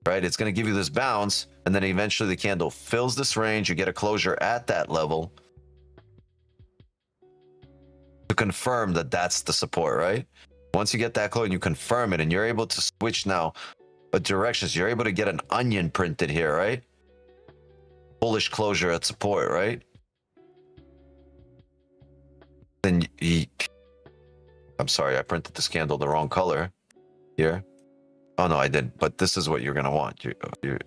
right? It's going to give you this bounce, and then eventually the candle fills this range. You get a closure at that level to confirm that that's the support, right? Once you get that close and you confirm it and you're able to switch now directions, you're able to get an onion printed here, right? Bullish closure at support, right? Then I'm sorry, I printed this candle the wrong color here. Oh no, I didn't. But this is what you're gonna want. You're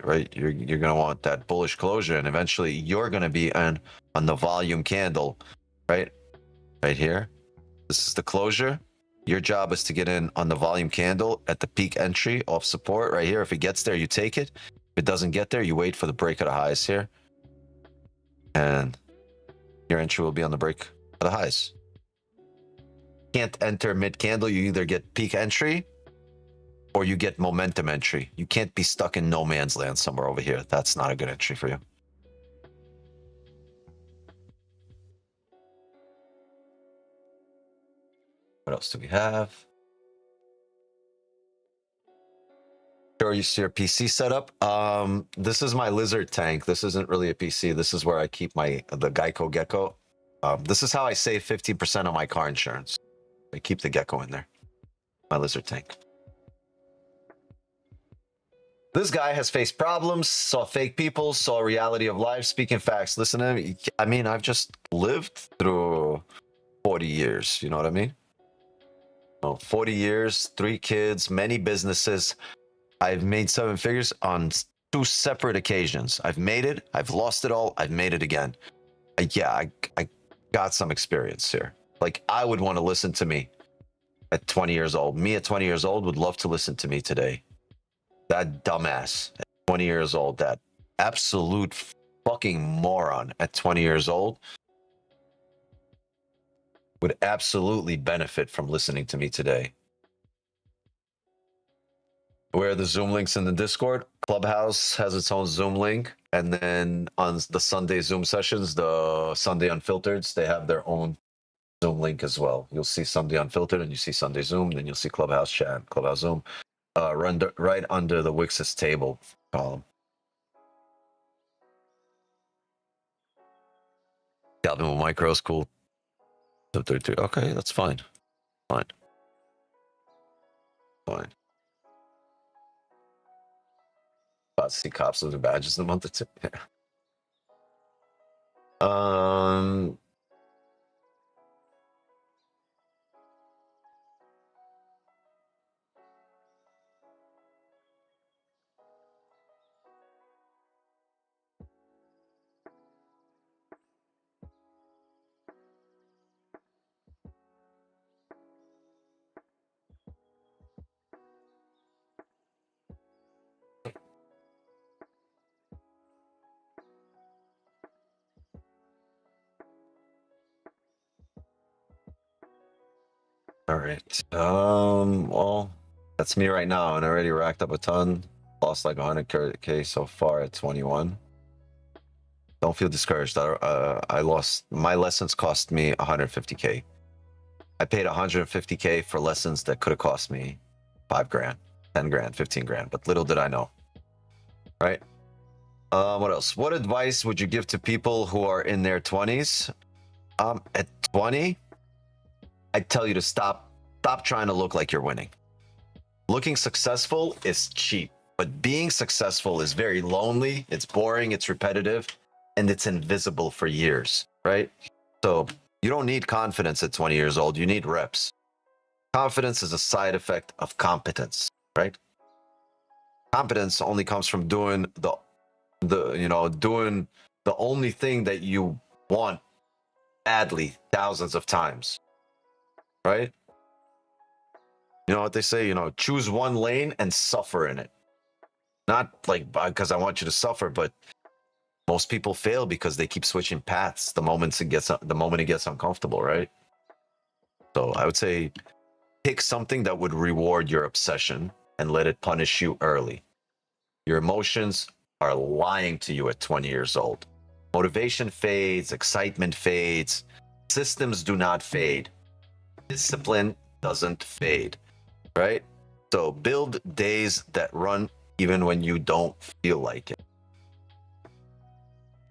right. You're gonna want that bullish closure, and eventually you're gonna be on the volume candle, right? Right here. This is the closure. Your job is to get in on the volume candle at the peak entry off support right here. If it gets there, you take it. If it doesn't get there, you wait for the break of the highs here. And your entry will be on the break of the highs. Can't enter mid candle. You either get peak entry or you get momentum entry. You can't be stuck in no man's land somewhere over here. That's not a good entry for you. What else do we have? Sure, you see your PC setup. This is my lizard tank. This isn't really a PC. This is where I keep the Geico Gecko. This is how I save 15% on my car insurance. I keep the gecko in there. My lizard tank. This guy has faced problems, saw fake people, saw reality of life, speaking facts. Listen to him. I mean, I've just lived through 40 years. You know what I mean? 40 years, 3 kids, many businesses. I've made 7 figures on two separate occasions. I've made it, I've lost it all, I've made it again. I got some experience here. Like, I would want to listen to me at 20 years old. Me at 20 years old would love to listen to me today. That dumbass at 20 years old, that absolute fucking moron at 20 years old would absolutely benefit from listening to me today. Where are the Zoom links in the Discord? Clubhouse has its own Zoom link. And then on the Sunday Zoom sessions, the Sunday Unfiltered, they have their own Zoom link as well. You'll see Sunday Unfiltered and you see Sunday Zoom, then you'll see Clubhouse Chat, Clubhouse Zoom, right under the Wix's table column. Calvin with micros, cool. 33. Okay, that's fine. Fine. About to see cops losing badges in a month or two. Yeah. All right. Well, that's me right now, and I already racked up a ton. Lost like 100K so far at 21. Don't feel discouraged. I lost, my lessons cost me 150K. I paid 150K for lessons that could have cost me 5 grand, 10 grand, 15 grand, but little did I know. Right? What else? What advice would you give to people who are in their 20s? At 20, I'd tell you to stop trying to look like you're winning. Looking successful is cheap, but being successful is very lonely, it's boring, it's repetitive, and it's invisible for years, right? So you don't need confidence at 20 years old, you need reps. Confidence is a side effect of competence, right? Competence only comes from doing doing the only thing that you want badly thousands of times, right? You know what they say, choose one lane and suffer in it. Not like because I want you to suffer, but most people fail because they keep switching paths the moment it gets uncomfortable, right? So I would say pick something that would reward your obsession and let it punish you early. Your emotions are lying to you at 20 years old. Motivation fades, excitement fades, systems do not fade. Discipline doesn't fade, right? So build days that run even when you don't feel like it.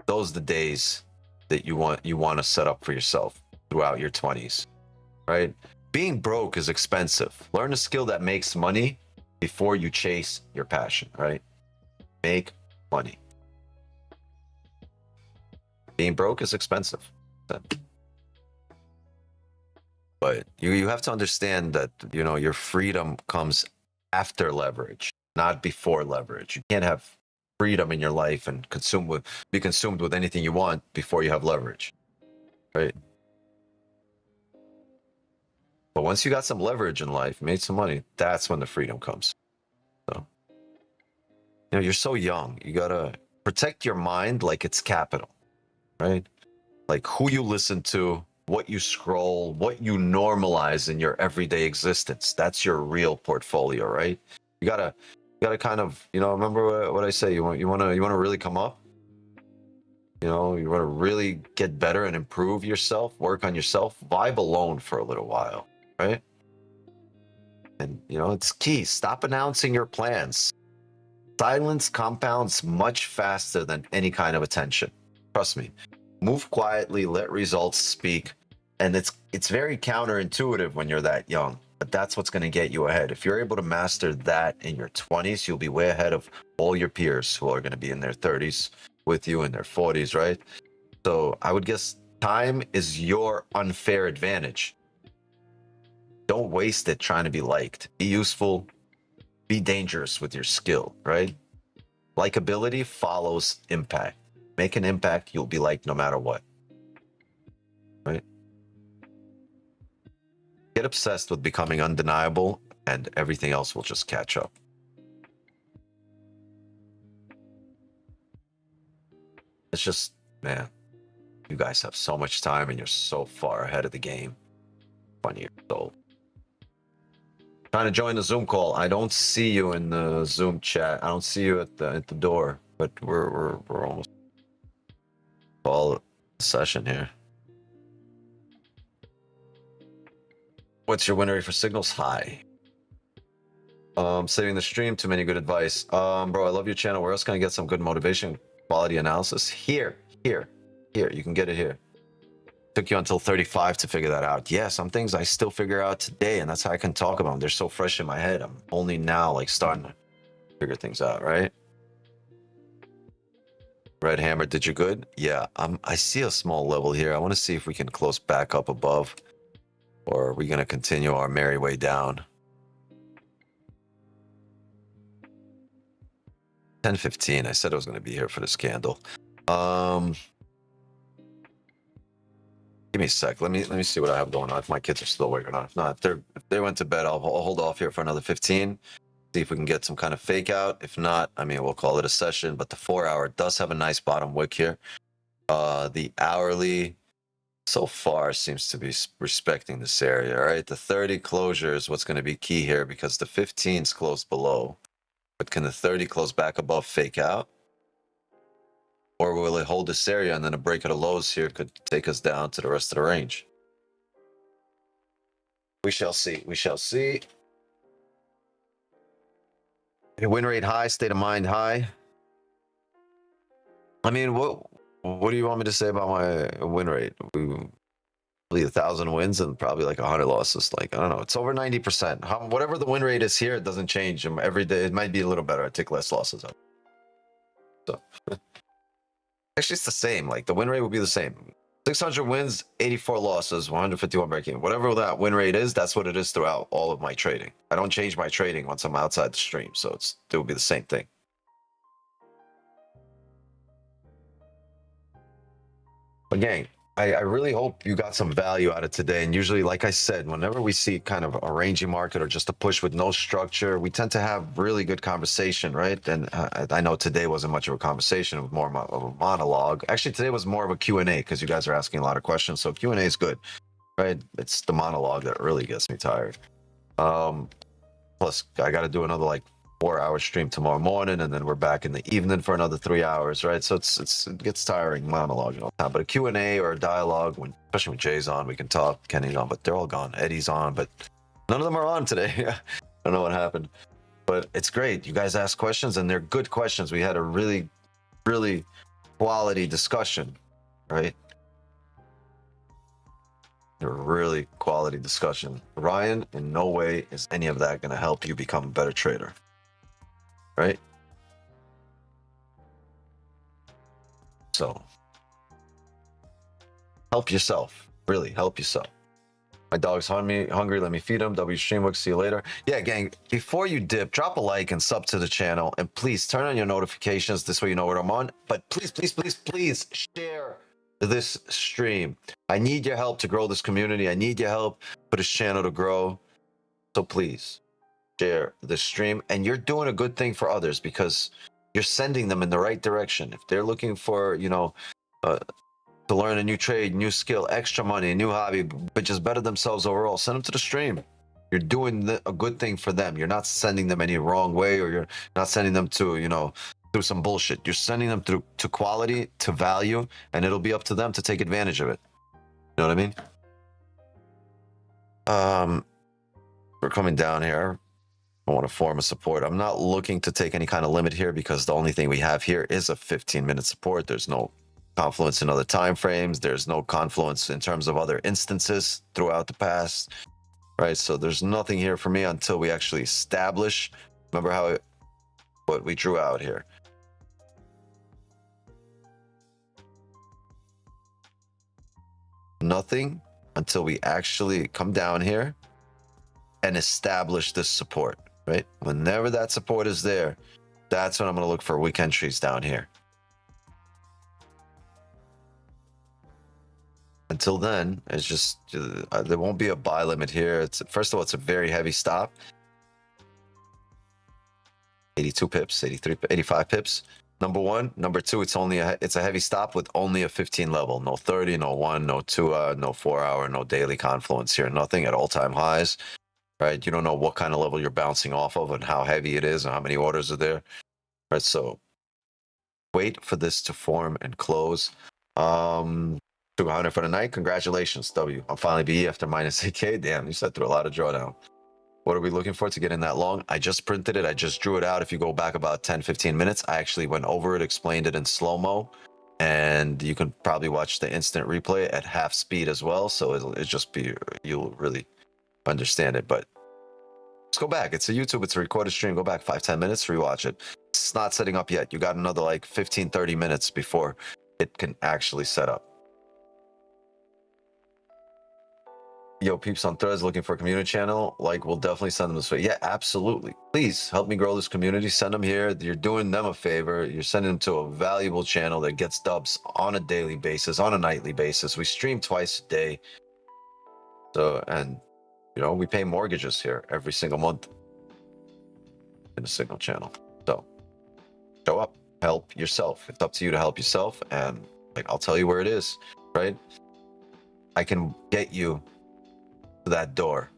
Those are the days that you want to set up for yourself throughout your 20s, right? Being broke is expensive. Learn a skill that makes money before you chase your passion, right? Make money. Being broke is expensive. But you have to understand that, your freedom comes after leverage, not before leverage. You can't have freedom in your life and be consumed with anything you want before you have leverage, right? But once you got some leverage in life, made some money, that's when the freedom comes. So, you're so young. You gotta protect your mind like it's capital, right? Like who you listen to, what you scroll, what you normalize in your everyday existence. That's your real portfolio, right? You gotta kind of, remember what I say. You want to really come up. You want to really get better and improve yourself, work on yourself, vibe alone for a little while, right? And it's key. Stop announcing your plans. Silence compounds much faster than any kind of attention. Trust me. Move quietly, let results speak. And it's very counterintuitive when you're that young, but that's what's going to get you ahead. If you're able to master that in your 20s, you'll be way ahead of all your peers who are going to be in their 30s with you in their 40s, right? So I would guess time is your unfair advantage. Don't waste it trying to be liked. Be useful. Be dangerous with your skill, right? Likability follows impact. Make an impact, you'll be liked no matter what. Right? Get obsessed with becoming undeniable, and everything else will just catch up. It's just, man, you guys have so much time and you're so far ahead of the game. 20 years old. Trying to join the Zoom call. I don't see you in the Zoom chat. I don't see you at the door, but we're almost all session here. What's your win rate for signals? High. Saving the stream. Too many good advice. Bro, I love your channel. Where else can I get some good motivation, quality analysis? Here. You can get it here. Took you until 35 to figure that out. Yeah, some things I still figure out today, and that's how I can talk about them. They're so fresh in my head. I'm only now like starting to figure things out, right? Red Hammer, did you good? Yeah, I see a small level here. I want to see if we can close back up above, or are we going to continue our merry way down? 10:15. I said I was going to be here for this candle. Give me a sec. Let me see what I have going on. If my kids are still awake or not. If not, if they went to bed, I'll hold off here for another 15. See if we can get some kind of fake out. If not, I mean, we'll call it a session. But the 4-hour does have a nice bottom wick here. The hourly so far seems to be respecting this area. All right, the 30 closure is what's going to be key here because the 15's closed below. But can the 30 close back above fake out? Or will it hold this area and then a break of the lows here could take us down to the rest of the range? We shall see. We shall see. Win rate high, state of mind high. I mean, what do you want me to say about my win rate? Probably 1,000 wins and probably like 100 losses. Like, I don't know. It's over 90%. Whatever the win rate is here, it doesn't change every day. It might be a little better. I take less losses up. So... Actually, it's the same. Like the win rate will be the same. 600 wins, 84 losses, 151 break-even. Whatever that win rate is, that's what it is throughout all of my trading. I don't change my trading once I'm outside the stream, so it will be the same thing. But gang, I really hope you got some value out of today. And usually, like I said, whenever we see kind of a ranging market or just a push with no structure, we tend to have really good conversation, right? And I know today wasn't much of a conversation, it was more of a monologue. Actually, today was more of a Q&A because you guys are asking a lot of questions. So Q&A is good, right? It's the monologue that really gets me tired. Plus, I got to do another like 4-hour stream tomorrow morning, and then we're back in the evening for another 3 hours, right? So it gets tiring monologuing all the time. But a Q&A or a dialogue, especially when Jay's on, we can talk. Kenny's on, but they're all gone. Eddie's on, but none of them are on today. I don't know what happened, but it's great. You guys ask questions, and they're good questions. We had a really, really quality discussion, right? A really quality discussion. Ryan, in no way is any of that going to help you become a better trader. Right? So, help yourself. Really, help yourself. My dog's hungry. Let me feed him. W Streambook. See you later. Yeah, gang, before you dip, drop a like and sub to the channel. And please turn on your notifications. This way you know what I'm on. But please share this stream. I need your help to grow this community. I need your help for this channel to grow. So please share the stream, and you're doing a good thing for others because you're sending them in the right direction. If they're looking for, to learn a new trade, new skill, extra money, a new hobby, but just better themselves overall, send them to the stream. You're doing a good thing for them. You're not sending them any wrong way, or you're not sending them to, through some bullshit. You're sending them to quality, to value, and it'll be up to them to take advantage of it. You know what I mean? We're coming down here. I want to form a support. I'm not looking to take any kind of limit here because the only thing we have here is a 15-minute support. There's no confluence in other time frames. There's no confluence in terms of other instances throughout the past, right? So there's nothing here for me until we actually establish. Remember what we drew out here. Nothing until we actually come down here and establish this support. Right? Whenever that support is there, That's when I'm going to look for weak entries down here. Until then, it's just there won't be a buy limit here. It's first of all, it's a very heavy stop. 82 pips, 83, 85 pips. Number one. Number two, it's a heavy stop with only a 15 level. No 30, no 1, no 2, no 4 hour, no daily confluence here. Nothing at all-time highs. Right? You don't know what kind of level you're bouncing off of and how heavy it is and how many orders are there. Right? So wait for this to form and close. 200 for the night. Congratulations, W. I'll finally be after minus 8K. Damn, you set through a lot of drawdown. What are we looking for to get in that long? I just printed it. I just drew it out. If you go back about 10, 15 minutes, I actually went over it, explained it in slow-mo. And you can probably watch the instant replay at half speed as well. So it'll just be, you'll really understand it. But let's go back. It's a YouTube. It's a recorded stream. Go back 5, 10 minutes, rewatch it. It's not setting up yet. You got another like 15, 30 minutes before it can actually set up. Yo, peeps on Threads looking for a community channel, like, we'll definitely send them this way. Yeah, absolutely. Please help me grow this community. Send them here. You're doing them a favor. You're sending them to a valuable channel that gets dubs on a daily basis, on a nightly basis. We stream twice a day. So, and, you know, we pay mortgages here every single month in the Signal channel. So, show up. Help yourself. It's up to you to help yourself. And, like, I'll tell you where it is, right? I can get you that door,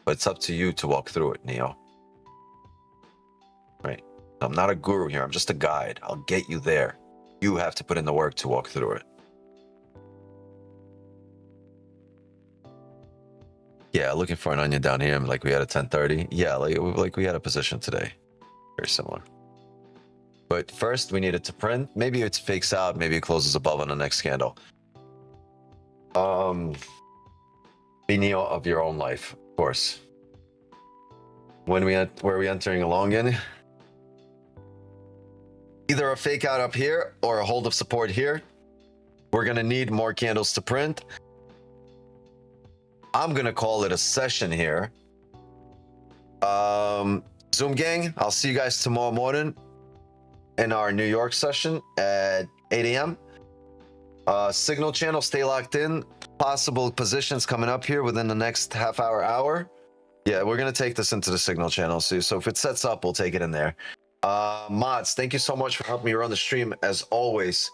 but it's up to you to walk through it, Neo. Right? I'm not a guru here. I'm just a guide. I'll get you there. You have to put in the work to walk through it. Yeah, looking for an onion down here, like we had at 10:30. Yeah, like we had a position today, very similar. But first, we needed to print. Maybe it fakes out. Maybe it closes above on the next candle. Be Neo of your own life, of course. Where are we entering a long in? Either a fake out up here or a hold of support here. We're gonna need more candles to print. I'm gonna call it a session here. Zoom gang, I'll see you guys tomorrow morning in our New York session at 8 a.m. Signal channel, stay locked in. Possible positions coming up here within the next half hour. Yeah, we're gonna take this into the Signal channel, so if it sets up, we'll take it in there. Mods, thank you so much for helping me run the stream as always.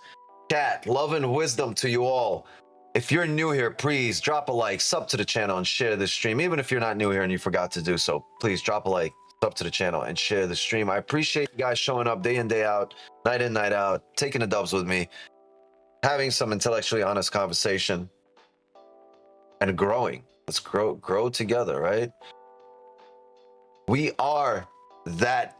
Chat, love and wisdom to you all. If you're new here, please drop a like, sub to the channel, and share this stream. Even if you're not new here and you forgot to do so, please drop a like, sub to the channel, and share the stream. I appreciate you guys showing up day in, day out, night in, night out, taking the dubs with me, having some intellectually honest conversation, and growing. Let's grow together, right? We are that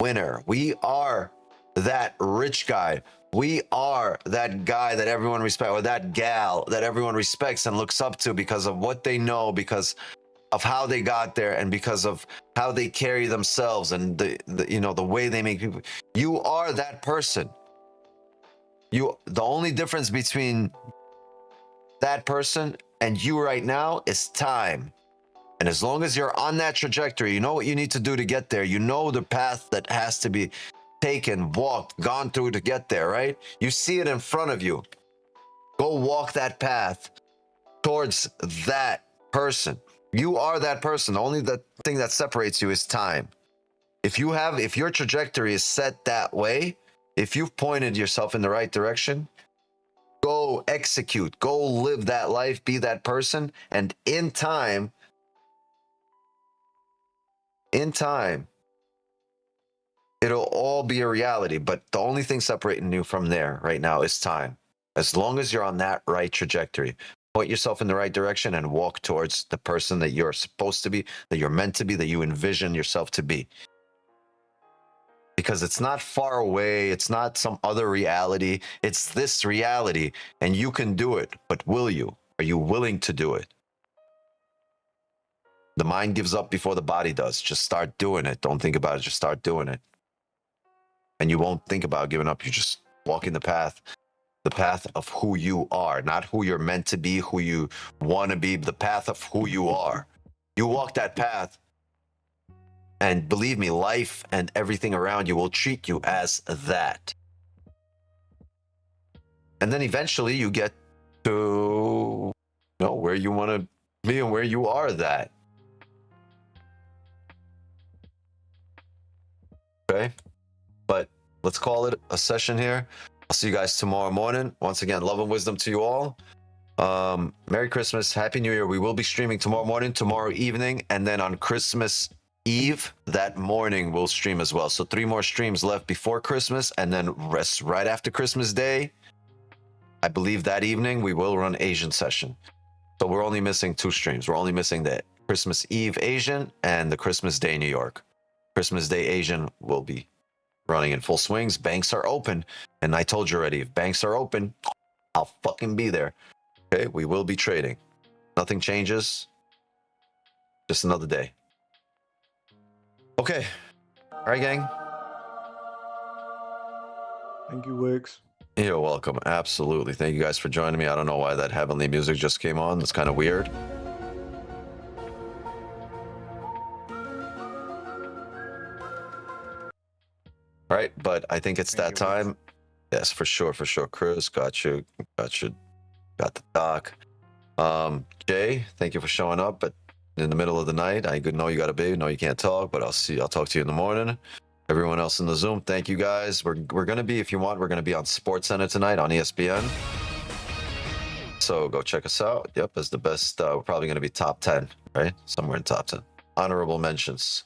winner. We are that rich guy. We are that guy that everyone respects, or that gal that everyone respects and looks up to because of what they know, because of how they got there, and because of how they carry themselves, and the way they make people. You are that person. The only difference between that person and you right now is time. And as long as you're on that trajectory, you know what you need to do to get there. You know the path that has to be taken, walked, gone through to get there, right? You see it in front of you. Go walk that path towards that person. You are that person. The only thing that separates you is time. If your trajectory is set that way, if you've pointed yourself in the right direction, go execute, go live that life, be that person, and in time, it'll all be a reality. But the only thing separating you from there right now is time. As long as you're on that right trajectory, point yourself in the right direction and walk towards the person that you're supposed to be, that you're meant to be, that you envision yourself to be. Because it's not far away. It's not some other reality. It's this reality, and you can do it. But will you? Are you willing to do it? The mind gives up before the body does. Just start doing it. Don't think about it. Just start doing it. And you won't think about giving up. You're just walking the path of who you are, not who you're meant to be, who you want to be, the path of who you are. You walk that path, And believe me, life and everything around you will treat you as that. And then eventually you get to where you want to be and where you are that. Okay? But let's call it a session here. I'll see you guys tomorrow morning. Once again, love and wisdom to you all. Merry Christmas, Happy New Year. We will be streaming tomorrow morning, tomorrow evening, and then on Christmas Eve that morning we'll stream as well. So 3 more streams left before Christmas, and then rest right after Christmas Day. I believe that evening we will run Asian session. So we're only missing 2 streams. We're only missing the Christmas Eve Asian and the Christmas Day New York. Christmas Day Asian will be running in full swings. Banks are open, and I told you already, if banks are open, I'll fucking be there. Okay, we will be trading. Nothing changes. Just another day. Okay. All right, gang. Thank you, Wix. You're welcome. Absolutely. Thank you guys for joining me. I don't know why that heavenly music just came on. It's kind of weird. All right, but I think it's that time. Yes, for sure, for sure. Chris, got you. Got the doc. Jay, thank you for showing up in the middle of the night. I know you got a baby. No, you can't talk, but I'll talk to you in the morning. Everyone else in the Zoom, thank you guys. We're gonna be, if you want, we're gonna be on SportsCenter tonight on ESPN. So go check us out. Yep, as the best. We're probably gonna be top 10, right? Somewhere in top 10. Honorable mentions.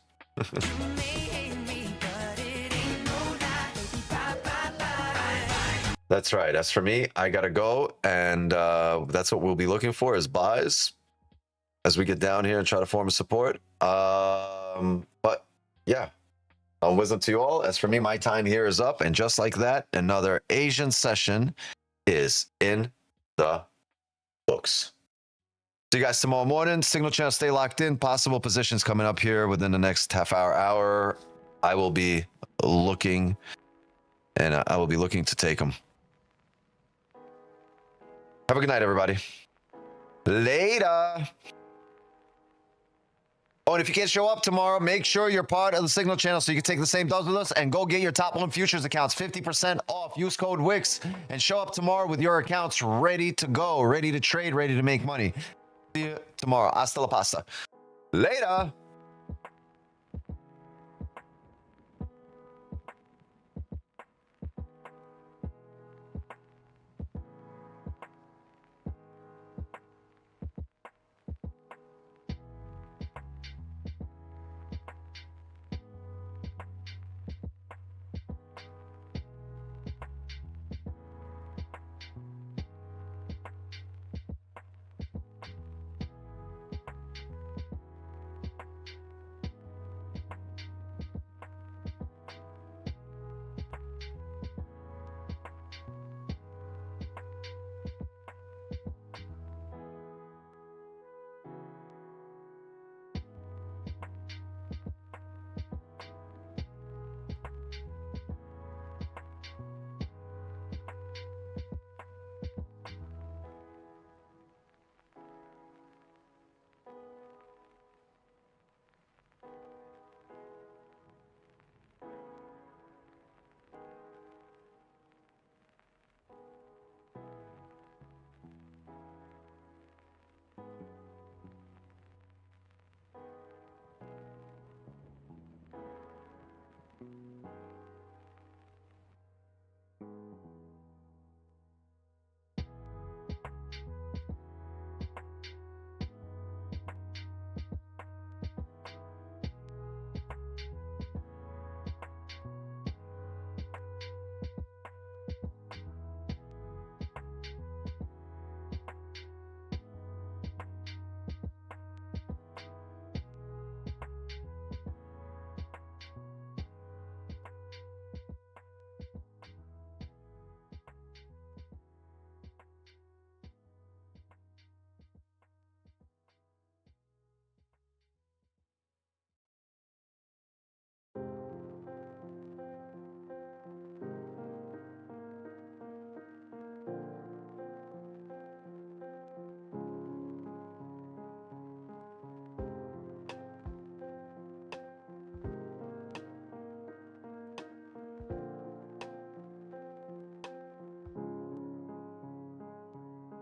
That's right. As for me, I gotta go, and that's what we'll be looking for is buys as we get down here and try to form a support. But yeah, wisdom to you all. As for me, my time here is up, and just like that, another Asian session is in the books. See you guys tomorrow morning. Signal channel, stay locked in. Possible positions coming up here within the next half hour. I will be looking, and I will be looking to take them. Have a good night, everybody. Later. Oh, and if you can't show up tomorrow, make sure you're part of the Signal channel so you can take the same dose with us and go get your Top 1 Futures accounts 50% off. Use code WIX and show up tomorrow with your accounts ready to go, ready to trade, ready to make money. See you tomorrow. Hasta la pasta. Later.